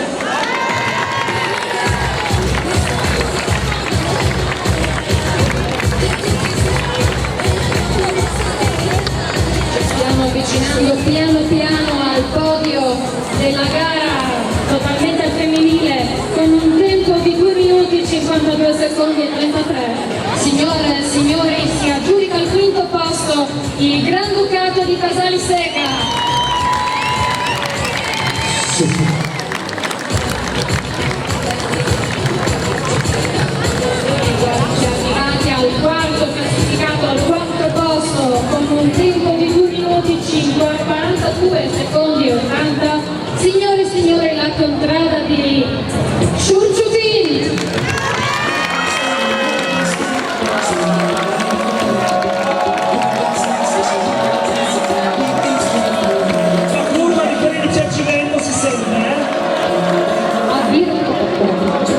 Stiamo avvicinando piano piano al podio della gara totalmente al femminile con un tempo di 2 minuti, 52 secondi e 33. Signore e signori, si aggiudica al 5° posto il Granducato di Casali Sega. Arrivati al 4° classificato, al 4° posto con un tempo di 2 minuti, 42 secondi e 80. Signore e signori, la contrada di Shurchubin. La curva di quelli di Cercivento si sente,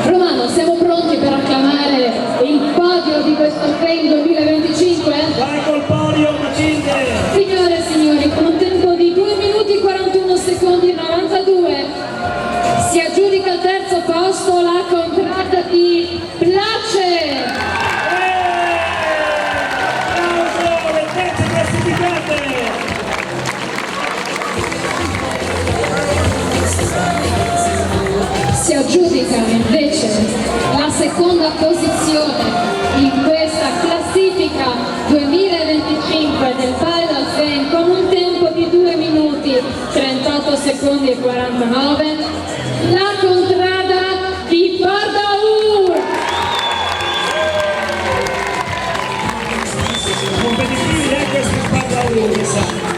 Romano, siamo pronti per acclamare il podio di questo FEI 2025? Vai col podio, Matilde! Signore e signori, con un tempo di 2 minuti 41 secondi e 92 si aggiudica al 3° posto la contrada di Place. Applauso alle terze classificate! Si aggiudica invece la 2ª posizione in questa classifica 2025 del Palio del FEI con un tempo di 2 minuti 38 secondi e 49, la contrada di Bardaur. Competitivi questi Bardaur, mi sa.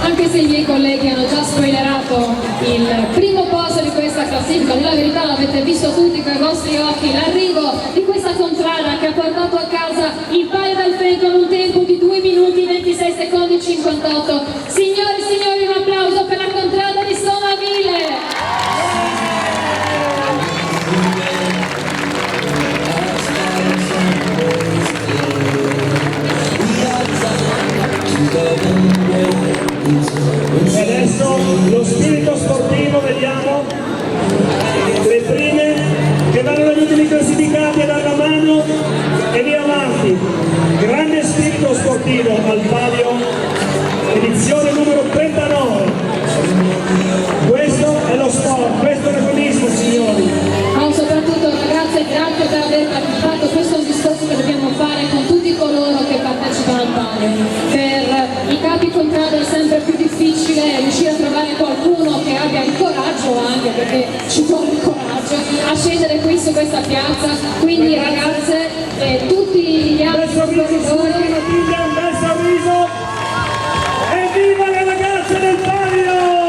Anche se i miei colleghi hanno già spoilerato il primo posto di questa classifica, nella verità l'avete visto tutti con i vostri occhi, l'arrivo di questa contrada che ha portato a casa il Palio del FEI con un tempo di 2 minuti 26 secondi e 58. Signore e signori, un applauso per la contrada di Somaville. E adesso lo spirito sportivo, vediamo le prime che vanno agli ultimi classificati a dare la mano e via avanti. Grande spirito sportivo al palio, edizione numero 39. Questo è lo sport, questo è l'agonismo, signori. Ma soprattutto ragazze, grazie per aver partecipato. Questo è un discorso che dobbiamo fare con tutti coloro che partecipano al palio. Per i capi contrada è sempre più difficile riuscire a trovare qualcuno che abbia il coraggio, anche perché ci vuole il coraggio faccio a scendere qui su questa piazza, quindi ragazze e tutti gli altri corridori. Matilda, un bel sorriso e viva le ragazze del Palio!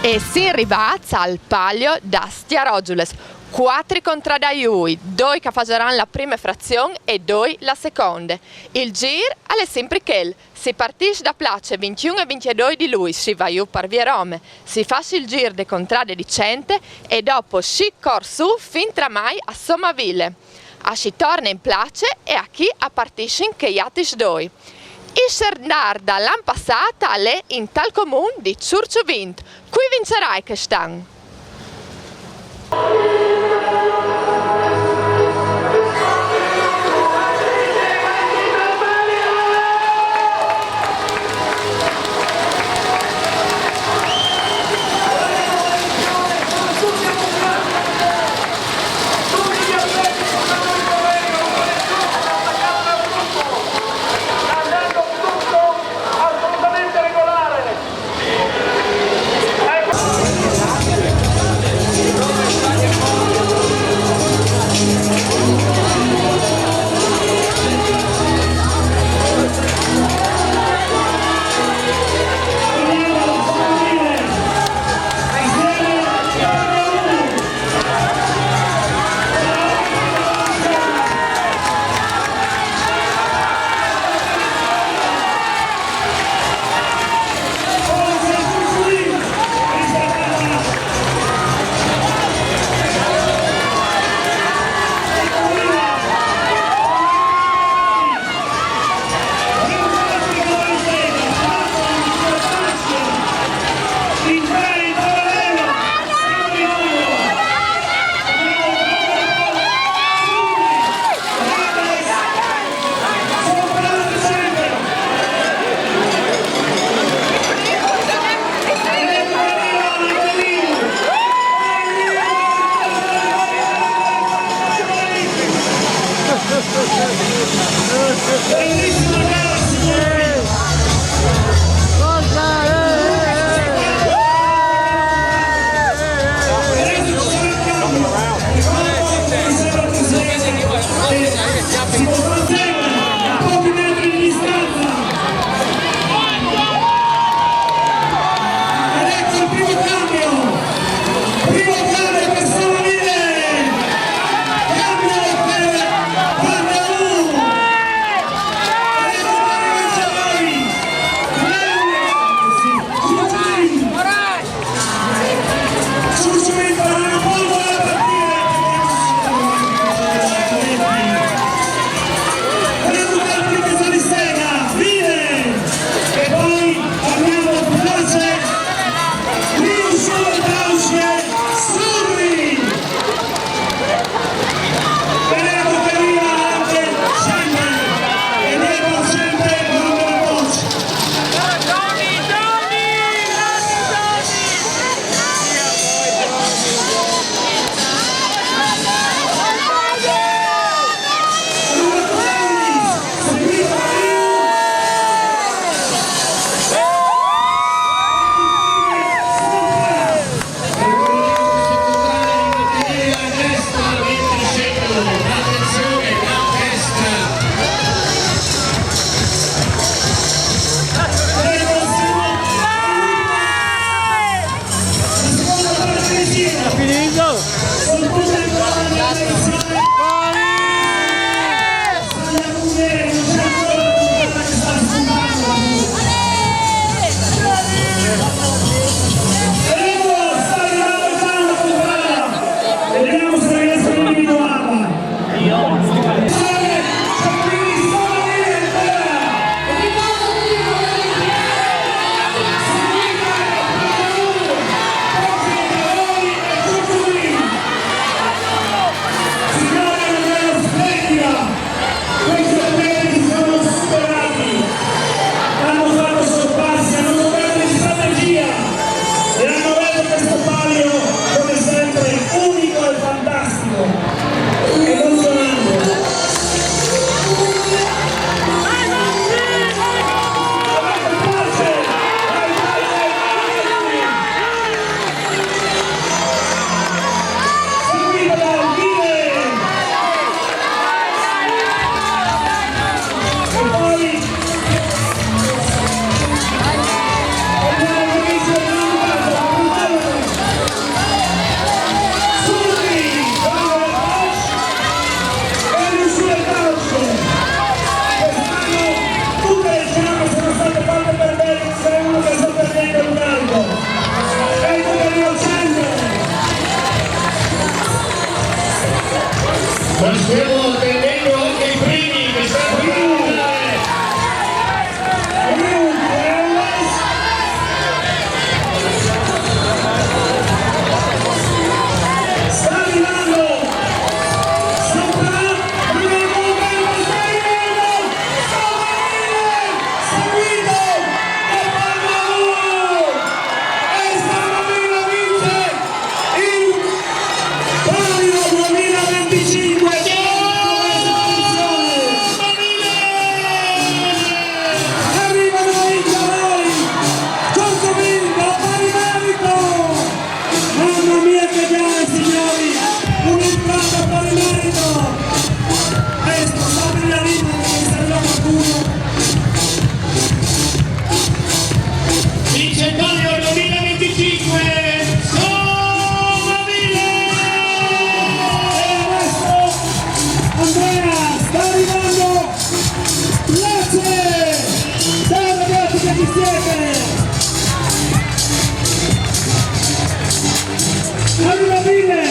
E si ribazza al palio da Stiarogiules. 4 contradaiui, 2 che faranno la prima frazione e 2 la seconda. Il giro è sempre quel. Si partisce da place 21 e 22 di lui, si va giù per via Rome. Si fa il giro de contrade di Cente e dopo si cor su fin tramai a Sommaville. A si torna in place e a chi a partisce in Cheiatis 2. Il Serdar dall'anno passato è in tal comune di Ciurciuvint. Qui vincerai quest'anno. stiamo attendendo anche i primi che stanno vince il palio 2025 Somaville! E adesso Andrea sta arrivando, grazie, ciao ragazzi che ci siete, arriva Ville!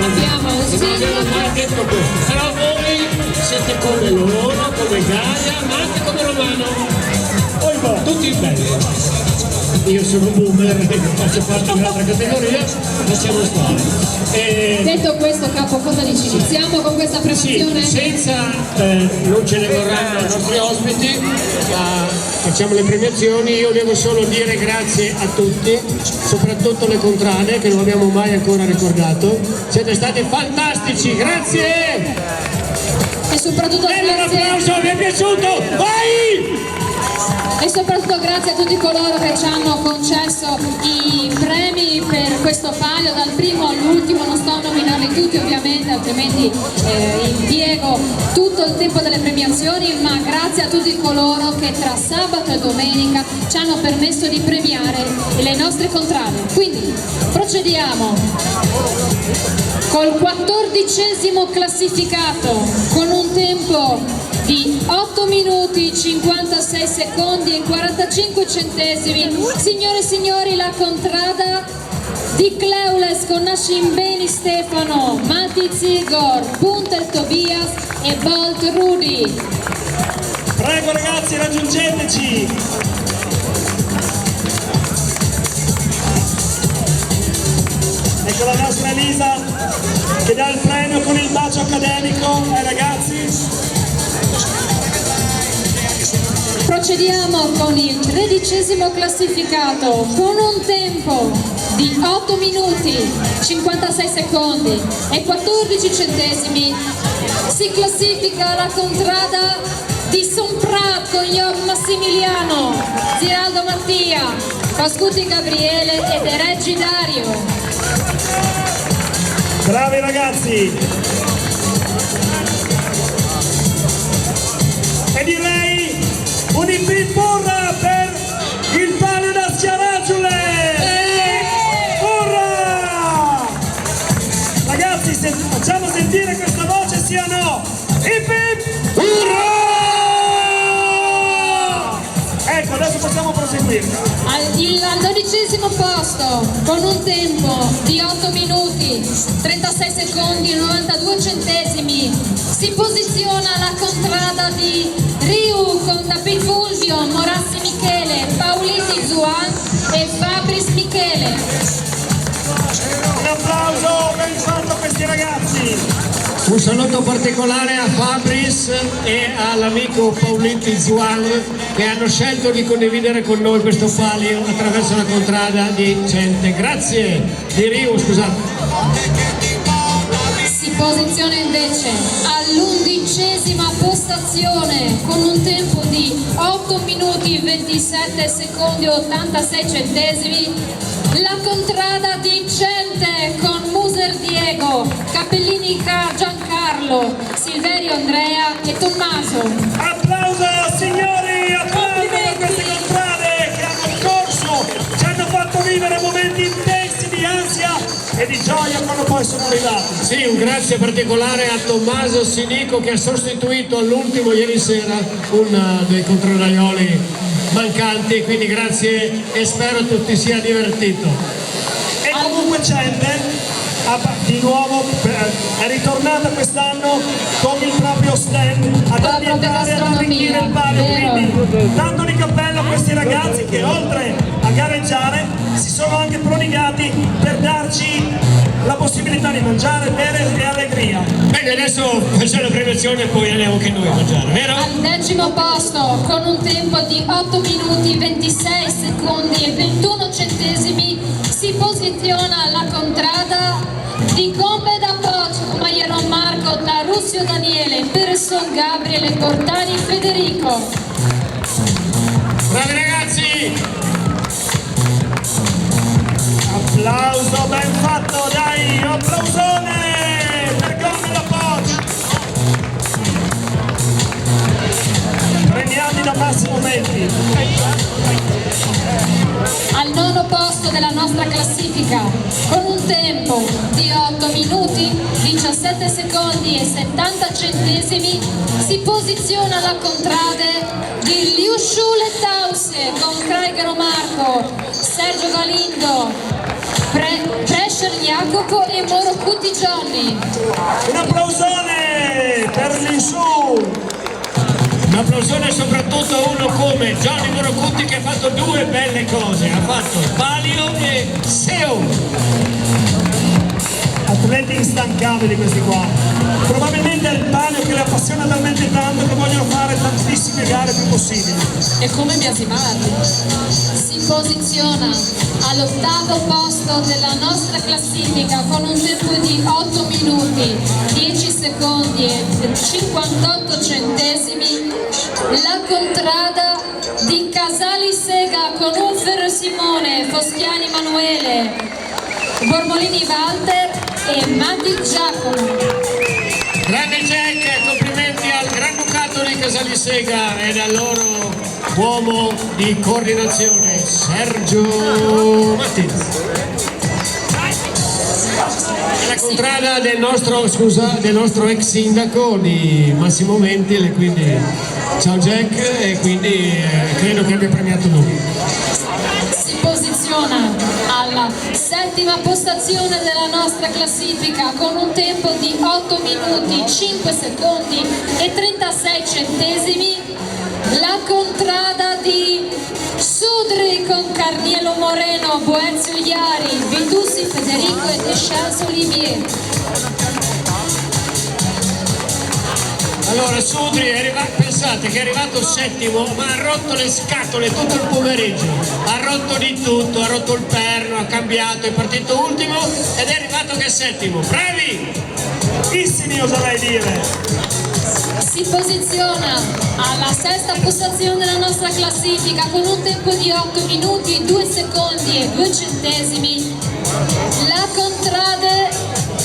Abbiamo mai detto questo, però voi siete come loro, come Gaia, ma anche come Romano. Tutti belli. Io sono boomer, faccio parte di un'altra categoria, ma siamo squadre. Detto questo, capo, cosa dici? Iniziamo con questa premiazione? Sì, senza, non ce ne vorranno i nostri ospiti, ma facciamo le premiazioni. Io devo solo dire grazie a tutti, soprattutto le contrade che non abbiamo mai ancora ricordato. Siete stati fantastici, grazie! E soprattutto un applauso, mi è piaciuto! Vai! E soprattutto grazie a tutti coloro che ci hanno concesso i premi per questo palio, dal primo all'ultimo. Non sto a nominarli tutti ovviamente, altrimenti impiego tutto il tempo delle premiazioni, ma grazie a tutti coloro che tra sabato e domenica ci hanno permesso di premiare le nostre contrade. Quindi procediamo col 14° classificato con un tempo di 8 minuti 56 secondi e 45 centesimi. Signore e signori, la contrada di Cleules con Nascim Beni Stefano, Matiz Igor, Puntel Tobias e Bolt Rudy. Prego ragazzi, raggiungeteci! Ecco la nostra Elisa che dà il premio con il bacio accademico ai ragazzi. Procediamo con il 13° classificato con un tempo di 8 minuti 56 secondi e 14 centesimi. Si classifica la contrada di Somprat con Job Massimiliano, Ziraldo Mattia, Pascuti Gabriele e De Reggi Dario. Bravi ragazzi! E direi un impimporra per il palio da Schiaraggiule! Urra! Ragazzi, facciamo sentire questa voce, sì o no? Urra! Ecco, adesso possiamo proseguire. Al 12° posto con un tempo di 8 minuti 36 secondi e 92 centesimi si posiziona la contrada di Riu con David Fulvio, Morassi Michele, Paoliti Zuan e Fabris Michele. Un applauso ben fatto a questi ragazzi. Un saluto particolare a Fabris e all'amico Paoliti Zuan che hanno scelto di condividere con noi questo palio attraverso la contrada di Cente. Grazie, di Riu, scusate. Si posiziona invece all'11° postazione con un tempo di 8 minuti 27 secondi e 86 centesimi la contrada di Cente con Muser Diego, Cappellini Giancarlo, Silverio Andrea e Tommaso. Applauso signori, applauso per queste contrade che hanno corso, ci hanno fatto vivere momenti intensi di ansia e di gioia quando poi sono arrivati. Sì, un grazie particolare a Tommaso Sinico che ha sostituito all'ultimo ieri sera uno dei contrarraioli mancanti, quindi grazie e spero tutti sia divertito. E comunque Cente di nuovo è ritornata quest'anno con il proprio stand ad ambientare e ad arricchire il palio, quindi tanto di cappello a questi ragazzi che oltre a gareggiare si sono anche prodigati per darci la possibilità di mangiare, bere e allegria. Bene, adesso facciamo la premiazione e poi andiamo anche noi a mangiare, vero? Al 10° posto con un tempo di 8 minuti 26 secondi e 21 centesimi si posiziona la contrada di Gombe da Poggio, Maiero Marco, Tarussio Daniele, Peresson Gabriele, Cortani Federico. Bravi ragazzi! Applauso ben fatto, dai, applausone per Gombe da Poggio. Premiati da Massimo Metti. Al 9° posto della nostra classifica con un tempo di 8 minuti 17 secondi e 70 centesimi si posiziona la contrade di Liusciule Tause con Craig Marco, Sergio Galindo, Prescer Jacopo e Morocuti Johnny. Un applausone per l'Insu! Un applausone soprattutto a uno come Johnny Morocuti che ha fatto due belle cose, ha fatto palio e SEO. Atleti instancabili questi qua. Probabilmente è il palio che li appassiona talmente tanto che vogliono fare tantissime gare più possibili. E come biasimarli? Si posiziona all'8° posto della nostra classifica con un tempo di 8 minuti, 10 secondi e 58 centesimi la contrada di Casali Sega con Unfer Simone, Foschiani Emanuele, Bormolini Walter e Matti Giacomo. Grande Jack, complimenti al Granducato di Casalisega e dal loro uomo di coordinazione Sergio Martinez. La contrada del nostro ex sindaco di Massimo Mentile, quindi ciao Jack, e quindi credo che abbia premiato lui. Si posiziona alla 7ª postazione della nostra classifica con un tempo di 8 minuti, 5 secondi e 36 centesimi la contrada di Sudri con Carnielo Moreno, Boezio Iari, Vitussi Federico e Deschamps Olivier. Allora Sudri pensate che è arrivato settimo, ma ha rotto le scatole tutto il pomeriggio, ha rotto di tutto, ha rotto il perno, ha cambiato, è partito ultimo ed è arrivato che è settimo. Bravi! Bravissimi oserei dire! Si posiziona alla 6ª postazione della nostra classifica con un tempo di 8 minuti, 2 secondi e 2 centesimi la contrade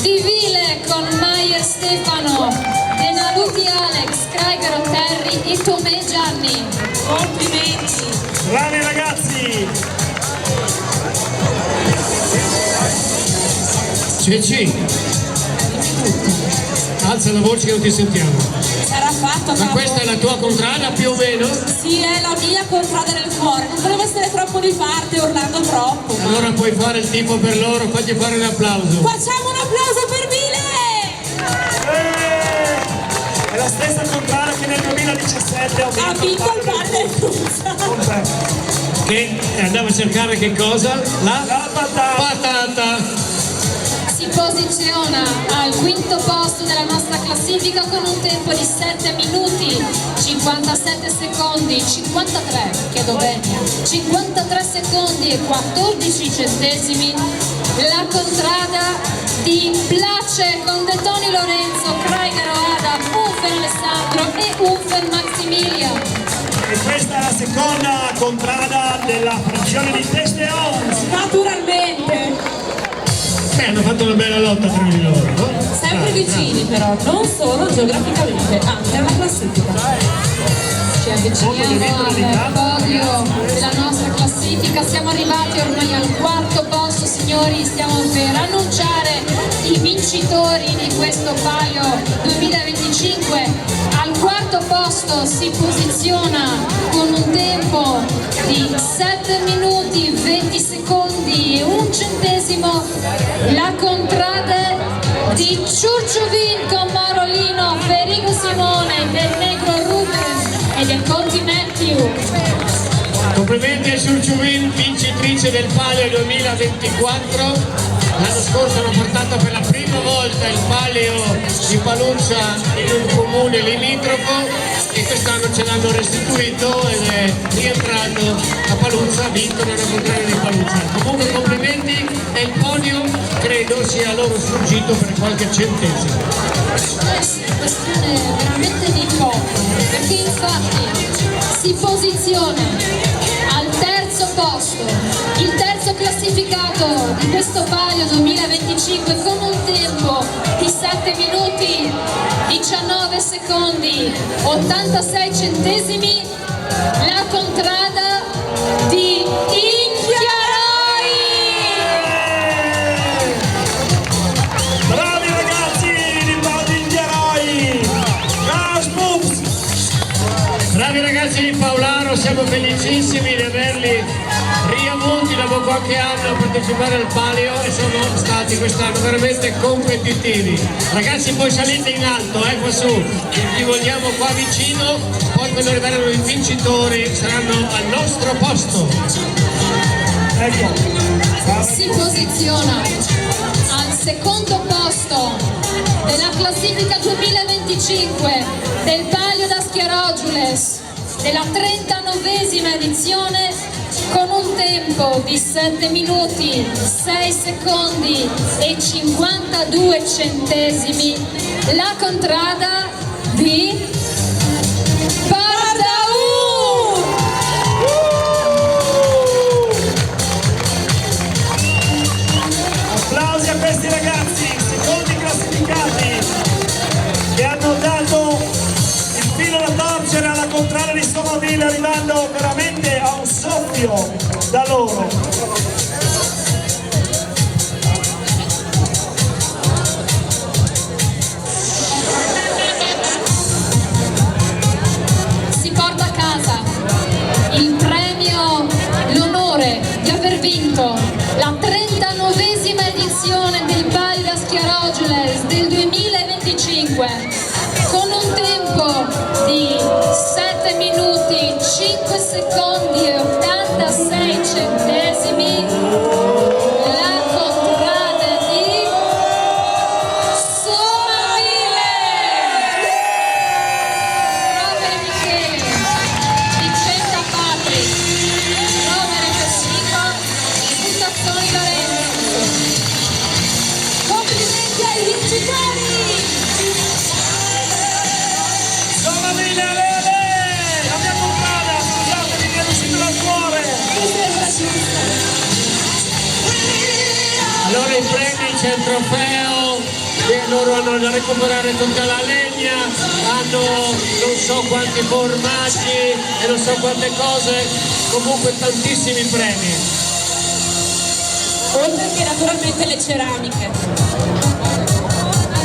di Vile con Maier Stefano, Denaluti Alex, Kraigaro Terry e Tomé Gianni. Complimenti! Bravi ragazzi! Ceci, alza la voce che non ti sentiamo. Sarà fatto, ma questa è la tua contrada più o meno? Sì, è la mia contrada del cuore. Non volevo essere troppo di parte urlando troppo. Allora puoi fare il tipo per loro, fagli fare un applauso. Facciamo un applauso per Vile! È la stessa contrada che nel 2017 ha vinto il Pal del Cruzza. Che andava a cercare che cosa? La patata. Si posiziona al 5° posto della nostra classifica con un tempo di 7 minuti, 57 secondi, 53, chiedo bene, 53 secondi e 14 centesimi la contrada di Place con De Toni Lorenzo, Kraigaro Adam, Unfer Alessandro e Unfer Maximilian. E questa è la seconda contrada della frazione di Testeons. Naturalmente! Hanno fatto una bella lotta tra di loro, no? Sempre vicini però, non solo geograficamente, anche alla classifica. Ci avviciniamo al podio della nostra classifica, siamo arrivati ormai al 4° posto, signori, stiamo per annunciare i vincitori di questo Palio 2025. Al 4° posto si posiziona con un tempo di 7 minuti, 20 secondi e 1 centesimo la contrada di Ciurciovin con Marolino, Federico Simone, Del Negro Ruben e del Conti Matthew. Complimenti a Ciurciovin, vincitrice del Palio 2024. L'anno scorso hanno portato per la prima volta il Palio di Paluzza in un comune limitrofo e quest'anno ce l'hanno restituito ed è rientrato a Paluzza, ha vinto nella contrada di Paluzza. Comunque complimenti e il podio credo sia loro sfuggito per qualche centesimo. È questione veramente di poco, perché infatti si posiziona al 3° posto, il 3° classificato di questo Palio 2025 con un tempo di 7 minuti, 19 secondi, 86 centesimi, la contrada di Inchiaroi! Bravi ragazzi di Paolo Inchiaroi! Bravi ragazzi di Paolaro, siamo felicissimi di averli riavuti venuti dopo qualche anno a partecipare al palio e sono stati quest'anno veramente competitivi. Ragazzi, poi salite in alto, qua su, li vogliamo qua vicino, poi quando arriveranno i vincitori saranno al nostro posto. Si posiziona al secondo posto della classifica 2025 del Palio da Schiarogiules della 39esima edizione con un tempo di 7 minuti 6 secondi e 52 centesimi, la contrada di Pardaur. Applausi a questi ragazzi, secondi classificati, che hanno dato il filo da torcere alla contrada di Somaville, arrivando veramente a un soffio da loro. Si porta a casa il premio, l'onore di aver vinto la 39esima edizione del Palio da Schiarogiules del 2025 con un tempo di 7 minuti 5 secondi e 86 centesimi, la contrada di Somaville. Rovere Michele, Vicenta Patrick, Rovere Pessico e Buttazzoni Lorenzo. Complimenti ai vincitori! Somaville, la mia contrada, scusatemi, mi è uscito dal cuore. Allora i premi, c'è il trofeo, che loro hanno da recuperare tutta la legna, hanno non so quanti formaggi e non so quante cose, comunque tantissimi premi. Oltre che naturalmente le ceramiche.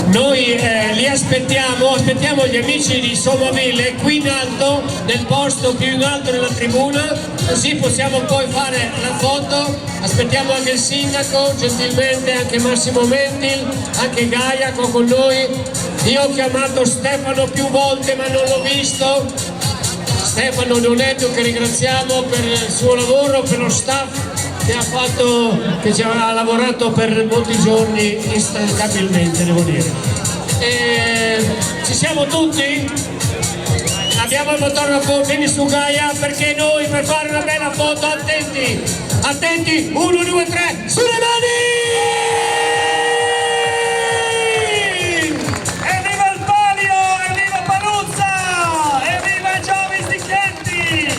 Noi li aspettiamo gli amici di Somaville qui in alto, nel posto più in alto della tribuna, così possiamo poi fare la foto. Aspettiamo anche il sindaco, gentilmente, anche Massimo Mentil, anche Gaia qua con noi. Io ho chiamato Stefano più volte ma non l'ho visto. Stefano Leonetto, che ringraziamo per il suo lavoro, per lo staff che ha fatto, che ci ha lavorato per molti giorni instancabilmente, devo dire. Ci siamo tutti? Abbiamo il fotografo, vieni su Gaia, perché noi per fare una bella foto, attenti, attenti, 1, 2, 3, sulle mani! Evviva il Palio, evviva Paluzza, evviva Giovi Sticchetti!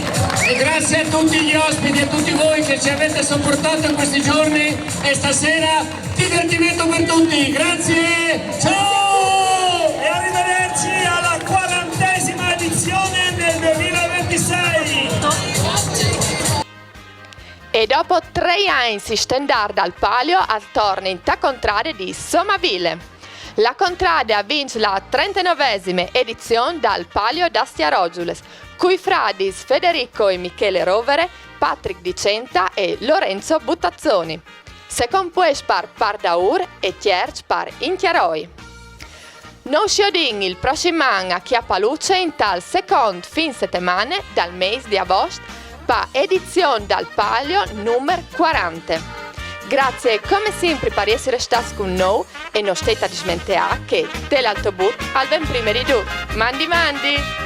E grazie a tutti gli ospiti e a tutti voi che ci avete sopportato in questi giorni e stasera divertimento per tutti, grazie, ciao! E arrivederci alla 40esima edizione del 2026! E dopo 3 anni si stenderà dal palio al torno in ta contrada di Somaville. La contrada vince la 39esima edizione dal palio da Schiarogiules, cui fradis Federico e Michele Rovere, Patrick Vicenta e Lorenzo Buttazzoni. Se compues par Pardaur e Tierch par Inchiaroi. Non sciodin il prossimo anno a Chiapaluce in tal secondo fin settimane dal mese di agosto pa edizione dal palio numero 40. Grazie come sempre per essere stati con noi e non state a smentere che dell'altobut al ben prima di tu. Mandi mandi!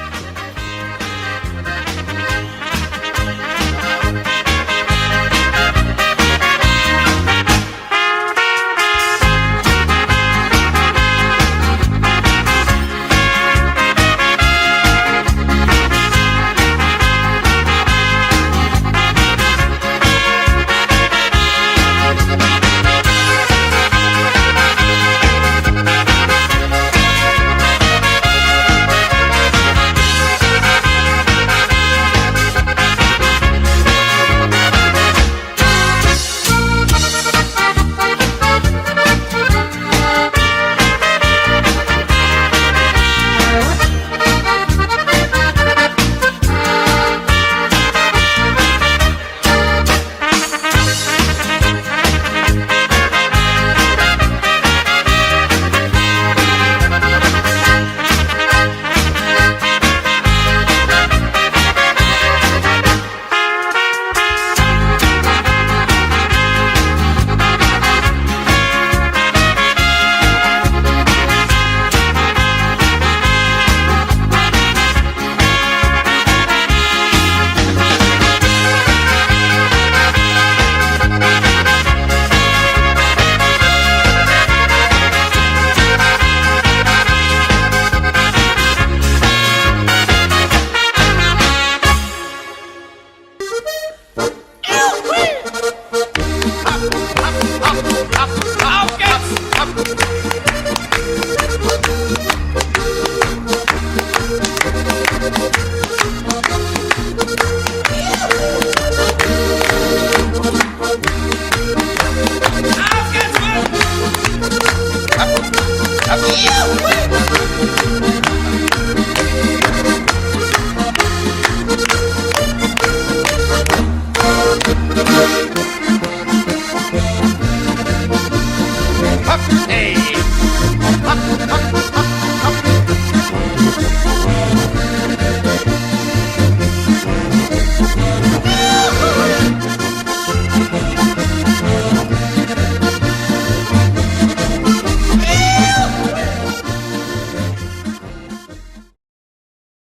you.